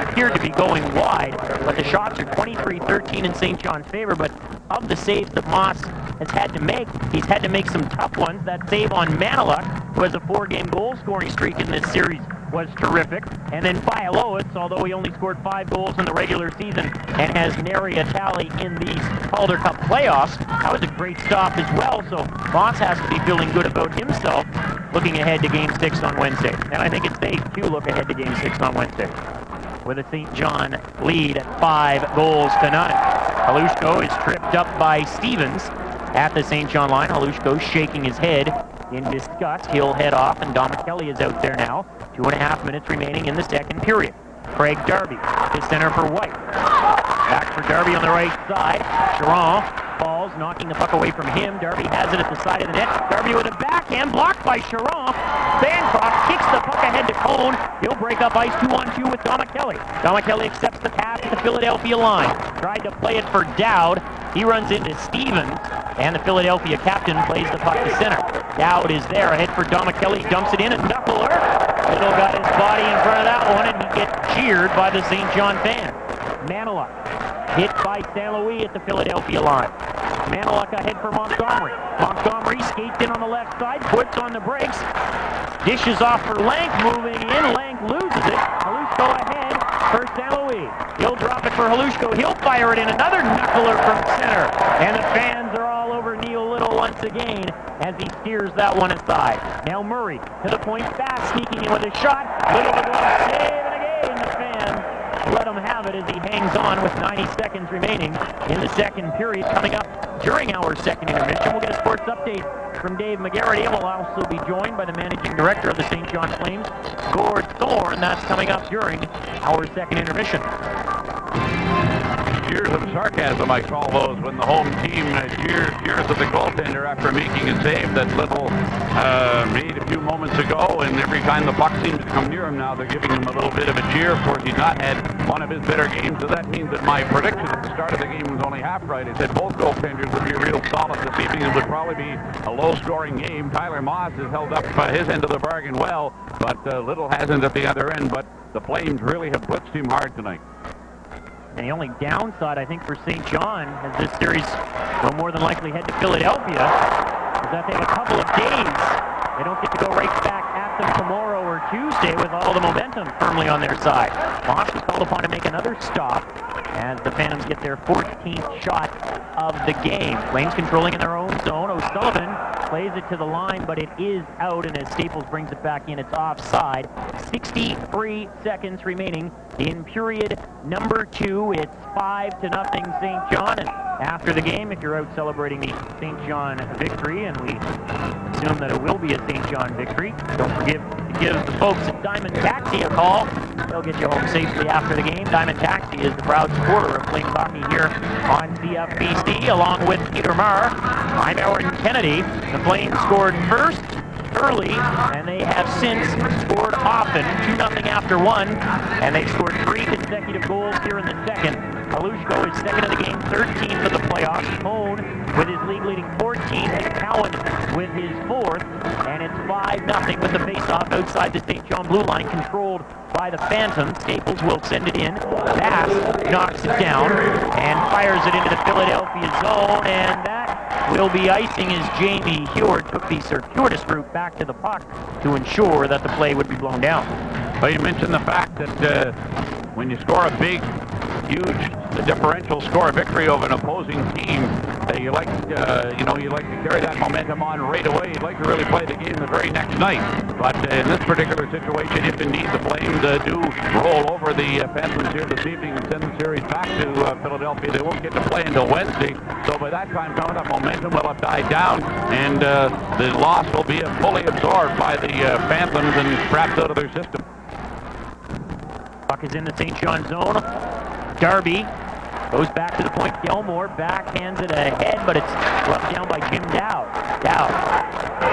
appeared to be going wide. But the shots are 23-13 in St. John's favor. But of the saves that Moss has had to make, he's had to make some tough ones. That save on Maniluk, who has a 4-game goal scoring streak in this series, was terrific. And then Bialowas, although he only scored 5 goals in the regular season and has nary a tally in the Calder Cup playoffs, that was a great stop as well. So Moss has to be feeling good about himself looking ahead to Game 6 on Wednesday. And I think it's safe to look ahead to Game 6 on Wednesday, with a St. John lead at 5 goals to none. Halushko is tripped up by Stevens at the St. John line. Halushko shaking his head in disgust. He'll head off, and Domichelli is out there now. 2.5 minutes remaining in the second period. Craig Darby to center for White. Back for Darby on the right side. Chiron falls, knocking the puck away from him. Darby has it at the side of the net. Darby with a backhand, blocked by Chiron. Bancroft kicks the puck ahead to Cone. He'll break up ice 2-on-2 with Domichelli. Domichelli accepts the pass to the Philadelphia line. Tried to play it for Dowd. He runs into Stevens, and the Philadelphia captain plays the puck to center. Dowd is there, ahead for Domichelli, dumps it in, a knuckler. Little got his body in front of that one, and he gets cheered by the St. John fans. Maniluk hit by St. Louis at the Philadelphia line. Maniluk ahead for Montgomery. Montgomery skates in on the left side, puts on the brakes, dishes off for Lank, moving in. Lank loses it. Halushko ahead for St. Louis. He'll drop it for Halushko. He'll fire it in. Another knuckler from center. And the fans are all over Neil Little once again as he steers that one aside. Now Murray to the point fast, sneaking in with a shot. Little to go, save, and again the fans let him have it as he hangs on with 90 seconds remaining in the second period. Coming up during our second intermission, we'll get a sports update from Dave McGarity. We'll also be joined by the managing director of the St. John Flames, Gord Thorne. That's coming up during our second intermission. Years of sarcasm, I call those, when the home team cheers at the goaltender after making a save that Little made a few moments ago, and every time the puck seems to come near him now, they're giving him a little bit of a cheer. Of course, he's not had one of his better games, so that means that my prediction at the start of the game was only half right. I said both goaltenders would be real solid this evening. It would probably be a low-scoring game. Tyler Moss has held up his end of the bargain well, but Little hasn't at the other end, but the Flames really have blitzed him hard tonight. And the only downside, I think, for St. John, as this series will more than likely head to Philadelphia, is that they have a couple of days. They don't get to go right back at them tomorrow or Tuesday with all the momentum firmly on their side. Moss was called upon to make another stop as the Phantoms get their 14th shot of the game. Flames controlling in their own zone. O'Sullivan plays it to the line, but it is out, and as Staples brings it back in, it's offside. 63 seconds remaining in period number 2. It's 5-0 St. John, and after the game, if you're out celebrating the St. John victory, and we assume that it will be a St. John victory, don't forget to give the folks at Diamond Taxi a call. They'll get you home safely after the game. Diamond Taxi is the proud supporter of Flames hockey here on CFBC, along with Peter Marr. I'm Aaron Kennedy. The Flames scored first early, and they have since scored often. 2-0 after one, and they've scored 3 consecutive goals here in the second. Halushko is second of the game, 13th of the playoffs. Cone with his league-leading 14th, and Cowan with his 4th, and it's 5-0 with the face-off outside the St. John blue line, controlled by the Phantoms. Staples will send it in. Bass knocks it down and fires it into the Philadelphia zone, and that will be icing as Jamie Heward took the circuitous route back to the puck to ensure that the play would be blown down. Well, you mentioned the fact that when you score a big, huge differential score victory over an opposing team, you like you like to carry that momentum on right away. You'd like to really play the game the very next night. But in this particular situation, if indeed the Flames do roll over the Phantoms here this evening and send the series back to Philadelphia, they won't get to play until Wednesday. So by that time, some of that momentum will have died down, and the loss will be fully absorbed by the Phantoms and perhaps out of their system. Puck is in the St. John zone. Darby goes back to the point. Gilmore backhands it ahead, but it's left down by Jim Dowd. Dowd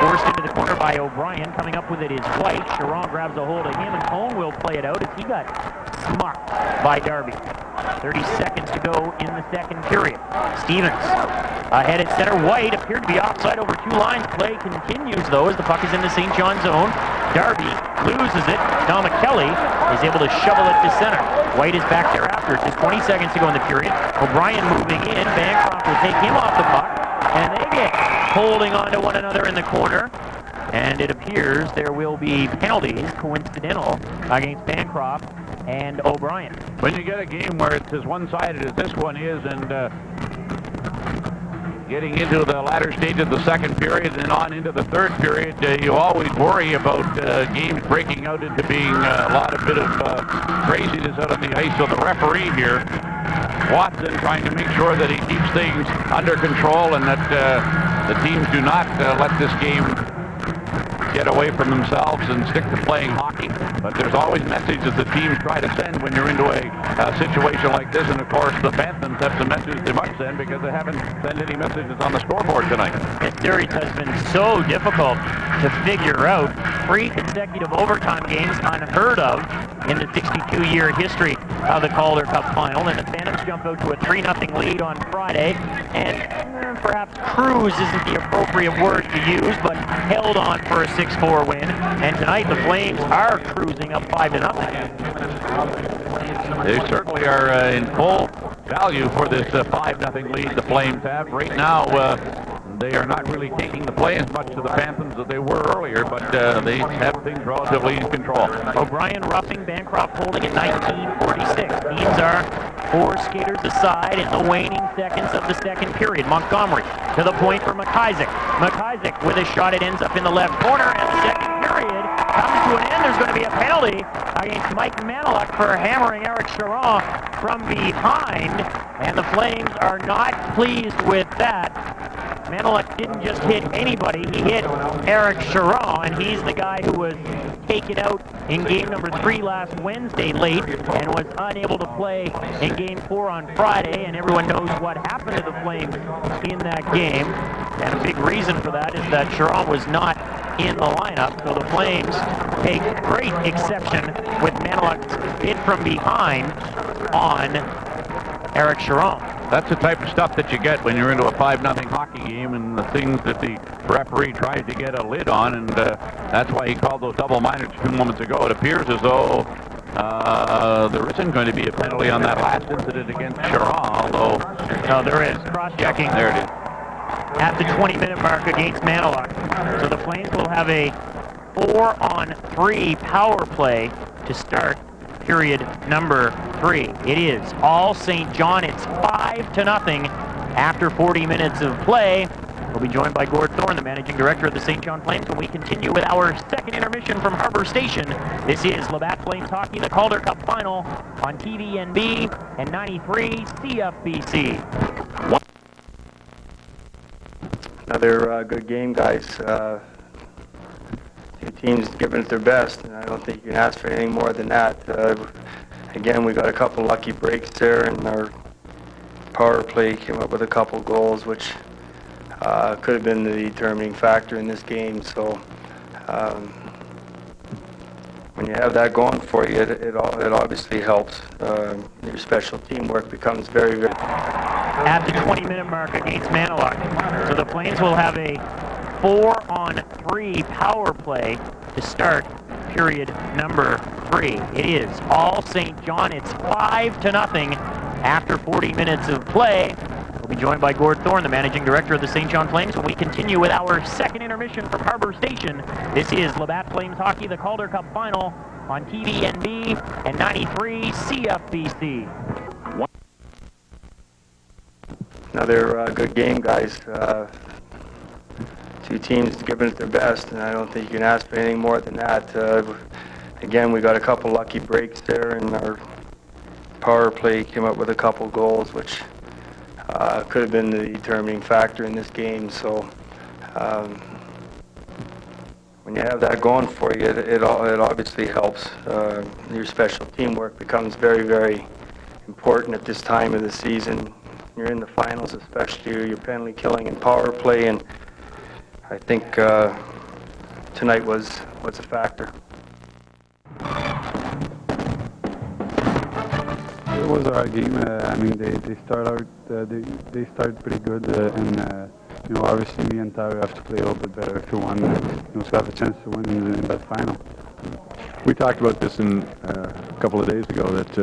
forced into the corner by O'Brien. Coming up with it is White. Sharon grabs a hold of him, and Cone will play it out as he got smucked by Darby. 30 seconds to go in the second period. Stevens ahead at center. White appeared to be offside over 2 lines. Play continues, though, as the puck is in the St. John zone. Darby loses it. Tom Kelly is able to shovel it to center. White is back there after. Just 20 seconds to go in the period. O'Brien moving in. Bancroft will take him off the puck, and they get holding on to one another in the corner. And it appears there will be penalties, coincidental, against Bancroft and O'Brien. When you get a game where it's as one-sided as this one is, and getting into the latter stage of the second period and on into the third period, you always worry about games breaking out into being a bit of craziness out on the ice. So the referee here, Watson, trying to make sure that he keeps things under control and that the teams do not let this game get away from themselves and stick to playing hockey. But there's always messages the teams try to send when you're into a situation like this, and of course the Phantoms have some messages they must send because they haven't sent any messages on the scoreboard tonight. This series has been so difficult to figure out. 3 consecutive overtime games, unheard of in the 62-year history of the Calder Cup Final, and the Phantoms jump out to a 3-0 lead on Friday, and perhaps cruise isn't the appropriate word to use, but held on for a 6-4 win, and tonight the Flames are cruising up 5-0. They certainly are in full value for this 5-0 lead the Flames have. Right now, they are not really taking the play as much to the Phantoms as they were earlier, but they have things relatively in control. O'Brien roughing, Bancroft holding at 19:46. Teams are 4 skaters aside in the waning seconds of the second period. Montgomery to the point for McIsaac. McIsaac with a shot, it ends up in the left corner, and the second period comes to an end. There's going to be a penalty against Mike Maniluk for hammering Eric Charon from behind, and the Flames are not pleased with that. Maniluk didn't just hit anybody, he hit Eric Charon, and he's the guy who was taken out in game number 3 last Wednesday late and was unable to play in game 4 on Friday, and everyone knows what happened to the Flames in that game. And a big reason for that is that Charon was not in the lineup, so the Flames take great exception with Maniluk's hit from behind on Eric Charon. That's the type of stuff that you get when you're into a 5-0 hockey game, and the things that the referee tried to get a lid on, and that's why he called those double minors 2 moments ago. It appears as though there isn't going to be a penalty on that last incident against Charon, although... No, there is. Cross-checking. There it is. At the 20-minute mark against Maniluk. So the Flames will have a 4-on-3 power play to start period number 3. It is all St. John. It's 5-0 after 40 minutes of play. We'll be joined by Gord Thorne, the managing director of the St. John Flames, when we continue with our second intermission from Harbour Station. This is Labatt Flames Hockey, the Calder Cup Final on TVNB and 93 CFBC. Another good game, guys. Two teams giving it their best, and I don't think you can ask for anything more than that. Again, we got a couple lucky breaks there, and our power play came up with a couple goals, which could have been the determining factor in this game. So when you have that going for you, it obviously helps. Your special teamwork becomes very, very... At the 20-minute mark against Maniluk. So the Flames will have a 4-on-3 power play to start period number 3. It is all St. John. It's 5-0 after 40 minutes of play. We'll be joined by Gord Thorne, the managing director of the St. John Flames, when we continue with our second intermission from Harbour Station. This is Labatt Flames Hockey, the Calder Cup Final on TVNB and 93 CFBC. Another good game, guys. Two teams giving it their best, and I don't think you can ask for anything more than that. Again, we got a couple lucky breaks there, and our power play came up with a couple goals, which could have been the determining factor in this game. So when you have that going for you, it obviously helps. Your special teamwork becomes very, very important at this time of the season. You're in the finals, especially your penalty killing and power play, and I think tonight was a factor. It was a hard game. I mean, they start out they started pretty good, and you know, obviously me and Tyler have to play a little bit better if we want to have a chance to win in that final. We talked about this a couple of days ago, that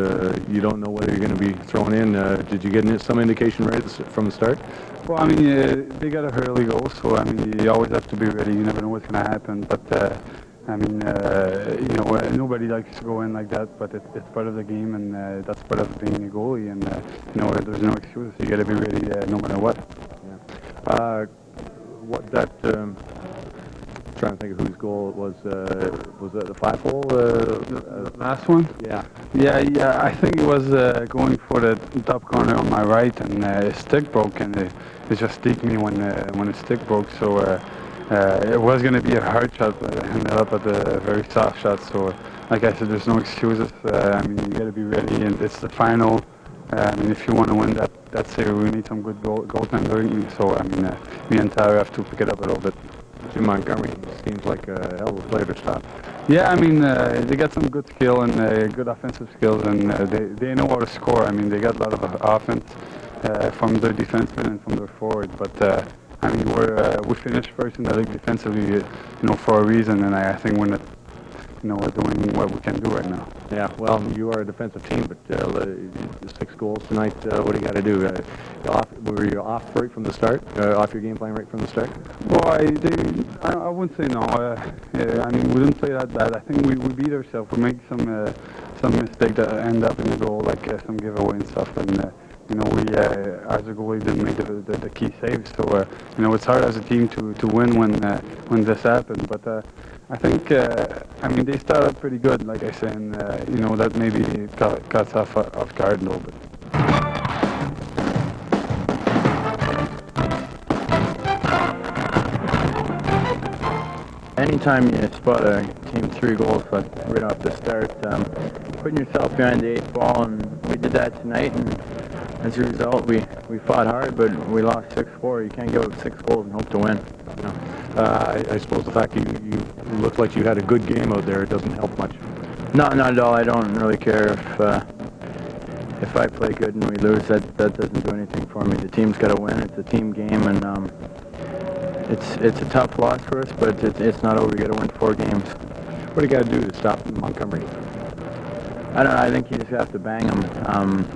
you don't know whether you're going to be thrown in. Did you get some indication right from the start? Well, I mean, they got a early goal, so I mean, you always have to be ready. You never know what's going to happen, but I mean, you know, nobody likes to go in like that, but it's part of the game, and that's part of being a goalie, and you know, there's no excuse. You got to be ready no matter what. Yeah. What that? Trying to think of whose goal it was. Was that the 5-hole? The last one? Yeah. Yeah. I think it was going for the top corner on my right, and his stick broke, and it just sticked me when his stick broke. So it was going to be a hard shot, but I ended up at a very soft shot. So, like I said, there's no excuses. I mean, you got to be ready, and it's the final. I mean, if you want to win that's it. We need some good goaltending. So, I mean, me and Tyler have to pick it up a little bit. Jim Montgomery seems like a hell of a player to stop. Yeah, I mean, they got some good skill and good offensive skills, and they know how to score. I mean, they got a lot of offense from their defensemen and from their forwards. But I mean, we finished first in the league defensively, you know, for a reason, and I think we're doing what we can do right now. Yeah, well, you are a defensive team, but 6 goals tonight. What do you got to do? Were you off right from the start? Off your game plan right from the start? Well, I wouldn't say no. I mean, we didn't play that bad. I think we beat ourselves. We made some mistake that end up in the goal, like some giveaway and stuff. And you know, as a goalie didn't make the key saves. So, you know, it's hard as a team to win when this happens. But I think, I mean, they started pretty good, like I said, and, you know, that maybe caught off guard a little bit. Anytime you spot a team 3 goals right off the start, putting yourself behind the 8th ball, and we did that tonight, and as a result, we fought hard, but we lost 6-4. You can't give up 6 goals and hope to win. I suppose the fact that you looked like you had a good game out there, it doesn't help much. No, not at all. I don't really care if I play good and we lose. That doesn't do anything for me. The team's got to win. It's a team game, and it's a tough loss for us, but it's not over. You got to win 4 games. What do you got to do to stop Montgomery? I don't know. I think you just have to bang them.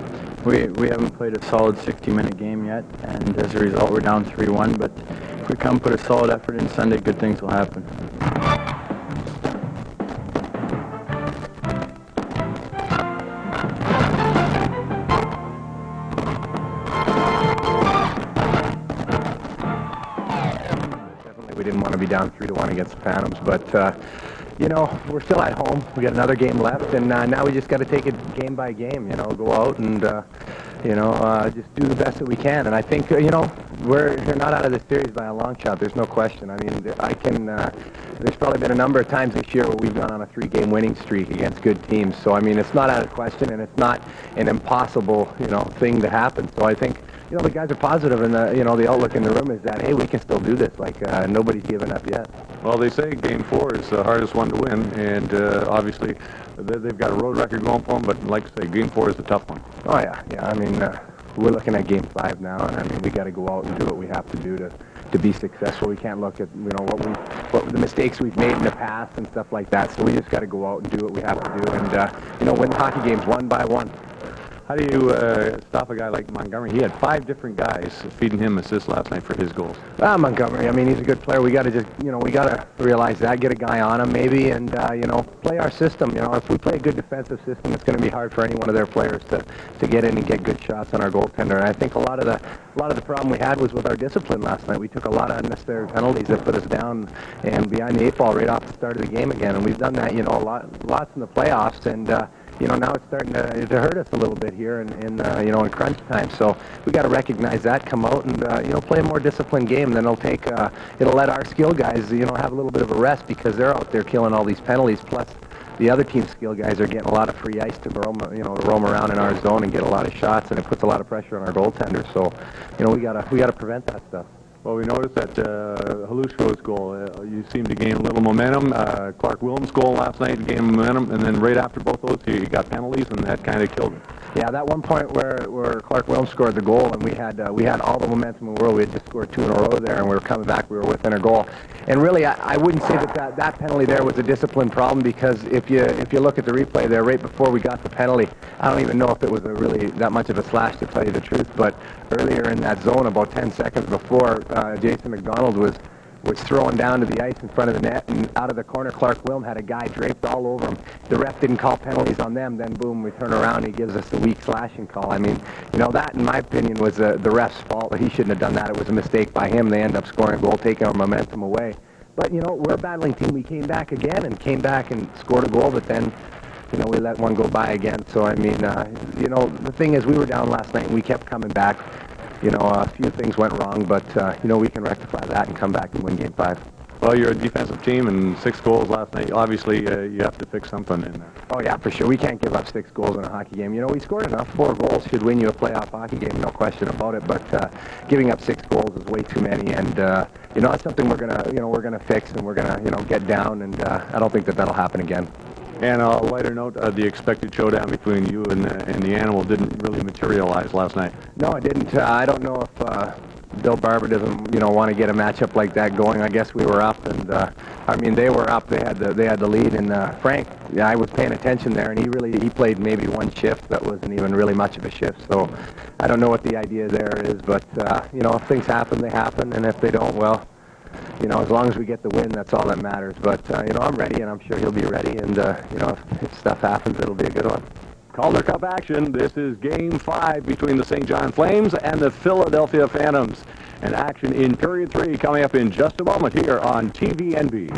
We haven't played a solid 60-minute game yet, and as a result, we're down 3-1. But if we come put a solid effort in Sunday, good things will happen. We didn't want to be down 3-1 against the Phantoms, but you know, we're still at home. We got another game left, and now we just got to take it game by game. You know, go out and you know, just do the best that we can. And I think you know, we're not out of this series by a long shot. There's no question. I mean, there's probably been a number of times this year where we've gone on a 3-game winning streak against good teams. So I mean, it's not out of question, and it's not an impossible, you know, thing to happen. So I think, you know, the guys are positive, and the outlook in the room is that, hey, we can still do this. Like nobody's given up yet. Well, they say Game 4 is the hardest one to win, and obviously they've got a road record going for them. But like I say, Game 4 is the tough one. Oh yeah. I mean, we're looking at Game 5 now, and I mean, we got to go out and do what we have to do to be successful. We can't look at, you know, what the mistakes we've made in the past and stuff like that. So we just got to go out and do what we have to do, and you know, win hockey games one by one. How do you stop a guy like Montgomery? He had 5 different guys feeding him assists last night for his goals. Montgomery, I mean, he's a good player. We got to just, you know, we got to realize that, get a guy on him maybe, and you know, play our system. You know, if we play a good defensive system, it's going to be hard for any one of their players to get in and get good shots on our goaltender. And I think a lot of the problem we had was with our discipline last night. We took a lot of unnecessary penalties that put us down and behind the 8 ball right off the start of the game again. And we've done that, you know, lots in the playoffs, and you know, now it's starting to hurt us a little bit here in you know, in crunch time. So we got to recognize that, come out, and you know, play a more disciplined game. Then it'll let our skill guys, you know, have a little bit of a rest, because they're out there killing all these penalties. Plus, the other team's skill guys are getting a lot of free ice to roam around in our zone and get a lot of shots, and it puts a lot of pressure on our goaltender. So, you know, we gotta prevent that stuff. Well, we noticed that Halushko's goal, you seemed to gain a little momentum. Clark Williams' goal last night gained momentum, and then right after both those, you got penalties, and that kind of killed him. Yeah, that one point where Clark Williams scored the goal, and we had all the momentum in the world. We had just scored 2 in a row there, and we were coming back. We were within a goal. And really, I wouldn't say that penalty there was a discipline problem, because if you look at the replay there, right before we got the penalty, I don't even know if it was really that much of a slash, to tell you the truth. But earlier in that zone, about 10 seconds before, Jason McDonald was throwing down to the ice in front of the net, and out of the corner, Clark Wilm had a guy draped all over him. The ref didn't call penalties on them. Then boom, we turn around and he gives us the weak slashing call. I mean, you know, that in my opinion was the ref's fault. He shouldn't have done that. It was a mistake by him. They end up scoring a goal, taking our momentum away. But you know, we're a battling team. We came back again and scored a goal, but then, you know, we let one go by again. So I mean, you know, the thing is, we were down last night and we kept coming back. You know, a few things went wrong, but you know, we can rectify that and come back and win Game 5. Well, you're a defensive team, and 6 goals last night. Obviously, you have to fix something in there. Oh yeah, for sure. We can't give up 6 goals in a hockey game. You know, we scored enough. 4 goals should win you a playoff hockey game, no question about it. But giving up 6 goals is way too many, and you know, that's something we're gonna fix, and we're gonna, you know, get down. And I don't think that'll happen again. And on a lighter note, the expected showdown between you and the Animal didn't really materialize last night. No, it didn't. I don't know if Bill Barber doesn't, you know, want to get a matchup like that going. I guess we were up, and I mean, they were up. They had the lead, and Frank, yeah, I was paying attention there, and he played maybe 1 shift that wasn't even really much of a shift. So I don't know what the idea there is, but you know, if things happen, they happen, and if they don't, well, you know, as long as we get the win, that's all that matters. But you know, I'm ready, and I'm sure he'll be ready. And you know, if stuff happens, it'll be a good one. Calder Cup action. This is Game 5 between the St. John Flames and the Philadelphia Phantoms. And action in period 3 coming up in just a moment here on TVNB.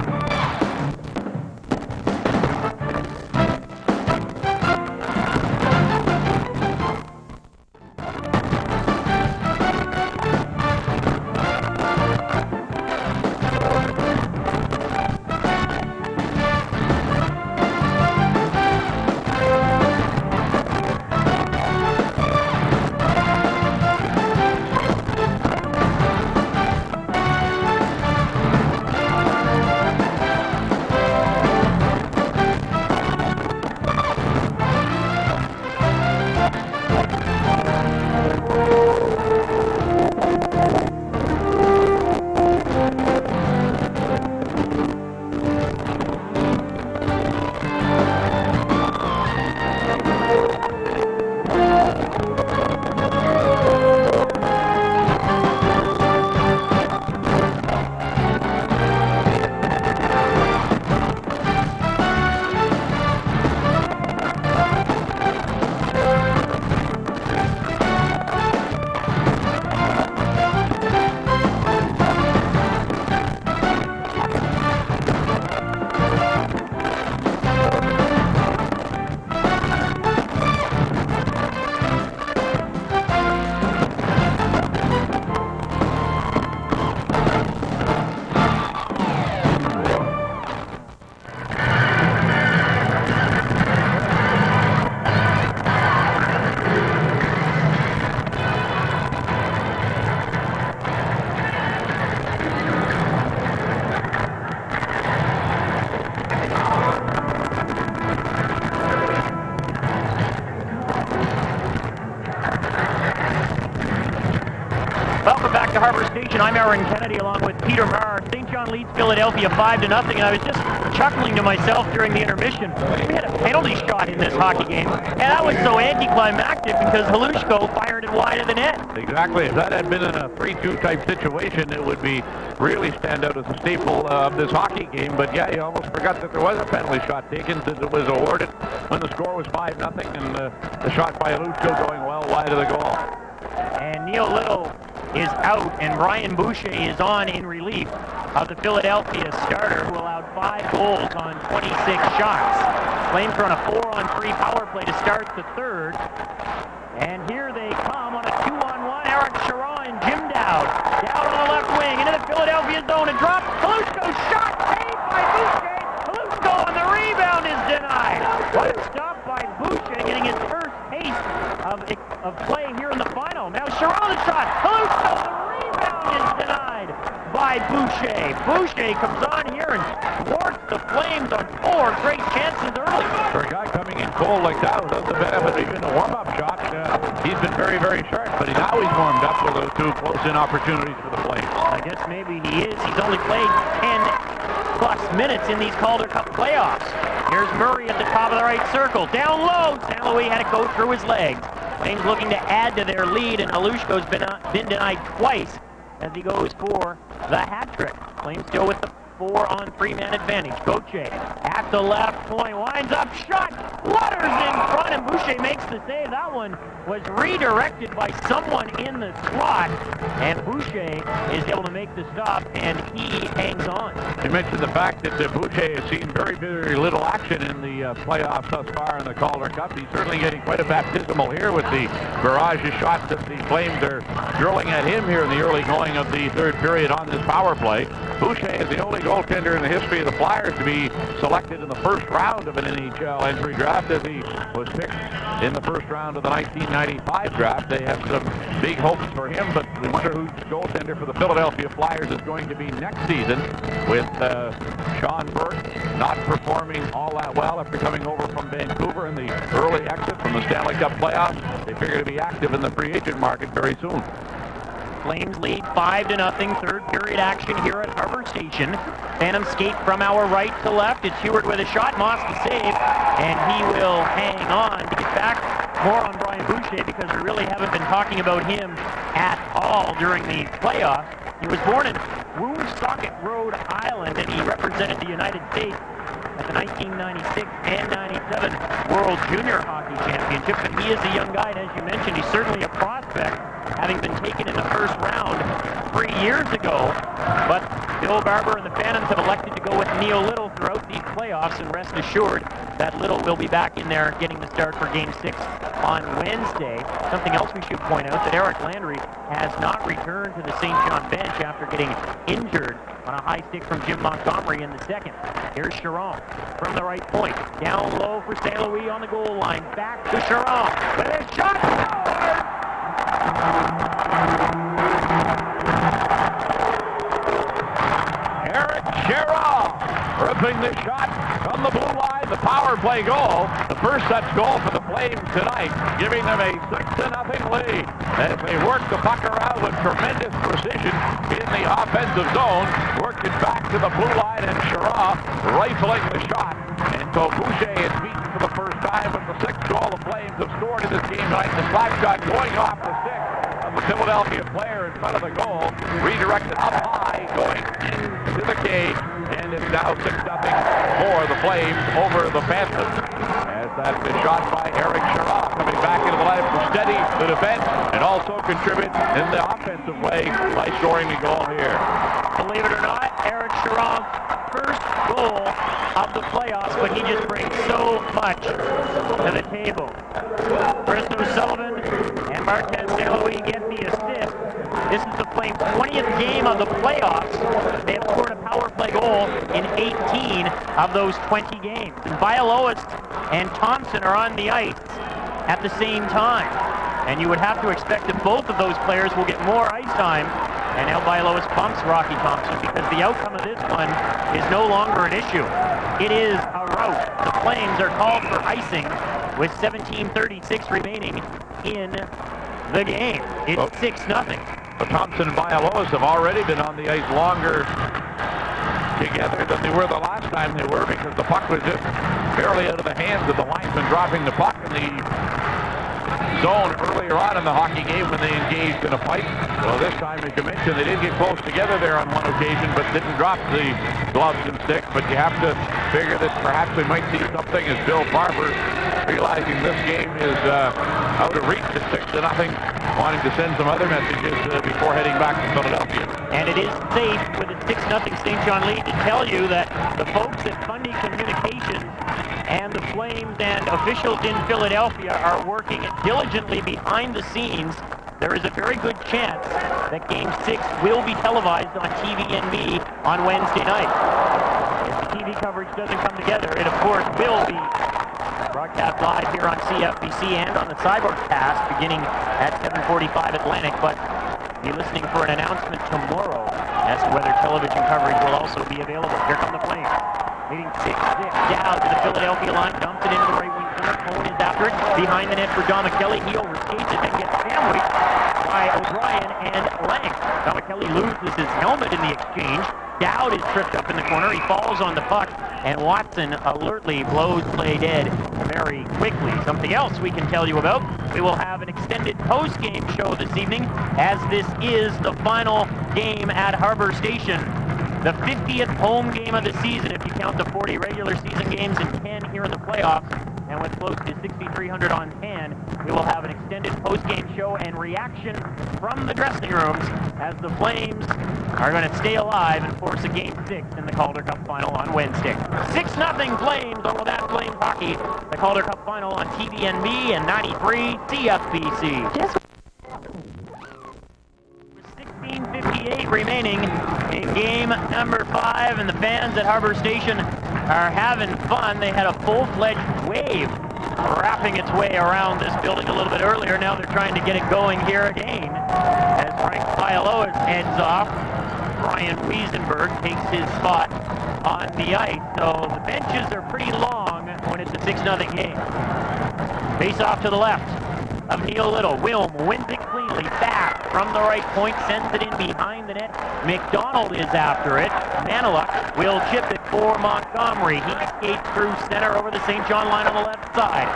To Harbour Station. I'm Aaron Kennedy along with Peter Marr. St. John leads Philadelphia 5-0, and I was just chuckling to myself during the intermission. We had a penalty shot in this hockey game, and that was so anticlimactic because Halushko fired it wide of the net. Exactly. If that had been in a 3-2 type situation, it would be really stand out as a staple of this hockey game. But yeah, you almost forgot that there was a penalty shot taken since it was awarded when the score was 5-0, and the shot by Halushko going well wide of the goal. And Neil Little is out, and Brian Boucher is on in relief of the Philadelphia starter, who allowed 5 goals on 26 shots. Flames are on a 4-on-3 power play to start the third. And here they come on a 2-on-1. Eric Sharon and Jim Dowd down on the left wing into the Philadelphia zone and dropped. Halushko shot saved by Boucher. Halushko on the rebound is denied. What a stop by Boucher, getting his first taste of play here in the final. Now Sharon the shot. Halushko, the rebound is denied by Boucher. Boucher comes on here and thwarts the Flames on 4 great chances early. For a guy coming in cold like that without the benefit of even a warm-up shot, he's been very, very sharp, but now he's warmed up with those 2 close-in opportunities for the Flames. I guess maybe he is. He's only played 10-plus minutes in these Calder Cup playoffs. Here's Murray at the top of the right circle. Down low, St. Louis had to go through his legs. Flames looking to add to their lead, and Halushko's been denied twice as he goes for the hat trick. Flames still with the 4-on-3 man advantage. Gauthier at the left point, winds up, shot, flutters in front, and Boucher makes the save. That one was redirected by someone in the slot, and Boucher is able to make the stop, and he hangs on. You mentioned the fact that Boucher has seen very, very little action in the playoffs thus far in the Calder Cup. He's certainly getting quite a baptismal here with the barrage of shots that the Flames are drilling at him here in the early going of the third period on this power play. Boucher is the only goaltender in the history of the Flyers to be selected in the first round of an NHL entry draft, as he was picked in the first round of the 1995 draft. They have some big hopes for him, but we wonder whose goaltender for the Philadelphia Flyers is going to be next season, with Sean Burke not performing all that well after coming over from Vancouver in the early exit from the Stanley Cup playoffs. They figure to be active in the free agent market very soon. Flames lead 5-0, third period action here at Harbour Station. Phantom skate from our right to left. It's Heward with a shot, Moss to save, and he will hang on to get back more on Brian Boucher, because we really haven't been talking about him at all during the playoffs. He was born in Woonsocket, Rhode Island, and he represented the United States at the 1996 and 97 World Junior Hockey Championships. And he is a young guy, and as you mentioned, he's certainly a prospect, having been taken in the first round 3 years ago. But Bill Barber and the Phantoms have elected to go with Neil Little throughout these playoffs, and rest assured that Little will be back in there getting the start for Game 6 on Wednesday. Something else we should point out, that Eric Landry has not returned to the St. John bench after getting injured on a high stick from Jim Montgomery in the second. Here's Chiron from the right point. Down low for St. Louis on the goal line. Back to Chiron with a shot. Eric Chiron ripping the shot from the blue line, the power play goal. The first such goal for the Flames tonight, giving them a 6-0 lead as they work the puck around with tremendous precision in the offensive zone. Worked it back to the blue line, and Chiron rifling the shot. And so Boucher is beaten for the first time with the 6th goal the Flames have scored in this game tonight. The slap shot going off the stick of the Philadelphia player in front of the goal, redirected up high, going into the cage, and it's now 6-0 for the Flames over the Phantoms. As that's been shot by Eric Chiron, coming back into the lineup to steady the defense and also contribute in the offensive way by scoring the goal here. Believe it or not, Eric Chiron's first goal of the playoffs, but he just brings so much to the table. Chris O'Sullivan and Martin St. Louis get the assist. This is the Flames' 20th game of the playoffs. They have scored a power play goal in 18 of those 20 games. And Bialowas and Thompson are on the ice at the same time. And you would have to expect that both of those players will get more ice time. And now Bialowas bumps Rocky Thompson because the outcome of this one is no longer an issue. It is a rout. The Flames are called for icing with 17:36 remaining in the game. It's 6-0. But Thompson and Bialowas have already been on the ice longer together than they were the last time they were, because the puck was just barely out of the hands of the linesman dropping the puck in the zone earlier on in the hockey game when they engaged in a fight. Well, this time, as you mentioned, they did get close together there on one occasion, but didn't drop the gloves and sticks. But you have to figure that perhaps we might see something as Bill Barber, realizing this game is out of reach at 6-0, wanting to send some other messages before heading back to Philadelphia. And it is safe with a 6-0 St. John lead to tell you that the folks at Fundy Communications and the Flames and officials in Philadelphia are working diligently behind the scenes. There is a very good chance that Game 6 will be televised on TVNB on Wednesday night. If the TV coverage doesn't come together, it of course will be broadcast live here on CFBC and on the Cyborgcast beginning at 7:45 Atlantic, but be listening for an announcement tomorrow as to whether television coverage will also be available. Here come the Flames. Leading 6-6 down to the Philadelphia line, dumps it into the right wing corner. Cohen is after it. Behind the net for Don McKelly. He overskates it and gets sandwiched by O'Brien and Lang. Don McKelly loses his helmet in the exchange. Dowd is tripped up in the corner. He falls on the puck, and Watson alertly blows play dead very quickly. Something else we can tell you about, we will have an extended post-game show this evening, as this is the final game at Harbour Station. The 50th home game of the season, if you count the 40 regular season games and 10 here in the playoffs. And with close to 6,300 on hand, we will have an extended post-game show and reaction from the dressing rooms as the Flames are going to stay alive and force a Game 6 in the Calder Cup Final on Wednesday. 6-0 Flames over that Flames hockey. The Calder Cup Final on TVNB and 93 CFBC. 16:58 remaining in game number 5, and the fans at Harbour Station are having fun. They had a full-fledged wave wrapping its way around this building a little bit earlier. Now they're trying to get it going here again as Frank Bialowas heads off. Brian Wiesenberg takes his spot on the ice. So the benches are pretty long when it's a 6-0 game. Face off to the left of Neil Little. Wilm wins it cleanly back from the right point, sends it in behind the net. McDonald is after it. Maniluk will chip it for Montgomery. He skates through center over the St. John line on the left side.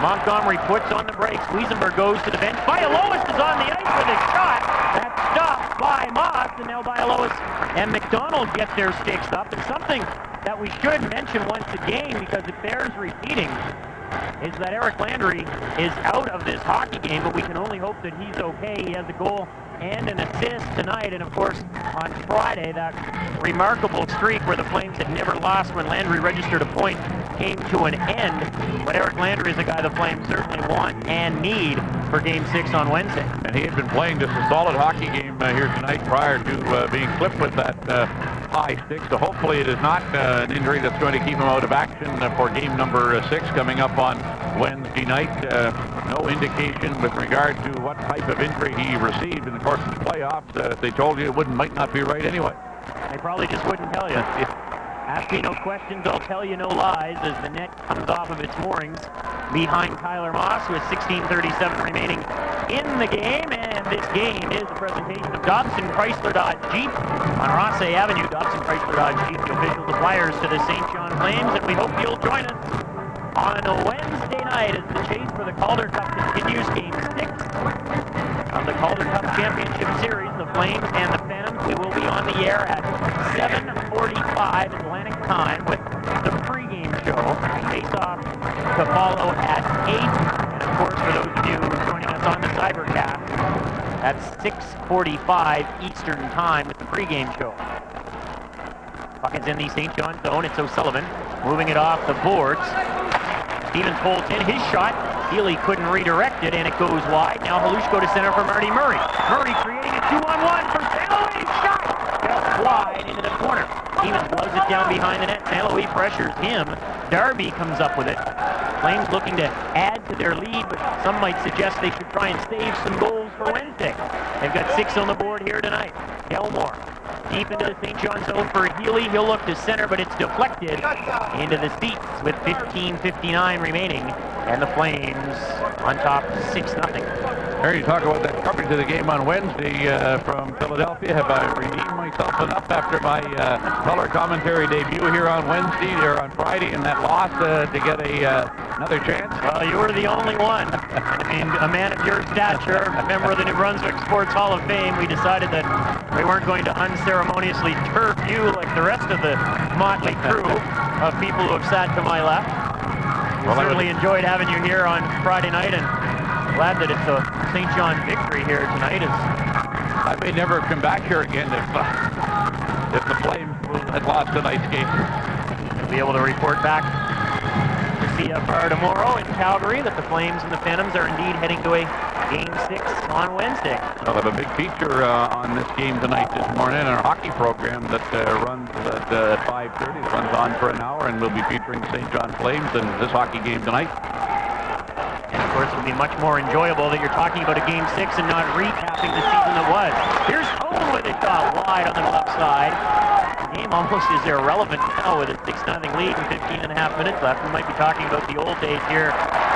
Montgomery puts on the brakes. Wiesenberg goes to the bench. Bialowas is on the ice with a shot. That's stopped by Moss, and now Bialowas and McDonald get their sticks up. And something that we should mention once again, because it bears repeating, is that Eric Landry is out of this hockey game, but we can only hope that he's okay. He has a goal and an assist tonight, and of course on Friday that remarkable streak where the Flames had never lost when Landry registered a point came to an end. But Eric Landry is a guy the Flames certainly want and need for Game 6 on Wednesday. And he had been playing just a solid hockey game here tonight prior to being clipped with that high stick. So hopefully it is not an injury that's going to keep him out of action for game number 6 coming up on Wednesday night. No indication with regard to what type of injury he received in the course of the playoffs. If they told you, it might not be right anyway. They probably just wouldn't tell you. Ask me no questions, I'll tell you no lies, as the net comes off of its moorings behind Tyler Moss with 16:37 remaining in the game. And this game is a presentation of Dobson Chrysler Dodge Jeep on Rossay Avenue. Dobson Chrysler Dodge Jeep, the official suppliers to the St. John Flames, and we hope you'll join us on a Wednesday night as the chase for the Calder Cup continues. Game 6 of the Calder Cup Championship Series, the Flames and the Phantoms. We will be on the air at 7:45 Atlantic time with the pregame show. Face-off to follow at 8. And of course, for those of you joining us on the Cybercast, that's 6:45 Eastern time with the pregame show. Puck is in the St. John zone. It's O'Sullivan moving it off the boards. Stevens holds in his shot. Healy couldn't redirect it, and it goes wide. Now Halushko to center for Marty Murray. Murray creating a 2-on-1 for St. Louis. Shot! Just wide into the corner. Stevens blows it down behind the net. St. Louis pressures him. Darby comes up with it. Flames looking to add to their lead, but some might suggest they should try and save some goals for Wednesday. They've got 6 on the board here tonight. Elmore deep into the St. John zone for Healy. He'll look to center, but it's deflected into the seats with 15:59 remaining. And the Flames on top 6-0. There you talk about that coverage of the game on Wednesday from Philadelphia. Have I redeemed myself enough after my color commentary debut here on Wednesday or on Friday in that loss to get another chance? Well, you were the only one. I mean, a man of your stature, a member of the New Brunswick Sports Hall of Fame, we decided that we weren't going to unceremoniously turf you like the rest of the motley crew of people who have sat to my left. We certainly enjoyed having you here on Friday night, and glad that it's a St. John victory here tonight. I may never come back here again if the Flames had lost tonight's game. You'll be able to report back to CFR tomorrow in Calgary that the Flames and the Phantoms are indeed heading to a Game 6 on Wednesday. We'll have a big feature on this game tonight this morning in our hockey program that runs at 5:30. It runs on for an hour, and we'll be featuring the St. John Flames in this hockey game tonight. And of course, it'll be much more enjoyable that you're talking about a Game 6 and not recapping the season that was. Here's Owen with a shot wide on the left side. The game almost is irrelevant now with a 6-0 lead and 15.5 minutes left. We might be talking about the old days here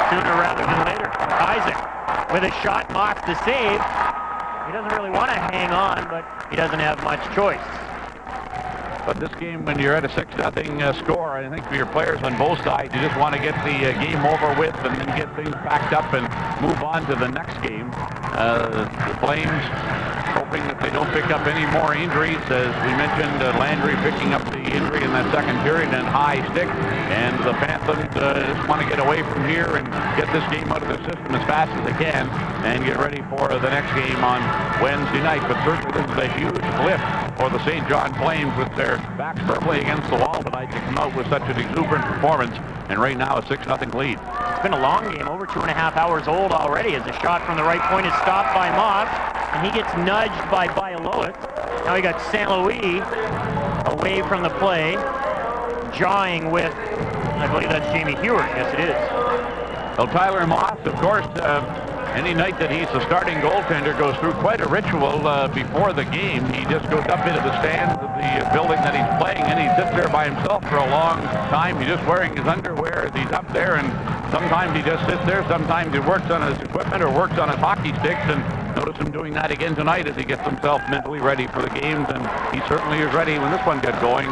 sooner rather than later. Isaac with a shot, Moss to save. He doesn't really want to hang on, but he doesn't have much choice. But this game, when you're at a 6-0 score, I think for your players on both sides, you just want to get the game over with and then get things packed up and move on to the next game. The Flames hoping that they don't pick up any more injuries. As we mentioned, Landry picking up the injury in that second period and high stick. And the Phantoms just want to get away from here and get this game out of their system as fast as they can and get ready for the next game on Wednesday night. But certainly this is a huge lift for the St. John Flames with their backs firmly against the wall tonight to come out with such an exuberant performance. And right now a 6-0 lead. It's been a long game, over 2.5 hours old already, as a shot from the right point is stopped by Moss, and he gets nudged by Bialowas. Now he got St. Louis away from the play, jawing with, I believe that's Jamie Heward. Yes, it is. Well, Tyler Moss, of course, any night that he's the starting goaltender goes through quite a ritual before the game. He just goes up into the stands of the building that he's playing in. He sits there by himself for a long time. He's just wearing his underwear as he's up there, and sometimes he just sits there. Sometimes he works on his equipment or works on his hockey sticks, and notice him doing that again tonight as he gets himself mentally ready for the games, and he certainly is ready when this one gets going,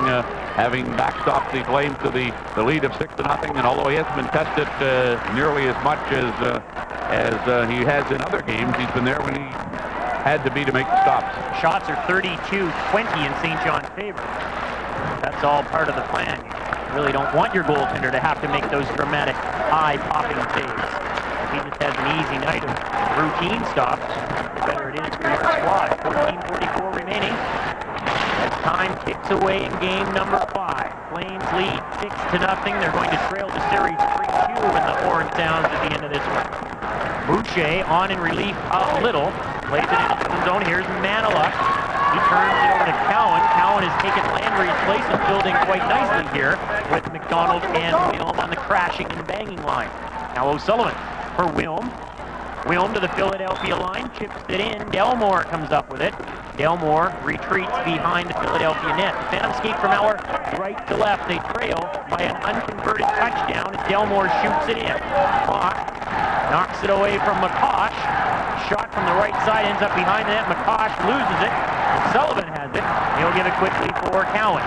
having backstopped the Flames to the lead of 6-0, and although he hasn't been tested nearly as much as he has in other games, he's been there when he had to be to make the stops. Shots are 32-20 in St. John's favor. That's all part of the plan. You really don't want your goaltender to have to make those dramatic, eye-popping saves. If he just has an easy night of routine stops, the better it is for your squad. 14:44 remaining. As time ticks away in game number 5. Flames lead 6-0. They're going to trail the series 3-2 in the Horn Sounds at the end of this one. Boucher on in relief a little. Plays it into the zone. Here's Manila. He turns it over to Cowan. Cowan has taken Landry's place and building quite nicely here with McDonald and Wilm on the crashing and banging line. Now O'Sullivan for Wilm. Wilm to the Philadelphia line. Chips it in. Delmore comes up with it. Delmore retreats behind the Philadelphia net. The Phantom skate from our right to left. They trail by an unconverted touchdown as Delmore shoots it in. Mock knocks it away from McCosh. Shot from the right side ends up behind the net. McCosh loses it. Sullivan has it. He'll give it quickly for Cowan.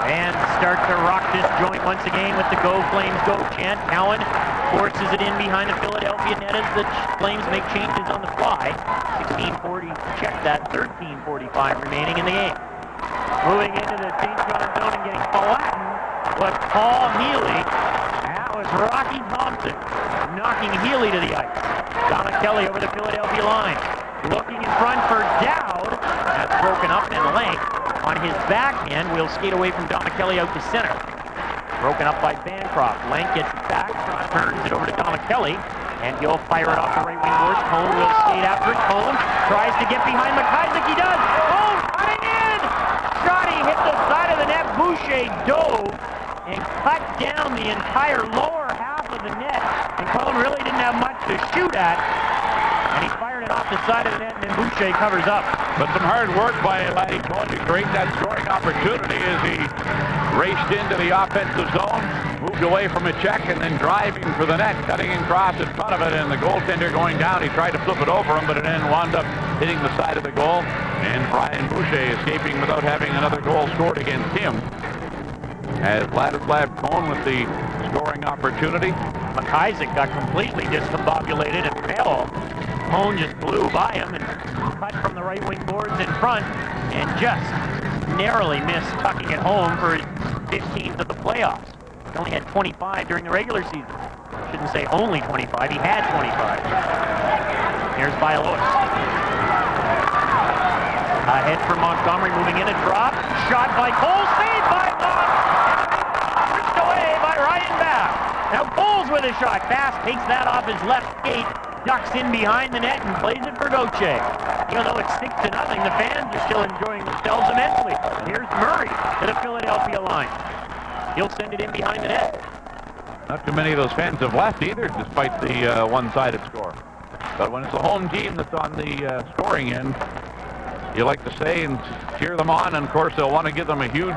And start to rock this joint once again with the Go Flames Go chant. Cowan forces it in behind the Philadelphia net as the Flames make changes on the fly. 16:40, check that, 13:45 remaining in the game. Moving into the St. John zone and getting flattened was Paul Healy. That was Rocky Thompson knocking Healy to the ice. Donna Kelly over the Philadelphia line. Looking in front for Dowd. That's broken up in length. On his backhand, we'll skate away from Donna Kelly out to center. Broken up by Bancroft. Lank gets it back, turns it over to Donna Kelly, and he'll fire it off the right wing boards. Cone will skate after it. Cone tries to get behind McIsaac. He does. Cone cutting in. Shotty hit the side of the net. Boucher dove and cut down the entire lower half of the net. And Cone really didn't have much to shoot at. And he fired it off the side of the net, and then Boucher covers up. But some hard work by Laddie Cone to create that scoring opportunity as he raced into the offensive zone, moved away from a check, and then driving for the net, cutting across in front of it, and the goaltender going down. He tried to flip it over him, but it then wound up hitting the side of the goal, and Brian Boucher escaping without having another goal scored against him. As Ladislav Cone with the scoring opportunity. McIsaac got completely discombobulated and fell. Cone just blew by him and cut from the right wing boards in front and just narrowly missed tucking it home for his 15th of the playoffs. He only had 25 during the regular season. I shouldn't say only 25, he had 25. Here's Bialois. Ahead for Montgomery, moving in a drop. Shot by Cole, saved by Mock. Ripped away by Ryan Bass. Now Cole's with a shot. Bass takes that off his left skate, ducks in behind the net and plays it for Gauthier. Even though it's 6-0, the fans are still enjoying themselves immensely. Here's Murray to the Philadelphia line. He'll send it in behind the net. Not too many of those fans have left either, despite the one-sided score. But when it's a home team that's on the scoring end, you like to say and cheer them on, and of course they'll want to give them a huge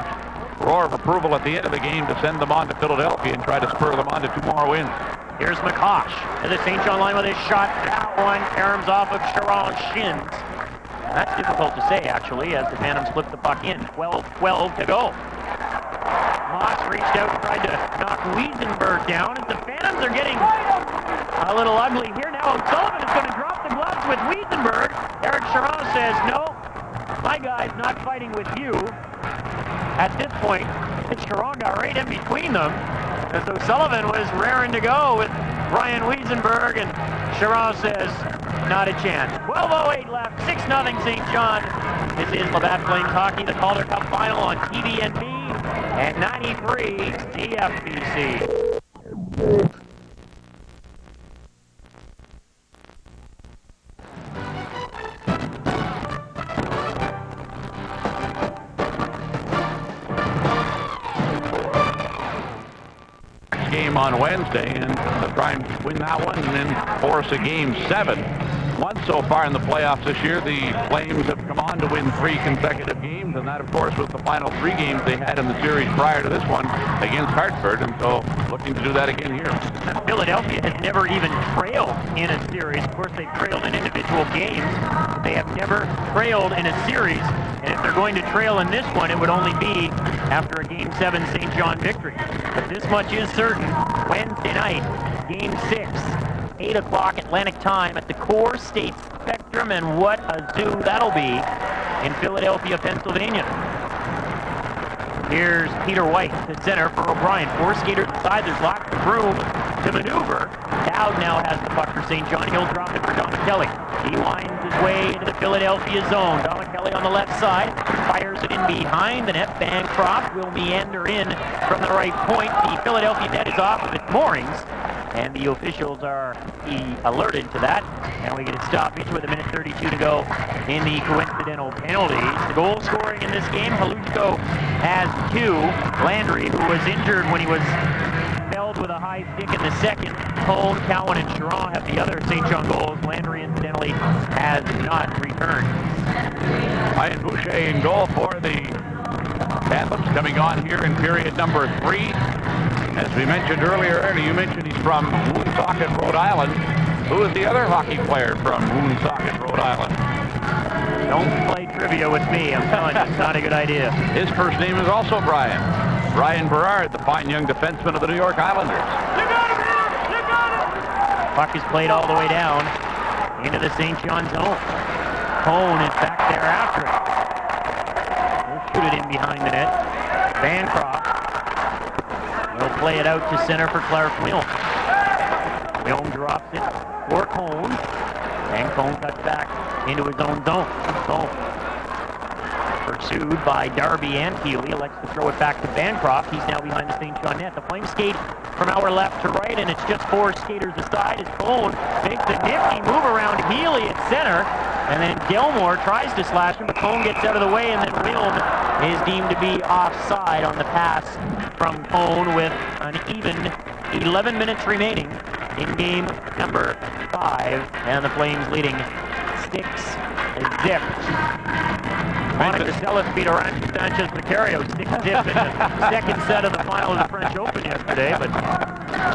roar of approval at the end of the game to send them on to Philadelphia and try to spur them on to 2 more wins. Here's McCosh to the St. John line with his shot. That one caroms off of Sharon's shins. That's difficult to say, actually, as the Phantoms flip the puck in. 12-12 to go. Moss reached out and tried to knock Wiesenberg down as the Phantoms are getting a little ugly here. Now O'Sullivan is going to drop the gloves with Wiesenberg. Eric Sharon says, no, my guy's not fighting with you. At this point, Sharon got right in between them, as O'Sullivan was raring to go with Brian Wiesenberg, and Sharon says, not a chance. 12:08 left, 6-0 St. John. This is Labatt Flames Hockey, the Calder Cup Final on TVNB and 93 CFBC. Game on Wednesday, and they'll try and win that one and then force a game 7. Once so far in the playoffs this year, the Flames have come on to win 3 consecutive games, and that of course was the final 3 games they had in the series prior to this one against Hartford, and so looking to do that again here. Philadelphia has never even trailed in a series. Of course, they've trailed in individual games. They have never trailed in a series, and if they're going to trail in this one, it would only be after a Game 7 St. John victory. But this much is certain. Wednesday night, Game 6, 8 o'clock Atlantic time at the Core State Spectrum Spectrum, and what a zoo that'll be in Philadelphia, Pennsylvania. Here's Peter White, the center for O'Brien. 4 skaters aside. There's lots of room to maneuver. Dowd now has the puck for St. John. He'll drop it for Kelly. He winds his way into the Philadelphia zone. Kelly on the left side fires it in behind the net. Bancroft will meander in from the right point. The Philadelphia net is off of its moorings, and the officials are alerted to that. And we get a stoppage with 1:32 to go in the coincidental penalties. The goal scoring in this game, Halushko has 2. Landry, who was injured when he was felled with a high stick in the second. Cone, Cowan, and Sharon have the other St. John goals. Landry, incidentally, has not returned. Ryan Boucher in goal for the Phantoms, coming on here in period number 3. As we mentioned earlier, Ernie, you mentioned he's from Woonsocket, Rhode Island. Who is the other hockey player from Woonsocket, Rhode Island? Don't play trivia with me. I'm telling you, it's not a good idea. His first name is also Brian. Brian Berard, the fine young defenseman of the New York Islanders. You got it! You got it! Puck is played all the way down into the St. John zone. Cone is back there after it. He'll shoot it in behind the net. Bancroft. He'll play it out to center for Clark Wilm. Wilm drops it for Cone. And Cone cuts back into his own zone. Cone, pursued by Darby and Healy, elects to throw it back to Bancroft. He's now behind the St. John net. The Flames skate from our left to right, and it's just 4 skaters aside as Cone makes a nifty move around Healy at center. And then Gilmore tries to slash him, but Cone gets out of the way, and then Wilm is deemed to be offside on the pass from Cone with an even 11 minutes remaining in game number 5, and the Flames leading 6-0. Monica Seles beat Orange Sanchez Vicario 6-0 in the second set of the final of the French Open yesterday, but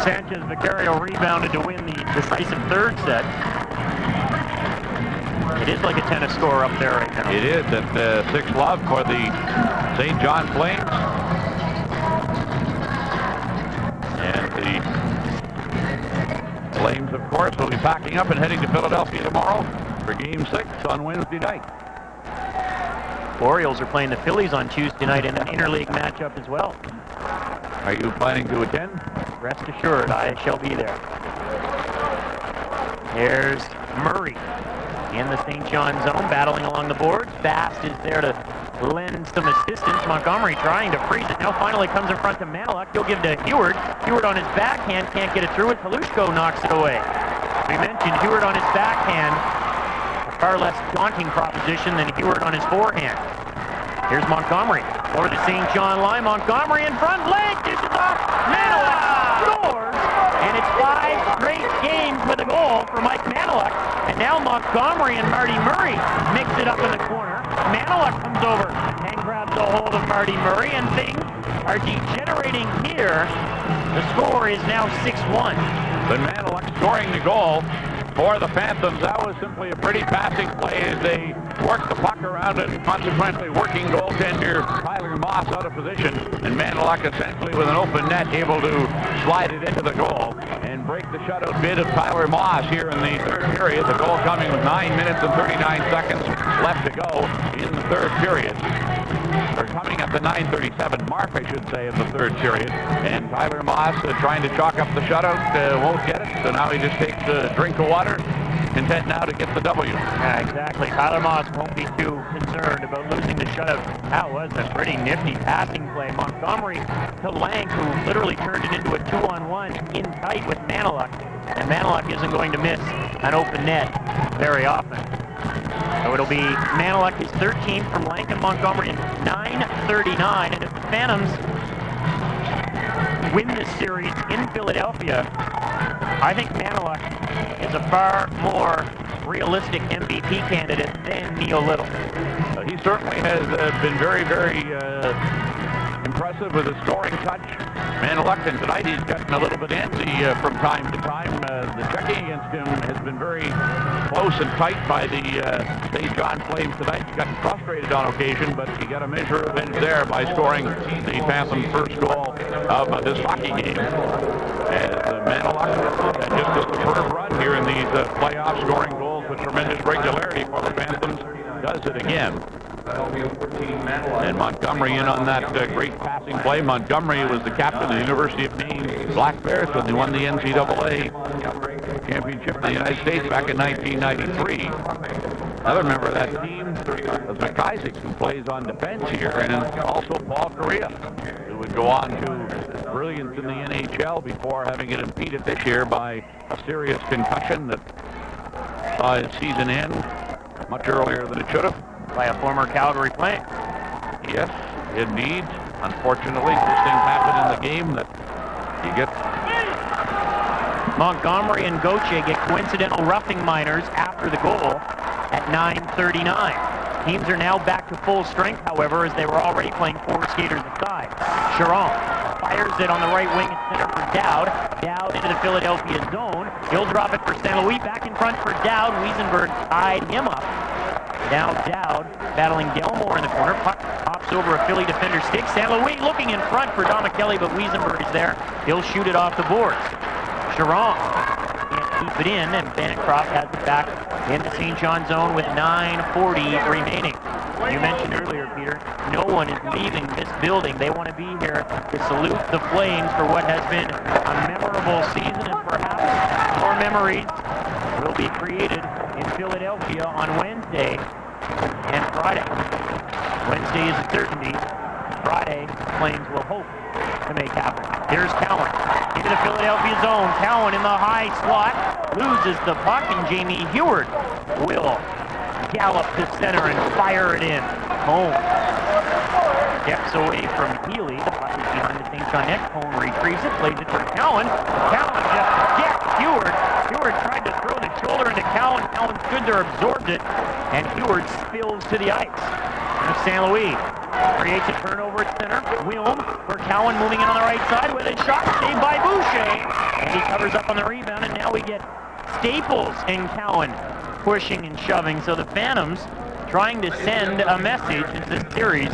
Sanchez Vicario rebounded to win the decisive third set. It is like a tennis score up there right now. It is at 6-love for the St. John Flames. And the Flames, of course, will be packing up and heading to Philadelphia tomorrow for Game 6 on Wednesday night. Orioles are playing the Phillies on Tuesday night in an interleague matchup as well. Are you planning to attend? Rest assured, I shall be there. Here's Murray in the St. John zone, battling along the boards. Fast is there to lend some assistance. Montgomery trying to freeze it. Now finally comes in front to Maniluk. He'll give to Heward. Heward on his backhand, can't get it through it. Halushko knocks it away. We mentioned Heward on his backhand, a far less daunting proposition than Heward on his forehand. Here's Montgomery over the St. John line. Montgomery in front, leg dishes off. Maniluk scores, and it's 5 straight games with a goal for Mike Maniluk. And now Montgomery and Marty Murray mix it up in the corner. Maniluk comes over and grabs a hold of Marty Murray, and things are degenerating here. The score is now 6-1. But Maniluk scoring the goal for the Phantoms. That was simply a pretty passing play as they worked the puck around and consequently working goaltender Tyler Moss out of position. And Maniluk essentially with an open net able to slide it into the goal and break the shutout bid of Tyler Moss here in the third period. The goal coming with 9 minutes and 39 seconds left to go in the third period. Or coming at the 9:37 mark, I should say, of the third period. And Tyler Moss trying to chalk up the shutout, won't get it. So now he just takes a drink of water, content now to get the W. Yeah, exactly. Tyler Moss won't be too concerned about losing the shutout. That was a pretty nifty passing play. Montgomery to Lank, who literally turned it into a 2-on-1 in tight with Maniluk. And Maniluk isn't going to miss an open net very often. So it'll be Maniluk, his 13th from Lank and Montgomery in 9:39. And if the Phantoms win this series in Philadelphia, I think Maniluk is a far more realistic MVP candidate than Neil Little. He certainly has been very, very impressive with his scoring touch. Maniluk, and tonight he's gotten a little bit antsy from time to time. The checking against him has been very close and tight by the St. John Flames tonight. He got frustrated on occasion, but he got a measure of revenge there by scoring the Phantom's first goal of this hockey game. As Maniluk just a superb run here in these playoff scoring goals with tremendous regularity for the Phantoms, does it again. And Montgomery in on that great passing play. Montgomery was the captain of the University of Maine Black Bears when they won the NCAA championship in the United States back in 1993. Another member of that team is McIsaac, who plays on defense here, and also Paul Correa, who would go on to brilliance in the NHL before having it impeded this year by a serious concussion that saw his season end much earlier than it should have. By a former Calgary Flame. Yes, indeed. Unfortunately, this thing happened in the game that you get. Montgomery and Gauthier get coincidental roughing minors after the goal at 9:39. Teams are now back to full strength, however, as they were already playing 4 skaters aside. Chiron fires it on the right wing and center for Dowd. Dowd into the Philadelphia zone. He'll drop it for St. Louis. Back in front for Dowd. Wiesenberg tied him up. Now Dowd battling Delmore in the corner. Puck pops over a Philly defender stick. St. Louis looking in front for Domicelli, but Wiesenberg is there. He'll shoot it off the boards. Chiron can't keep it in, and Bancroft has it back in the St. John zone with 9:40 remaining. You mentioned earlier, Peter, no one is leaving this building. They want to be here to salute the Flames for what has been a memorable season, and perhaps more memories will be created in Philadelphia on Wednesday and Friday. Wednesday is a certainty. Friday, Flames will hope to make happen. Here's Cowan into the Philadelphia zone. Cowan in the high slot loses the puck, and Jamie Heward will gallop to center and fire it in. Home steps away from Healy. The puck is behind the St. John net. Home retrieves it, plays it for Cowan. Cowan just gets Heward. Heward tried to throw the shoulder into Cowan. Cowan stood there, absorbed it, and Heward spills to the ice. And St. Louis creates a turnover at center. Wilm for Cowan moving in on the right side with a shot saved by Boucher. And he covers up on the rebound, and now we get Staples and Cowan pushing and shoving. So the Phantoms trying to send a message as this series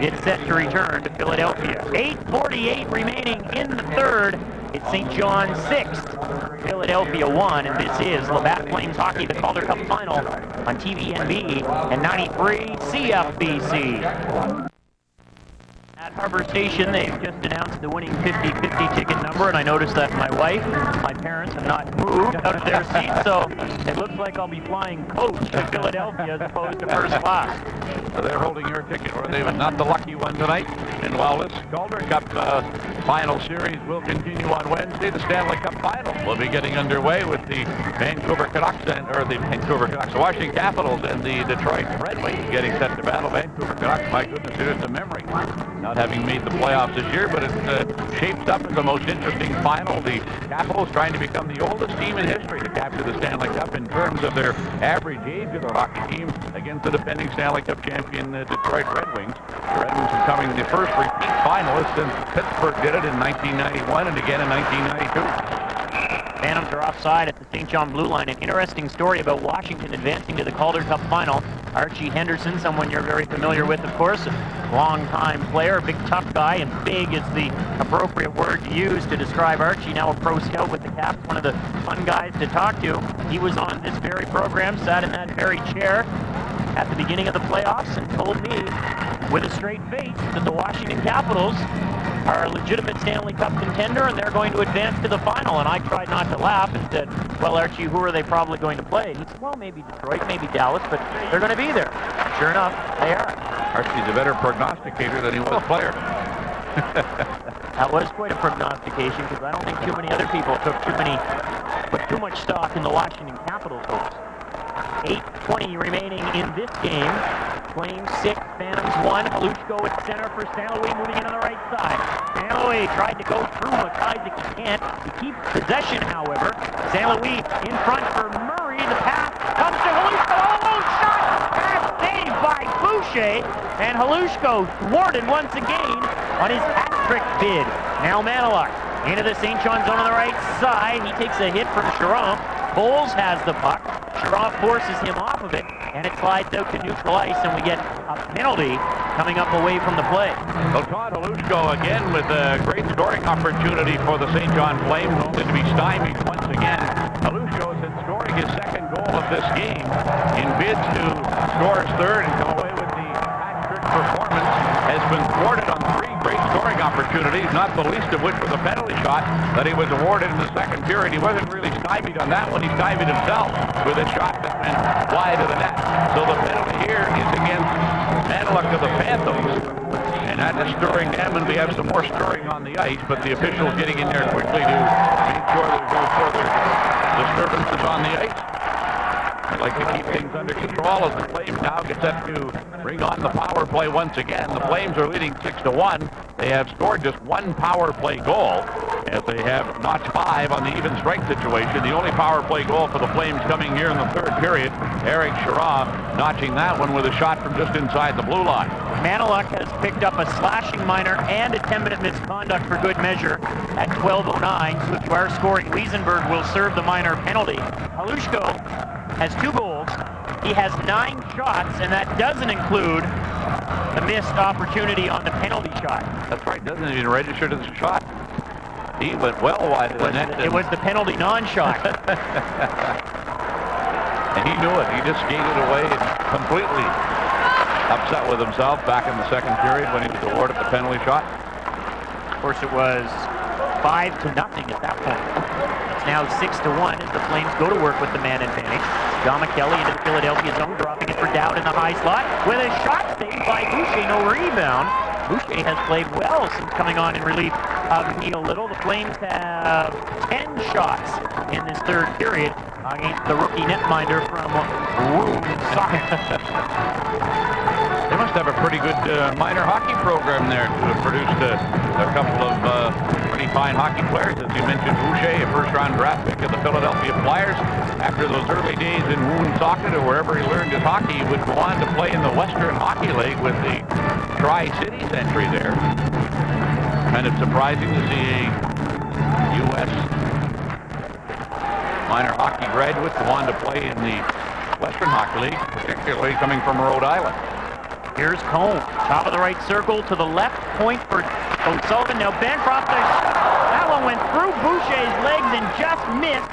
is set to return to Philadelphia. 8:48 remaining in the third. It's St. John 6, Philadelphia 1, and this is Labatt Flames Hockey, the Calder Cup Final on TVNB and 93 CFBC. At Harbour Station, they've just announced the winning 50-50 ticket number, and I noticed that my wife, my parents have not moved out of their seats, so it looks like I'll be flying coach to Philadelphia as opposed to first class. So they're holding your ticket, or they're not the lucky one tonight. And while this Calder Cup final series will continue on Wednesday, the Stanley Cup Finals will be getting underway with the Vancouver Canucks, the Washington Capitals and the Detroit Red Wings getting set to battle. Vancouver Canucks, my goodness, it is a memory. Not having made the playoffs this year, but it's shaped up as the most interesting final. The Capitals trying to become the oldest team in history to capture the Stanley Cup in terms of their average age of the hockey team against the defending Stanley Cup champion, the Detroit Red Wings. The Red Wings becoming the first repeat finalist since Pittsburgh did it in 1991 and again in 1992. Phantoms are offside at the St. John blue line. An interesting story about Washington advancing to the Calder Cup Final. Archie Henderson, someone you're very familiar with, of course, a long-time player, a big tough guy, and big is the appropriate word to use to describe Archie, now a pro scout with the Caps, one of the fun guys to talk to. He was on this very program, sat in that very chair at the beginning of the playoffs, and told me with a straight face that the Washington Capitals are a legitimate Stanley Cup contender, and they're going to advance to the final. And I tried not to laugh and said, well, Archie, who are they probably going to play? And he said, well, maybe Detroit, maybe Dallas, but they're going to be there. Sure enough, they are. Archie's a better prognosticator than he was player. That was quite a prognostication, because I don't think too many other people put too much stock in the Washington Capitals hopes. 8:20 remaining in this game. Flames 6, Phantoms 1. Halushko at center for St. Louis, moving in on the right side. St. Louis tried to go through McIsaac. He can't. He keeps possession, however. St. Louis in front for Murray. The pass comes to Halushko. Oh, shot! Pass saved by Boucher. And Halushko thwarted once again on his hat-trick bid. Now Maniluk into the St. John zone on the right side. He takes a hit from Chiron. Bowles has the puck. Chiron forces him off of it, and it slides out to neutral ice, and we get a penalty coming up away from the play. So Todd Halushko again with a great scoring opportunity for the St. John Flames, only to be stymied once again. Halushko is scoring his second goal of this game in bids to score his third and come away with the hat-trick performance has been thwarted on 3 great scoring opportunities, not the least of which was a penalty shot that he was awarded in the second period. He wasn't really stymied on that one. He stymied himself with a shot that went wide of the net. So the penalty here is against Manilock of the Phantoms. And that is stirring them, and we have some more stirring on the ice, but the officials getting in there quickly to make sure there's no further disturbances on the ice. I'd like to keep things under control as the Flames now get set to bring on the power play once again. The Flames are leading 6-1. They have scored just 1 power play goal, as they have notched 5 on the even strength situation. The only power play goal for the Flames coming here in the third period. Eric Sherrod notching that one with a shot from just inside the blue line. Manilock has picked up a slashing minor and a 10-minute misconduct for good measure at 12:09. So if you are scoring, Wiesenberg will serve the minor penalty. Halushko has 2 goals. He has 9 shots, and that doesn't include the missed opportunity on the penalty shot. That's right, doesn't even register as a shot. He went well wide of the net. It was the penalty non-shot. And he knew it. He just skated away and completely upset with himself back in the second period when he was awarded the penalty shot. Of course, it was 5-0 at that point. It's now 6-1 as the Flames go to work with the man advantage. John McKelly into the Philadelphia zone, dropping it for Dowd in the high slot with a shot saved by Boucher, no rebound. Boucher has played well since coming on in relief of Neil Little. The Flames have 10 shots in this third period against the rookie netminder from Woonsocket. They must have a pretty good minor hockey program there to have produced a couple of pretty fine hockey players. As you mentioned, Boucher, a first-round draft pick of the Philadelphia Flyers. After those early days in Woonsocket or wherever he learned his hockey, he would go on to play in the Western Hockey League with the Tri-Cities entry there. Kind of surprising to see a U.S. minor hockey graduate go on to play in the Western Hockey League, particularly coming from Rhode Island. Here's Cone, top of the right circle to the left point for O'Sullivan. Now Bancroft, that one went through Boucher's legs and just missed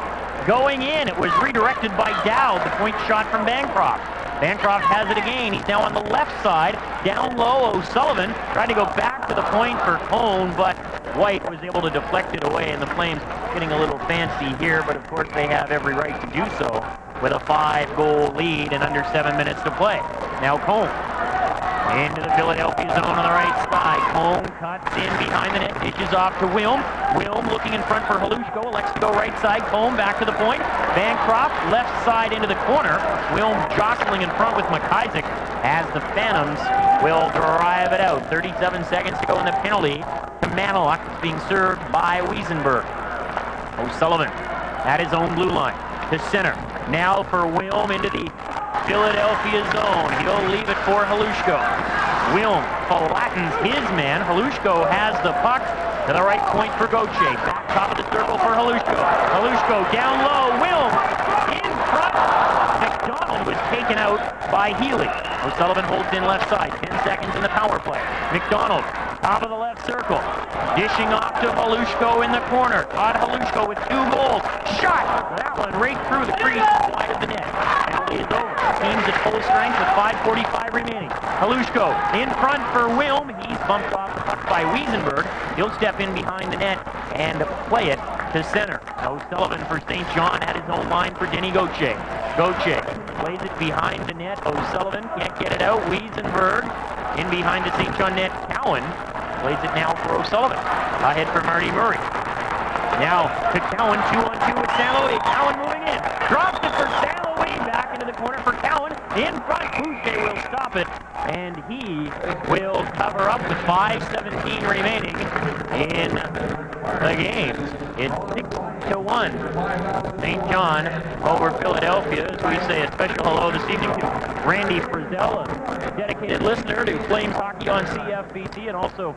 going in. It was redirected by Dowd, the point shot from Bancroft. Bancroft has it again. He's now on the left side. Down low, O'Sullivan trying to go back to the point for Cone, but White was able to deflect it away, and the Flames getting a little fancy here, but of course they have every right to do so with a 5-goal lead and under 7 minutes to play. Now Cone into the Philadelphia zone on the right side. Cone cuts in behind the net, dishes off to Wilm. Wilm looking in front for Halushko, elects to go right side. Cone back to the point. Bancroft left side into the corner. Wilm jostling in front with McIsaac as the Phantoms will drive it out. 37 seconds to go in the penalty to Manilock. It's being served by Wiesenberg. O'Sullivan at his own blue line to center. Now for Wilm into the Philadelphia zone. He'll leave it for Halushko. Wilm flattens his man. Halushko has the puck to the right point for Gauthier. Back top of the circle for Halushko. Halushko down low. Wilm in front. McDonald was taken out by Healy. O'Sullivan holds in left side. 10 seconds in the power play. McDonald top of the left circle. Dishing off to Halushko in the corner. Todd Halushko with 2 goals. Shot! That one right through the crease wide of the net. Penalty is over. Teams at full strength with 5:45 remaining. Halushko in front for Wilm. He's bumped off the puck by Wiesenberg. He'll step in behind the net and play it to center. O'Sullivan for St. John at his own line for Denny Gauthier. Gauthier plays it behind the net. O'Sullivan can't get it out. Wiesenberg in behind the St. John net. Cowan plays it now for O'Sullivan. Ahead for Marty Murray. Now to Cowan, 2-on-2 with San Louis. Cowan moving in. Drops it for San Louis. Back into the corner for Cowan. In front, Boucher will stop it. And he will cover up with 5:17 remaining in the game. It's 6-1. St. John over Philadelphia. As we say a special hello this evening to Randy Frizzell, a dedicated listener to Flames Hockey on CFBC, and also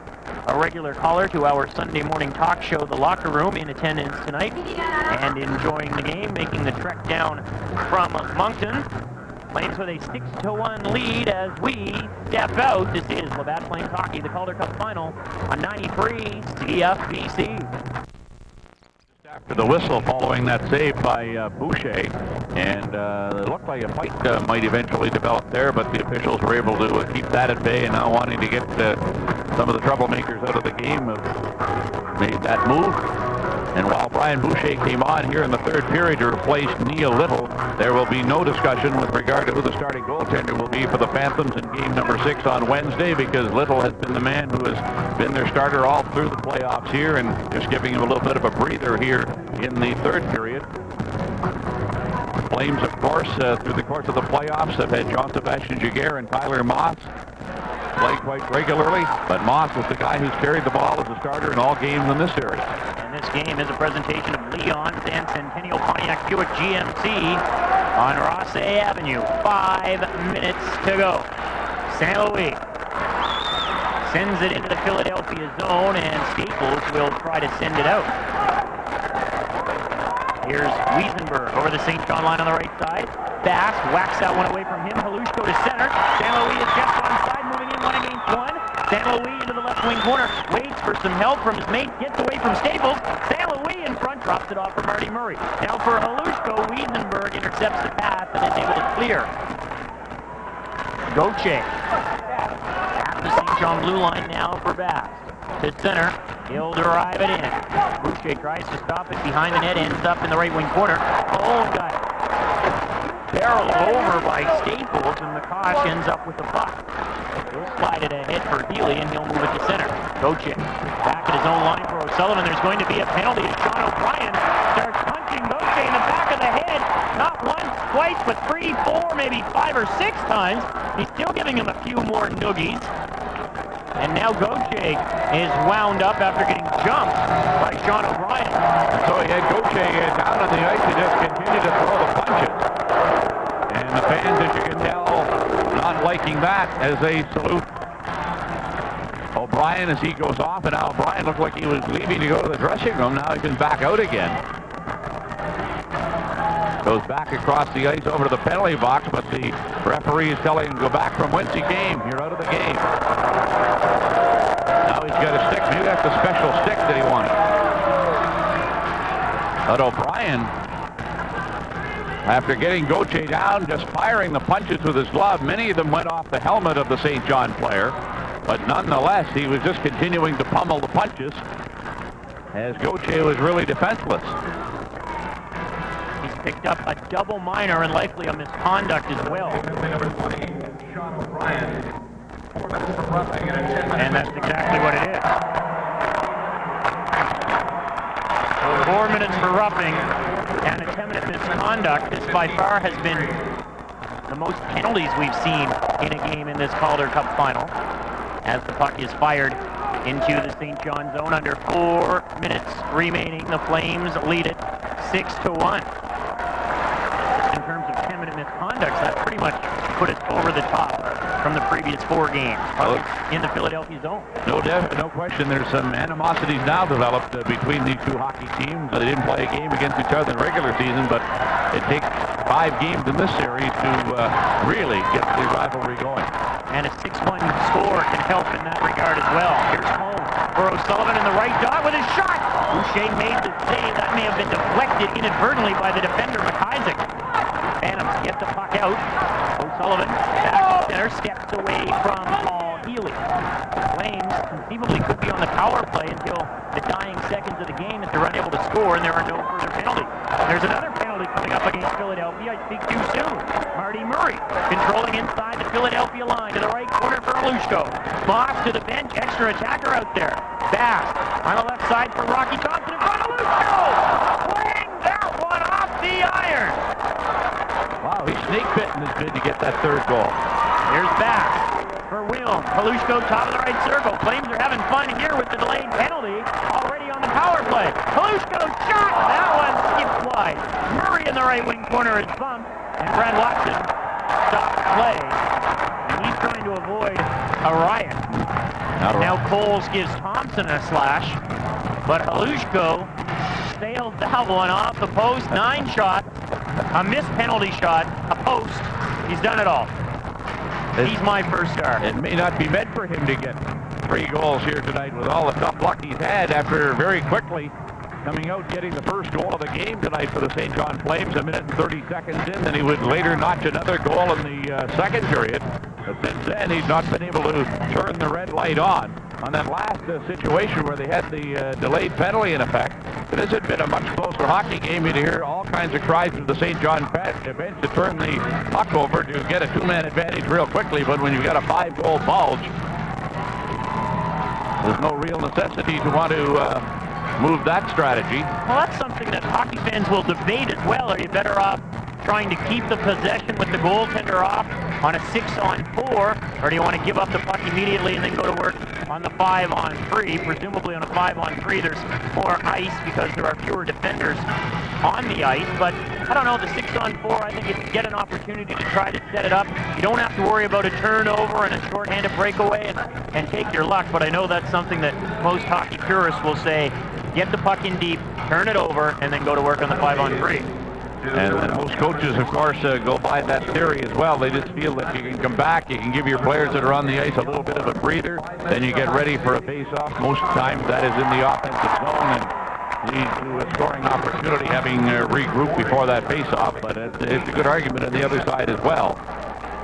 a regular caller to our Sunday morning talk show, The Locker Room, in attendance tonight and enjoying the game, making the trek down from Moncton. Flames with a 6-1 lead as we step out. This is Labatt Flames Hockey, the Calder Cup Final on 93 CFBC. after the whistle following that save by Boucher. And it looked like a fight might eventually develop there, but the officials were able to keep that at bay, and now wanting to get some of the troublemakers out of the game have made that move. And while Brian Boucher came on here in the third period to replace Neil Little, there will be no discussion with regard to who the starting goaltender will be for the Phantoms in game number 6 on Wednesday, because Little has been the man who has been their starter all through the playoffs here, and just giving him a little bit of a breather here in the third period. The Flames, of course, through the course of the playoffs have had Jean-Sébastien Giguère and Tyler Moss play quite regularly, but Moss is the guy who's carried the ball as a starter in all games in this series. And this game is a presentation of Leon's and Centennial Pontiac Buick GMC on Rossay Avenue. 5 minutes to go. St. Louis sends it into the Philadelphia zone, and Staples will try to send it out. Here's Wiesenberg over the St. John line on the right side. Bass whacks that one away from him. Halushko to center. St. Louis is just onside, moving in 1 against 1. St. Louis into the left wing corner. Waits for some help from his mate. Gets away from Staples. St. Louis in front, drops it off for Marty Murray. Now for Halushko, Wiesenberg intercepts the pass and is able to clear. Gauthier at the St. John blue line now for Bass. To center, he'll drive it in. Boucher tries to stop it behind the net, ends up in the right wing corner. Oh, got barreled over by Staples, and the Kosh ends up with the puck. He'll slide it ahead for Healy, and he'll move it to center. Gauthier back at his own line for O'Sullivan. There's going to be a penalty as Sean O'Brien starts punching Gauthier in the back of the head. Not once, twice, but 3, 4, maybe 5 or 6 times. He's still giving him a few more noogies. And now Gauthier is wound up after getting jumped by Sean O'Brien. And so he had Gauthier down on the ice to just continue to throw the punches. And the fans, as you can tell, not liking that as they salute O'Brien as he goes off. And now O'Brien looked like he was leaving to go to the dressing room. Now he's been back out again. Goes back across the ice over to the penalty box, but the referee is telling him to go back from whence he came. You're out of the game. Now he's got a stick. Maybe that's the special stick that he wanted. But O'Brien, after getting Gauthier down, just firing the punches with his glove, many of them went off the helmet of the St. John player. But nonetheless, he was just continuing to pummel the punches as Gauthier was really defenseless. Picked up a double minor and likely a misconduct as well. And that's exactly what it is. So 4 minutes for roughing and a 10-minute misconduct. This by far has been the most penalties we've seen in a game in this Calder Cup final. As the puck is fired into the St. John zone under 4 minutes remaining, the Flames lead it 6-1. In terms of 10-minute misconducts, that pretty much put us over the top from the previous 4 games in the Philadelphia zone. No question. There's some animosities now developed between these two hockey teams. They didn't play a game against each other in the regular season, but it takes 5 games in this series to really get the rivalry going. And a 6-1 score can help in that regard as well. Here's home for O'Sullivan in the right dot with his shot. Boucher made the save. That may have been deflected inadvertently by the defender, McIsaac. Phantoms get the puck out. O'Sullivan back to center, steps away from Paul Healy. Flames conceivably could be on the power play until the dying seconds of the game if they're unable to score and there are no further penalties. There's another penalty coming up against Philadelphia. I speak too soon. Marty Murray controlling inside the Philadelphia line to the right corner for Halushko. Moss to the bench, extra attacker out there. Bass on the left side for Rocky Thompson in front of Halushko. Playing that one off the iron. Wow, he's snake-bitten his bid to get that third goal. Here's Bass for Wilm. Halushko top of the right circle. Flames are having fun here with the delayed penalty already on the power play. Halushko shot. That one skipped wide. Murray in the right wing corner is bumped. And Brad Watson stops play. And he's trying to avoid a riot. Now Coles gives Thompson a slash. But Halushko sails that one off the post. 9 shots. A missed penalty shot. A post. He's done it all. He's my first star. It may not be meant for him to get 3 goals here tonight with all the tough luck he's had after very quickly coming out, getting the first goal of the game tonight for the St. John Flames, a minute and 30 seconds in. Then he would later notch another goal in the second period. But since then, he's not been able to turn the red light on that last situation where they had the delayed penalty in effect. It hasn't been a much closer hockey game. You'd hear all kinds of cries from the St. John bench to turn the puck over to get a two-man advantage real quickly. But when you've got a 5-goal bulge, there's no real necessity to want to move that strategy. Well, that's something that hockey fans will debate as well. Are you better off trying to keep the possession with the goaltender off on a 6-on-4, or do you want to give up the puck immediately and then go to work on the 5-on-3? Presumably on a 5-on-3 there's more ice because there are fewer defenders on the ice, but I don't know, the 6-on-4, I think if you get an opportunity to try to set it up, you don't have to worry about a turnover and a shorthanded breakaway and take your luck, but I know that's something that most hockey purists will say, get the puck in deep, turn it over, and then go to work on the 5-on-3. And most coaches, of course, go by that theory as well. They just feel that you can come back, you can give your players that are on the ice a little bit of a breather, then you get ready for a face-off. Most times that is in the offensive zone and leads to a scoring opportunity, having regrouped before that face-off. But it's a good argument on the other side as well.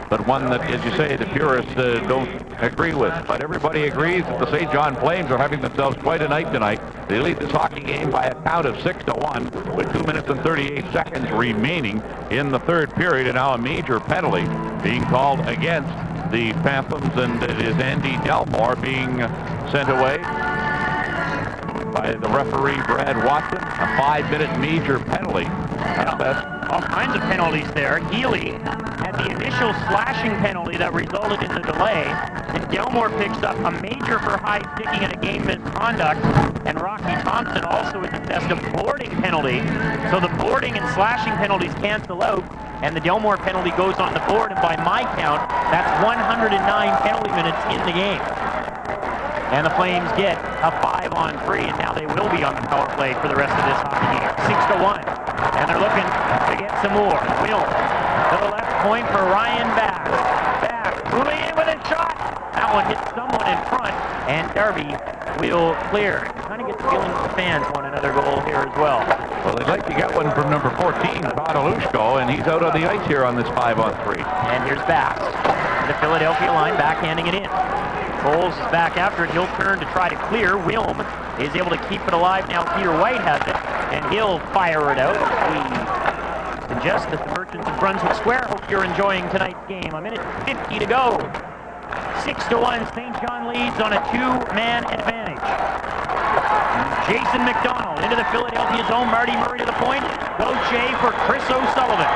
But one that, as you say, the purists don't agree with. But everybody agrees that the St. John Flames are having themselves quite a night tonight. They lead this hockey game by a count of 6-1 with 2 minutes and 38 seconds remaining in the third period, and now a major penalty being called against the Phantoms, and it is Andy Delmore being sent away by the referee, Brad Watson. A 5-minute major penalty. All kinds of penalties there. Healy had the initial slashing penalty that resulted in the delay, and Delmore picks up a major for high sticking and a game misconduct, and Rocky Thompson also is assessed a boarding penalty. So the boarding and slashing penalties cancel out, and the Delmore penalty goes on the board, and by my count, that's 109 penalty minutes in the game. And the Flames get a 5-on-3, and now they will be on the power play for the rest of this hockey game. 6-1, and they're looking to get some more. Will to the left point for Ryan Bass. Bass moving in with a shot. That one hits someone in front, and Darby will clear. Kind of get the feeling the fans want another goal here as well. Well, they'd like to get one from number 14, Todd Alushko, and he's out on the ice here on this 5-on-3. And here's Bass. The Philadelphia line backhanding it in. Coles is back after it. He'll turn to try to clear. Wilm is able to keep it alive now. Peter White has it, and he'll fire it out. We suggest that the Merchants of Brunswick Square hope you're enjoying tonight's game. A minute 50 to go. 6-1, St. John leads on a 2-man advantage. Jason McDonald into the Philadelphia zone. Marty Murray to the point. Gauthier for Chris O'Sullivan.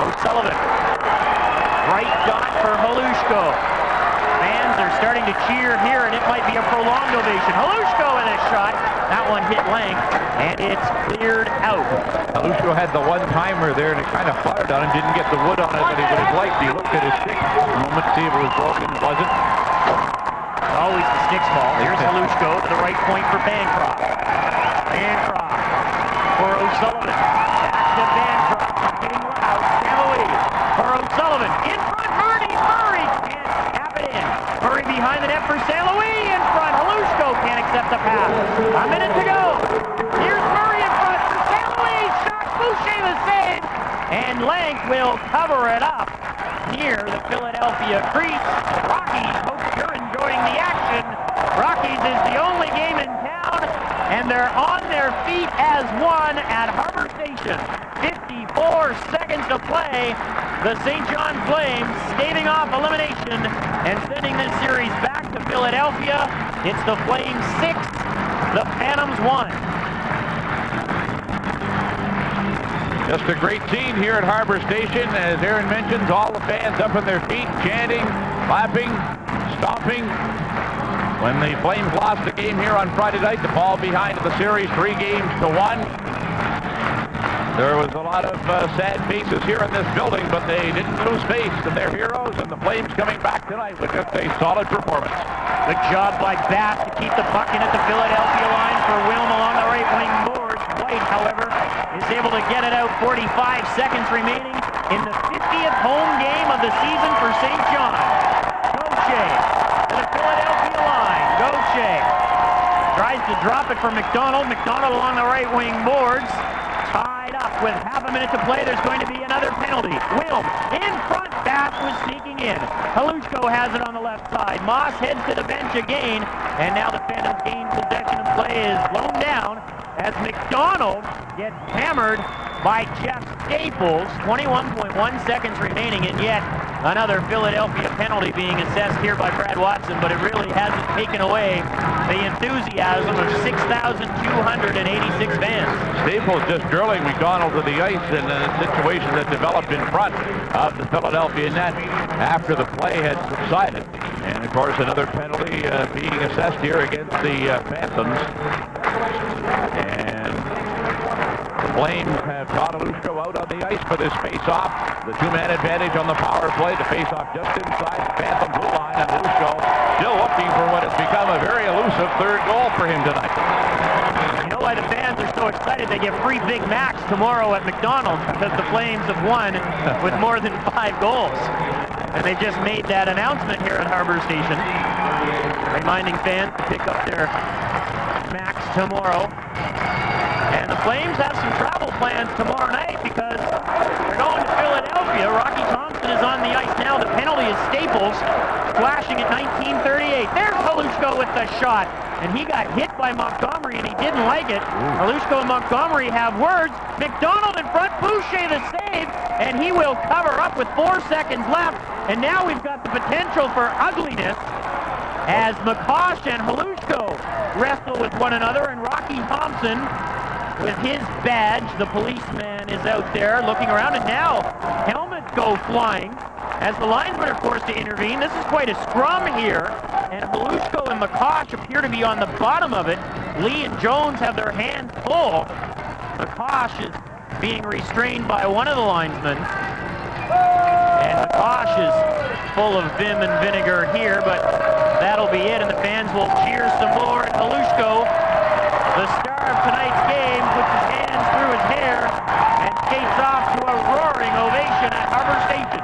O'Sullivan. Right dot for Halushko. Fans are starting to cheer here, and it might be a prolonged ovation. Halushko with a shot. That one hit Lang, and it's cleared out. Halushko had the one-timer there, and it kind of fired on him. Didn't get the wood on it that he would have liked. He looked at his stick for a moment to see if it was broken. It wasn't. Always the stick's ball. Here's Halushko to the right point for Bancroft. Bancroft for O'Sullivan. Back to Bancroft. Getting loud. Cavalier for O'Sullivan. In front, Murray. Murray can't tap it in. Murray behind the net for St. Louis. In front, Halushko can't accept the pass. A minute to go. Here's Murray in front for St. Louis. Shot. Boucher the save. And Lank will cover it up near the Philadelphia crease. Rockies, hope you're enjoying the action. Rockies is the only game in town, and they're on their feet as one at Harbour Station. 54 seconds to play. The St. John Flames staving off elimination and sending this series back to Philadelphia. It's the Flames 6, the Phantoms 1. Just a great scene here at Harbour Station. As Aaron mentions, all the fans up on their feet, chanting, clapping, stomping. When the Flames lost the game here on Friday night, the fall behind in the series 3-1. There was a lot of sad faces here in this building, but they didn't lose face, and they're heroes, and the Flames coming back tonight with just a solid performance. Good job by Bass to keep the puck in at the Philadelphia line for Wilm along the right wing boards. White, however, is able to get it out. 45 seconds remaining in the 50th home game of the season for St. John. Gauthier to the Philadelphia line. Gauthier tries to drop it for McDonald. McDonald along the right wing boards. Tied up with half a minute to play. There's going to be another penalty. Wilm in front. Bass was sneaking in. Halushko has it on the left side. Moss heads to the bench again. And now the Phantoms gain possession of play is blown down as McDonald gets hammered by Jeff Staples. 21.1 seconds remaining, and yet another Philadelphia penalty being assessed here by Brad Watson, but it really hasn't taken away the enthusiasm of 6,286 fans. Staples just drilling McDonald to the ice in a situation that developed in front of the Philadelphia net after the play had subsided. And of course another penalty being assessed here against the Phantoms. And the Flames have Todd Halushko out on the ice for this face-off. The two-man advantage on the power play. The face-off just inside the Phantom blue line, and Halushko still looking for what has become a very elusive third goal for him tonight. You know why the fans are so excited? They get free Big Macs tomorrow at McDonald's because the Flames have won with more than 5 goals. And they just made that announcement here at Harbour Station, reminding fans to pick up their Macs tomorrow. And the Flames have some travel plans tomorrow night because they're going to Philadelphia. Rocky Thompson is on the ice now. The penalty is Staples, flashing at 19:38. There's Halushko with the shot. And he got hit by Montgomery, and he didn't like it. Halushko and Montgomery have words. McDonald in front, Boucher the save, and he will cover up with 4 seconds left. And now we've got the potential for ugliness as McCosh and Halushko wrestle with one another, and Rocky Thompson with his badge, the policeman, is out there looking around, and now helmets go flying as the linesmen are forced to intervene. This is quite a scrum here, and Halushko and McCosh appear to be on the bottom of it. Lee and Jones have their hands full. McCosh is being restrained by one of the linesmen, and McCosh is full of vim and vinegar here, but that'll be it, and the fans will cheer some more. And Halushko, the star of tonight's game, puts his hands through his hair and skates off to a roaring ovation at Harbour Station.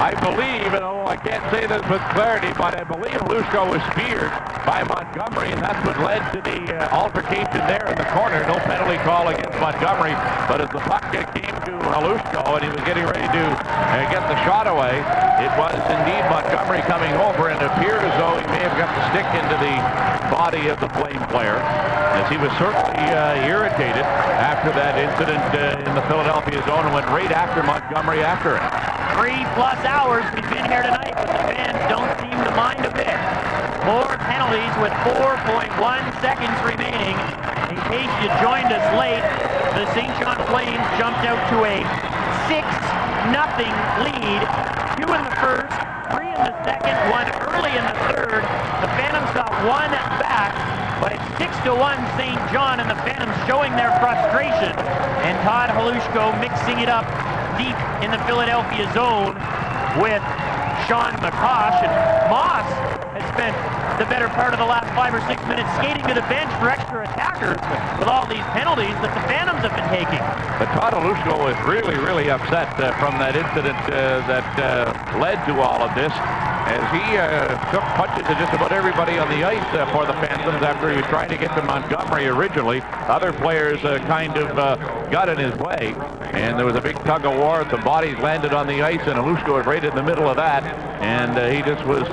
I believe, and I can't say this with clarity, but I believe Halushko was speared by Montgomery, and that's what led to the altercation there in the corner. No penalty call against Montgomery, but as the puck came to Halushko and he was getting ready to get the shot away, it was indeed Montgomery coming over, and it appeared as though he may have got the stick into the body of the Flame player, as he was certainly irritated after that incident in the Philadelphia zone and went right after Montgomery after it. 3+ hours we've been here tonight, but the fans don't seem to mind a bit. More penalties with 4.1 seconds remaining. In case you joined us late, the St. John Flames jumped out to a 6-0 lead. 2 in the first, 3 in the second, 1 early in the third. The Phantoms got 1 back, but it's 6-1 St. John, and the Phantoms showing their frustration. And Todd Halushko mixing it up deep in the Philadelphia zone with Sean McCosh, and Moss has spent the better part of the last 5 or 6 minutes skating to the bench for extra attackers with all these penalties that the Phantoms have been taking. But Todd Halushko was really, really upset from that incident that led to all of this, as he took punches to just about everybody on the ice for the Phantoms after he was trying to get to Montgomery originally. Other players kind of got in his way, and there was a big tug of war. Some bodies landed on the ice, and Halushko was right in the middle of that, and he just was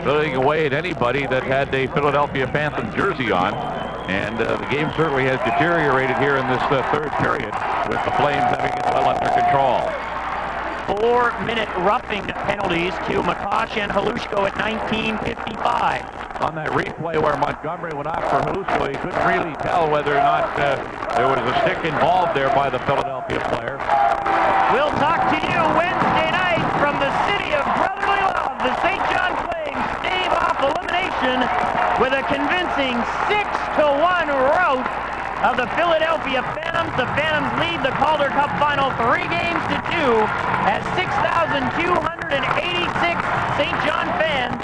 throwing away at anybody that had a Philadelphia Phantom jersey on. And the game certainly has deteriorated here in this third period, with the Flames having it well under control. 4-minute roughing penalties to McCosh and Halushko at 19:55. On that replay where Montgomery went after Halushko, he couldn't really tell whether or not there was a stick involved there by the Philadelphia player. We'll talk to you Wednesday night from the city of brotherly love. The St. John Flames stave off elimination with a convincing 6-1 rout of the Philadelphia Phantoms. The Phantoms lead the Calder Cup Final 3-2 as 6,286 St. John fans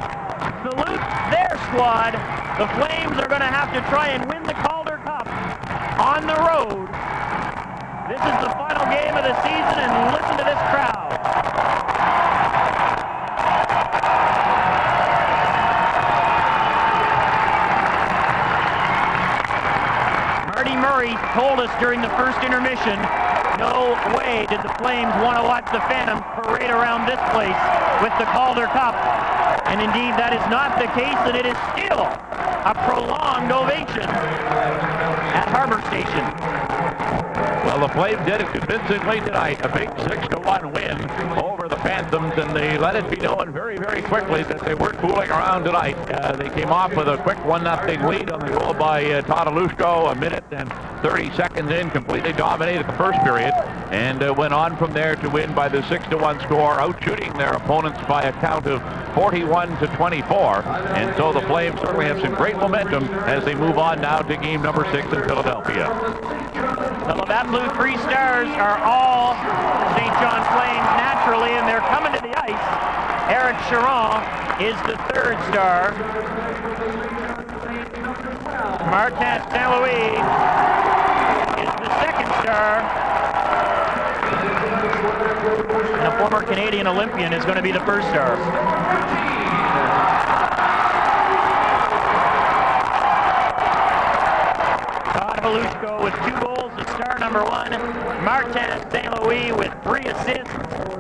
salute their squad. The Flames are going to have to try and win the Calder Cup on the road. This is the final game of the season, and listen to this crowd. told us during the first intermission, no way did the Flames want to watch the Phantoms parade around this place with the Calder Cup. And indeed, that is not the case, and it is still a prolonged ovation at Harbour Station. Well, the Flames did it convincingly tonight. A big 6-1 win over the Phantoms, and they let it be known very, very quickly that they weren't fooling around tonight. They came off with a quick 1-0 lead on the goal by Todd Alushko, a minute and 30 seconds in, completely dominated the first period, and went on from there to win by the 6-1 score, out-shooting their opponents by a count of 41-24. And so the Flames certainly have some great momentum as they move on now to game number 6 in Philadelphia. The Labatt Blue Three Stars are all St. John Flames naturally, and they're coming to the ice. Eric Charon is the third star. Martin St. Louis is the second star. And a former Canadian Olympian is going to be the first star. Todd Halushko with 2 goals is star number 1. Martin St. Louis with 3 assists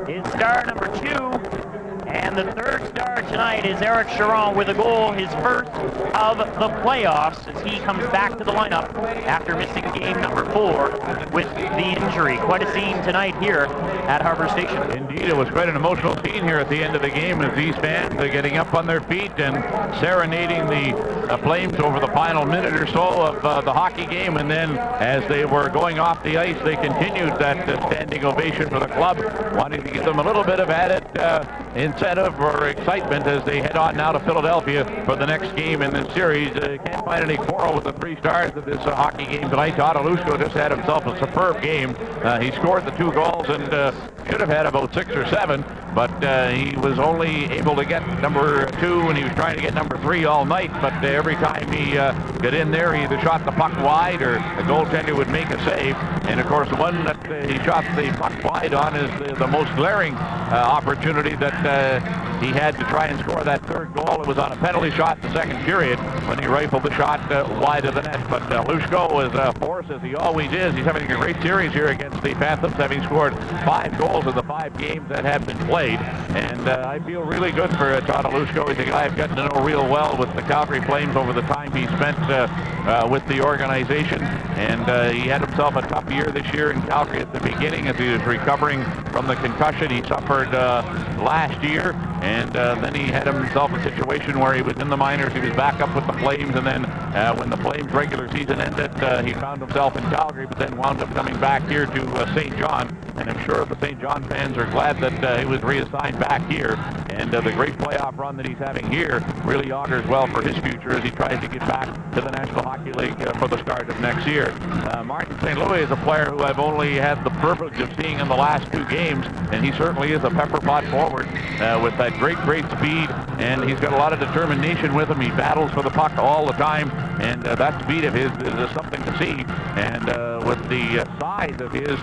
is star number 2. And the third star tonight is Eric Charon with a goal, his first of the playoffs, as he comes back to the lineup after missing game number 4 with the injury. Quite a scene tonight here at Harbour Station. Indeed, it was quite an emotional scene here at the end of the game as these fans are getting up on their feet and serenading the Flames over the final minute or so of the hockey game. And then as they were going off the ice, they continued that standing ovation for the club, wanting to give them a little bit of added incentive or excitement as they head on now to Philadelphia for the next game in this series. Can't find any quarrel with the 3 stars of this hockey game tonight. Todd Alushko just had himself a superb game. He scored the 2 goals and should have had about 6 or 7, but he was only able to get number 2, and he was trying to get number 3 all night, but every time he got in there, he either shot the puck wide or the goaltender would make a save. And of course, the one that he shot the puck wide on is the most glaring opportunity that he had to try and score that 3rd goal. It was on a penalty shot in the 2nd period when he rifled the shot wide of the net. But Alushko is a force, as he always is. He's having a great series here against the Phantoms, having scored 5 goals in the 5 games that have been played. And I feel really good for Todd Alushko. He's a guy I've gotten to know real well with the Calgary Flames over the time he spent with the organization. And he had himself a tough year this year in Calgary at the beginning as he was recovering from the concussion he suffered last year. And then he had himself a situation where he was in the minors, he was back up with the Flames, and then when the Flames regular season ended, he found himself in Calgary, but then wound up coming back here to St. John. And I'm sure the St. John fans are glad that he was reassigned back here. And the great playoff run that he's having here really augurs well for his future as he tries to get back to the National Hockey League for the start of next year. Martin St. Louis is a player who I've only had the privilege of seeing in the last 2 games, and he certainly is a pepper pot forward with that great speed, and he's got a lot of determination with him. He battles for the puck all the time, and that speed of his is something to see. And with the size of his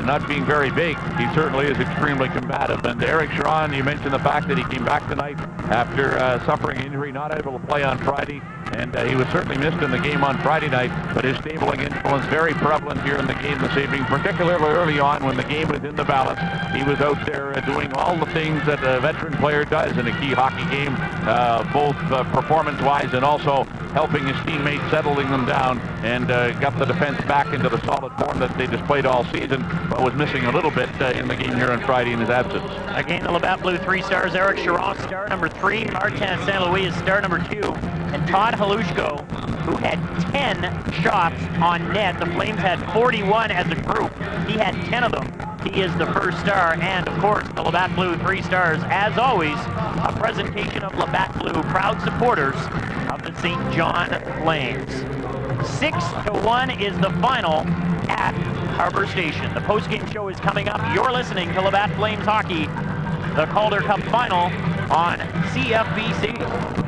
not being very big, he certainly is extremely combative. And Eric Charon, you mentioned the fact that he came back tonight after suffering injury, not able to play on Friday, and he was certainly missed in the game on Friday night, but his stabling influence very prevalent here in the game this evening, particularly early on when the game was in the balance. He was out there doing all the things that a veteran player does in a key hockey game, both performance-wise and also helping his teammates, settling them down, and got the defense back into the solid form that they displayed all season, but was missing a little bit in the game here on Friday in his absence. Again, the Labatt Blue 3 stars, Eric Charon, star number 3, Martin St. Louis is star number 2, and Todd Halushko, who had 10 shots on net. The Flames had 41 as a group. He had 10 of them. He is the first star, and of course, the Labatt Blue 3 stars, as always, a presentation of Labatt Blue, proud supporters of the St. John Flames. 6-1 is the final at Harbour Station. The postgame show is coming up. You're listening to Labatt Flames Hockey, the Calder Cup Final on CFBC.